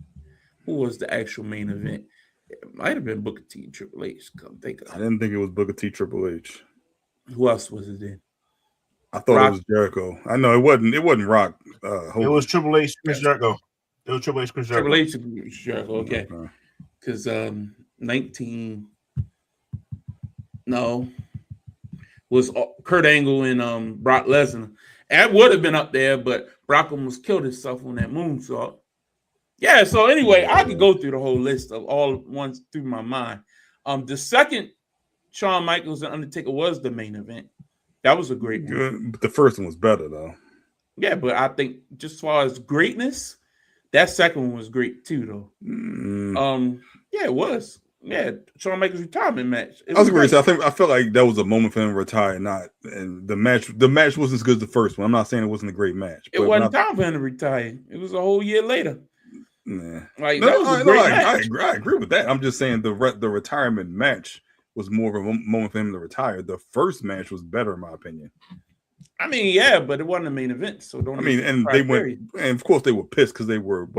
Who was the actual main event? It might have been Booker T and Triple H. Come think of it. I didn't think it was Booker T Triple H. Who else was it then? I thought it was Jericho. I know it wasn't Rock. It was Triple H, Chris Jericho. It was Triple H, Chris Jericho. Triple H, Chris Jericho. Okay. Because 19. No. Was Kurt Angle and Brock Lesnar. That would have been up there, but Brock almost killed himself on that moonsault. Yeah, so anyway, I could go through the whole list of all ones through my mind. The second Shawn Michaels and Undertaker was the main event. That was a great one. But the first one was better, though. Yeah, but I think just as far as greatness, that second one was great too, though. Yeah, it was. Yeah, Shawn Michaels' retirement match. I was going to say, I felt like that was a moment for him to retire, and the match wasn't as good as the first one. I'm not saying it wasn't a great match. It wasn't time for him to retire. It was a whole year later. Nah. Like that was a great match. I agree with that. I'm just saying the retirement match was more of a moment for him to retire. The first match was better, in my opinion. I mean, yeah, but it wasn't a main event, so don't. I mean, and they went, and of course they were pissed because they were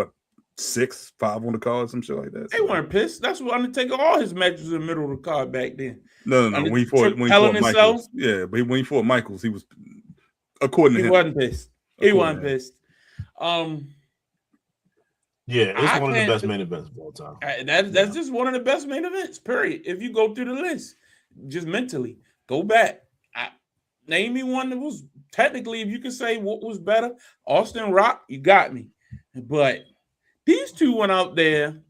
6, 5 on the card, some shit like that. They weren't pissed. That's what Undertaker. All his matches in the middle of the card back then. No. When he fought Michaels, yeah, but when he fought Michaels, he was according to him. He wasn't pissed. He wasn't pissed. Yeah, it's I one of the can't- best main events of all time. That's just one of the best main events, period. If you go through the list, just mentally, go back. Name me one that was technically, if you could say what was better, Austin Rock, you got me. But these two went out there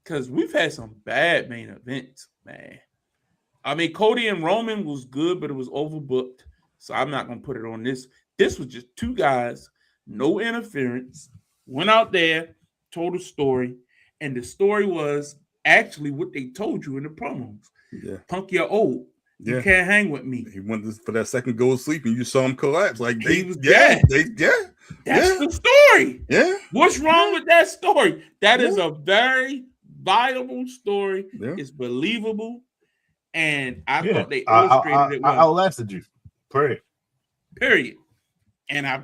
because we've had some bad main events, man. I mean, Cody and Roman was good, but it was overbooked. So I'm not going to put it on this. This was just two guys, no interference, went out there, told a story, and the story was actually what they told you in the promos. Yeah. Punk, you're old. You Yeah. can't hang with me. He went for that second goal sleep, and you saw him collapse. Like He was dead. That's the story. Yeah. What's wrong with that story? That is a very viable story. Yeah. It's believable. And I thought they I illustrated it well. outlasted you. Period. And I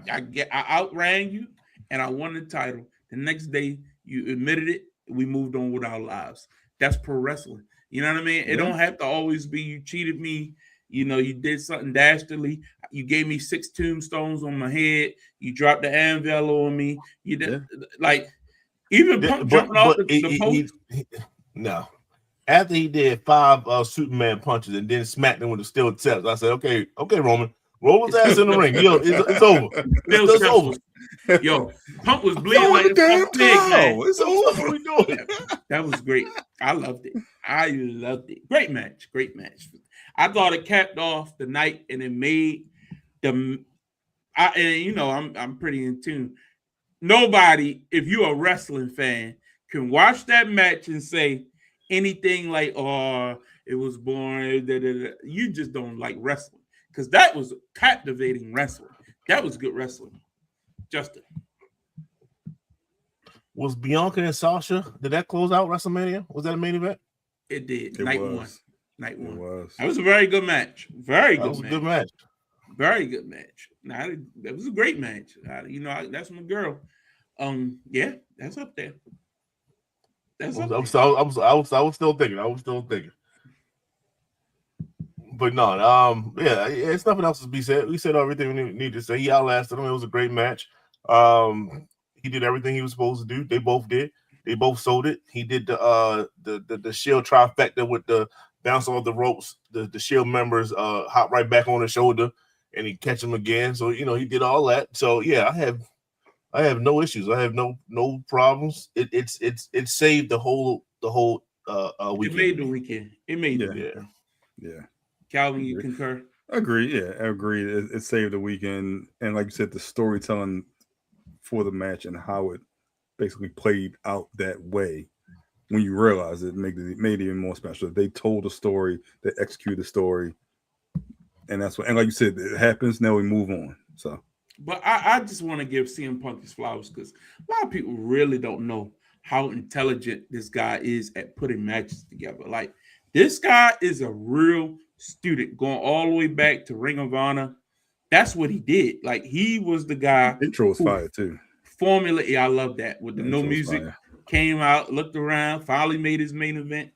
outrang you and I won the title. The next day you admitted it. We moved on with our lives. That's pro wrestling. You know what I mean? It don't have to always be you cheated me. You know, you did something dastardly. You gave me 6 tombstones on my head. You dropped the anvil on me. You did like even Punk jumping off the post. No. After he did 5 Superman punches and then smacked him with a steel steps, I said, okay, Roman, roll his ass in the ring. Yo, it's over. It's over. Yo, Punk was bleeding like a damn pig, man. It's over. What are we doing? That was great. I loved it. Great match. I thought it capped off the night and it made I'm pretty in tune. Nobody, if you're a wrestling fan, can watch that match and say anything like, oh, it was boring. You just don't like wrestling. Because that was captivating wrestling. That was good wrestling. Justin. Was Bianca and Sasha, did that close out WrestleMania? Was that a main event? It did. Night one. It was. That was a very good match. Good match. Very good match. Now, that was a great match. That's my girl. Yeah, that's up there. I was still thinking. But no, it's nothing else to be said. We said everything we needed to say. He outlasted him. It was a great match. He did everything he was supposed to do. They both did. They both sold it. He did the Shield trifecta with the bounce off the ropes. The Shield members hop right back on the shoulder, and he catch him again. So he did all that. So yeah, I have no issues. I have no problems. It saved the whole weekend. It made the weekend. It made it. Yeah. Calvin, you concur? I agree. Yeah, I agree. It saved the weekend, and like you said, the storytelling for the match and how it basically played out that way. When you realize it made it even more special. They told a story, they executed the story, and that's what. And like you said, it happens. Now we move on. So. But I just want to give CM Punk his flowers because a lot of people really don't know how intelligent this guy is at putting matches together. Like, this guy is a real student going all the way back to Ring of Honor. That's what he did. Like, he was the guy. Intro was fire too. I love that. With the no music, came out, looked around, finally made his main event.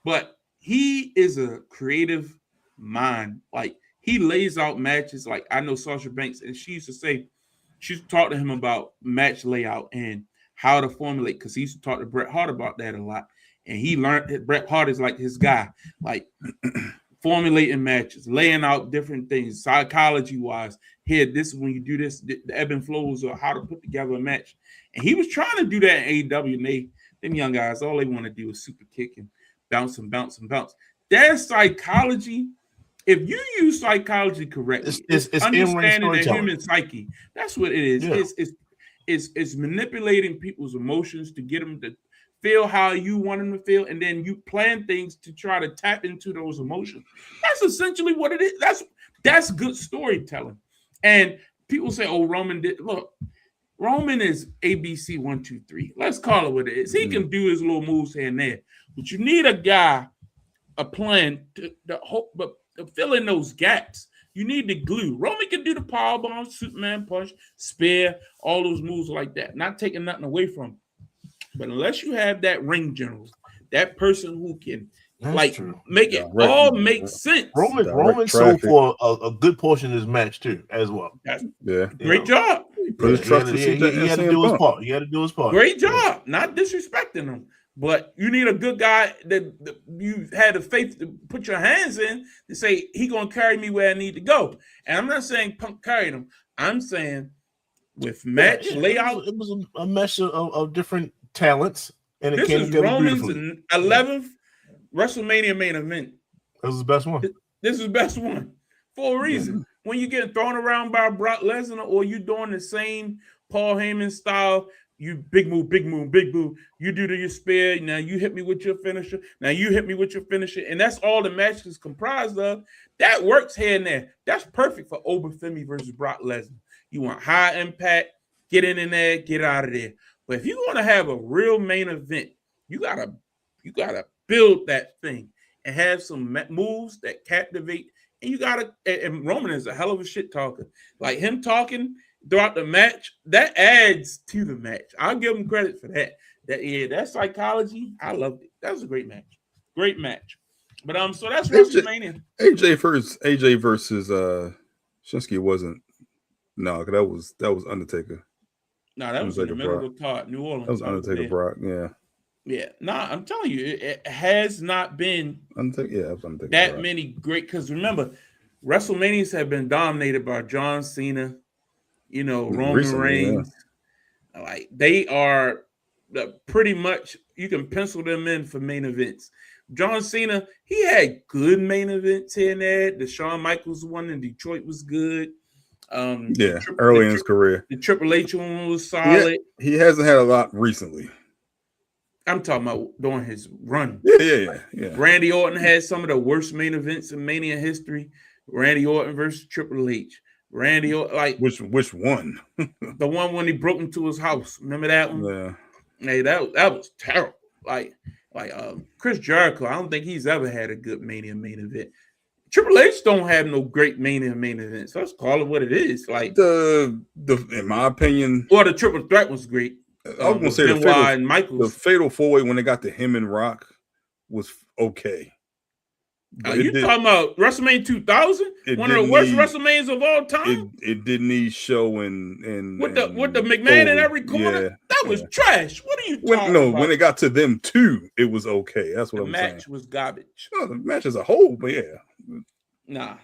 But he is a creative mind. Like, he lays out matches. Like, I know Sasha Banks, and she used to say, she used to talk to him about match layout and how to formulate, because he used to talk to Bret Hart about that a lot. And he learned that Bret Hart is like his guy, like formulating matches, laying out different things, psychology-wise. Here, this is when you do this, the ebb and flows of how to put together a match. And he was trying to do that in AEW, and them young guys, all they want to do is super kick and bounce and bounce and bounce. Their psychology, if you use psychology correctly, it's understanding the human psyche. That's what it is. Yeah. It's manipulating people's emotions to get them to feel how you want them to feel, and then you plan things to try to tap into those emotions. That's essentially what it is. That's good storytelling. And people say, "Oh, Roman did." Look, Roman is ABC 1, 2, 3. Let's call it what it is. He can do his little moves here and there, but you need a guy, a plan to fill in those gaps. You need the glue. Roman can do the powerbomb, Superman punch, spear, all those moves like that. Not taking nothing away from him. But unless you have that ring general, that person who can make it all make sense. Roman sold for a good portion of this match too, as well. Great job. put his trust he had to do his part. He had to do his part. Great job. Not disrespecting him, but you need a good guy that you had the faith to put your hands in to say he gonna carry me where I need to go. And I'm not saying Punk carried him. I'm saying with match layout, it was a mesh of different talents, and it this came is together Roman's beautifully. 11th WrestleMania main event. That was the best one. This is the best one for a reason. When you get thrown around by Brock Lesnar or you doing the same Paul Heyman style, you big move, big move, big move. You do to your spear. Now you hit me with your finisher. Now you hit me with your finisher. And that's all the match is comprised of. That works here and there. That's perfect for Obafemi versus Brock Lesnar. You want high impact, get in there, get out of there. But if you're going to have a real main event, you gotta build that thing and have some moves that captivate. And you gotta. And Roman is a hell of a shit talker. Like him talking throughout the match, that adds to the match. I'll give him credit for that. That psychology, I loved it. That was a great match. Great match. But so that's WrestleMania. AJ versus Shinsuke wasn't. No, because that was Undertaker. No, that was in the middle of the card, New Orleans. That was Undertaker Brock, yeah. Yeah, I'm telling you, it has not been Undertaker that Brock. many great. Because remember, WrestleManias have been dominated by John Cena, Roman Recently, Reigns. Yeah. Like they are pretty much, you can pencil them in for main events. John Cena, he had good main events here and there. The Shawn Michaels one in Detroit was good. Early in his career. The Triple H one was solid. He hasn't had a lot recently. I'm talking about during his run. Yeah. Randy Orton had some of the worst main events in Mania history. Randy Orton versus Triple H. Randy Orton, like which one? The one when he broke into his house. Remember that one? Yeah. Hey, that was terrible. Like Chris Jericho, I don't think he's ever had a good Mania main event. Triple H don't have no great Mania main event. So let's call it what it is. Like the in my opinion, or the Triple Threat was great. I was gonna say the Fatal 4-Way when they got to him and Rock was okay. You talking about WrestleMania 2000? One of the worst WrestleManias of all time. It didn't need show and with the McMahon in every corner. Yeah, that was trash. What are you talking about? When it got to them two, it was okay. That's what I'm saying. The match was garbage. No, the match as a whole, but yeah. Nah.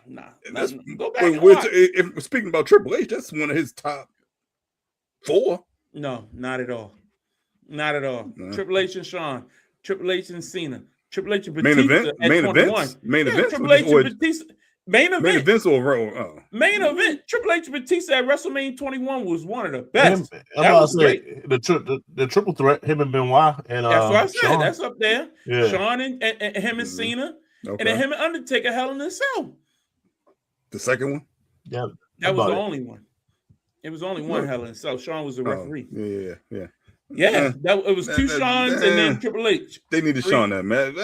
Go back and watch. If speaking about Triple H, that's one of his top 4. No, not at all. Not at all. No. Triple H and Shawn, Triple H and Cena, Triple H and main Batista event, main events, Triple H and Batista. Main event. Main event. Triple H and Batista at WrestleMania 21 was one of the best. The triple threat, him and Benoit, and that's what I said. Shawn. That's up there. Yeah. Shawn and him and Cena, and then him and Undertaker, Hell in a Cell. The second one. Yeah, that was the only one. It was only one Hell in a Cell. Shawn was the referee. Yeah. It was two Shawns and then Triple H. They need to Shawn that, man.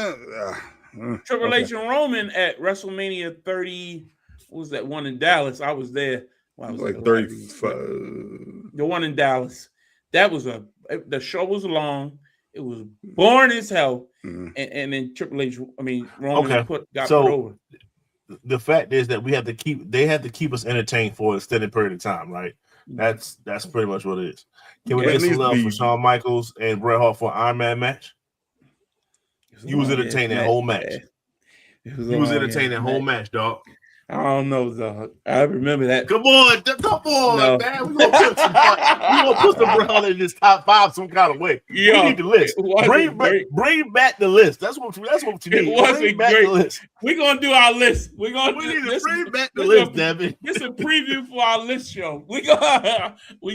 Triple H and Roman at WrestleMania 30. What was that one in Dallas? I was there. I was like 35. The one in Dallas. The show was long. It was boring as hell. Mm-hmm. And then Triple H, Roman got put over. The fact is that they have to keep us entertained for an extended period of time, right? That's pretty much what it is. Can we get some love for Shawn Michaels and Bret Hart for an Iron Man match? You was entertaining that whole match. You was entertaining that whole match, dog. I don't know, dog. I remember that. Come on, no. Man. We're gonna put some Bret Hart in this top 5 some kind of way. We need the list. Bring back the list. That's what you need. It wasn't great. We're gonna do our list. We need to bring back the list, damn it. This is a preview for our list show. We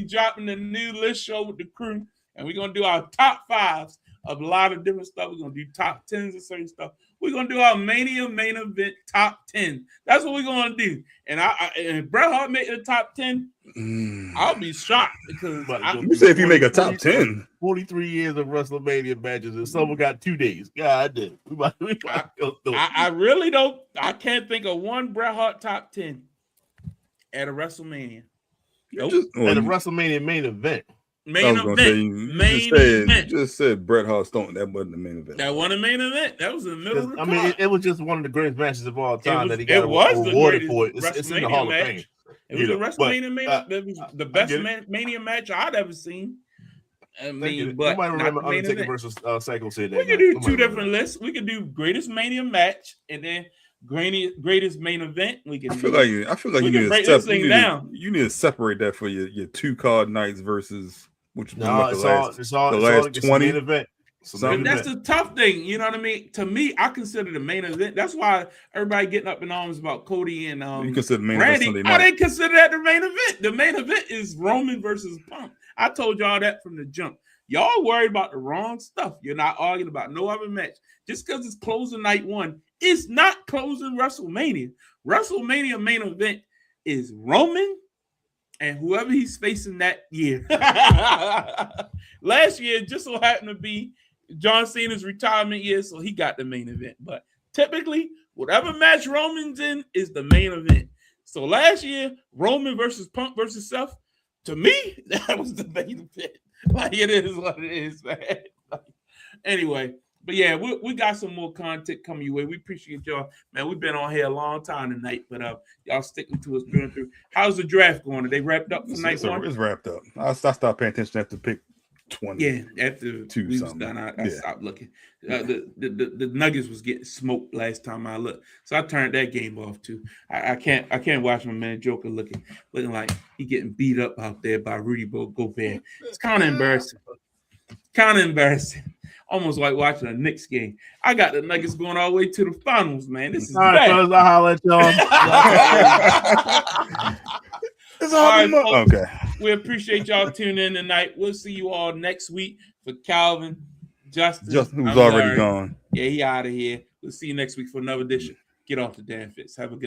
dropping the new list show with the crew, and we're gonna do our top 5s of a lot of different stuff. We're gonna do top 10s of certain stuff. We're gonna do our Mania main event top 10. That's what we're gonna do. And if Bret Hart make the top 10, I'll be shocked because you say if you make a top 10, 43 years of WrestleMania matches, and someone got 2 days. God damn. I really don't. I can't think of one Bret Hart top 10 at a WrestleMania. Nope. At a WrestleMania main event. Main event. Just said Bret Hart Stone. That wasn't the main event. That wasn't a main event. That was in the middle of the card. It was just one of the greatest matches of all time that he got awarded for. It's in the Hall of Fame. It was You a know, WrestleMania it was the best get it. Mania match I'd ever seen. I mean, but nobody not remember the main Undertaker event. versus Psycho said that. We could night. do Nobody two remember different that. lists. We could do greatest Mania match and then greatest main event. We can. I feel like you we need can break to this thing down. you need to separate that for your 2-card nights versus which No, it's all the last 20 main event. And that's the tough thing, you know what I mean? To me, I consider the main event. That's why everybody getting up in arms about Cody and you consider the main Randy. event Sunday I night. didn't consider that the main event. The main event is Roman versus Punk. I told y'all that from the jump. Y'all worried about the wrong stuff. You're not arguing about no other match. Just because it's closing night one, it's not closing WrestleMania. WrestleMania main event is Roman and whoever he's facing that year. Last year, just so happened to be John Cena's retirement year, so he got the main event. But typically, whatever match Roman's in is the main event. So last year, Roman versus Punk versus Seth, to me, that was the main event. Like, it is what it is, man. Anyway, but yeah, we got some more content coming your way. We appreciate y'all, man. We've been on here a long time tonight, but y'all sticking to us through. How's the draft going? Are they wrapped up for night one? It's wrapped up. I stopped paying attention after pick 20. Yeah, after Two we was something. done, I stopped looking. The Nuggets was getting smoked last time I looked, so I turned that game off too. I can't watch my man Joker looking like he getting beat up out there by Rudy Gobert. It's kind of embarrassing. Almost like watching a Knicks game. I got the Nuggets going all the way to the finals, man. This is All right, bad. fellas, I'll holler at y'all. It's All right, folks. Okay. We appreciate y'all tuning in tonight. We'll see you all next week for Calvin, Justin Who's I'm already Larry. gone. Yeah, he out of here. We'll see you next week for another edition. Get off the damn fence. Have a good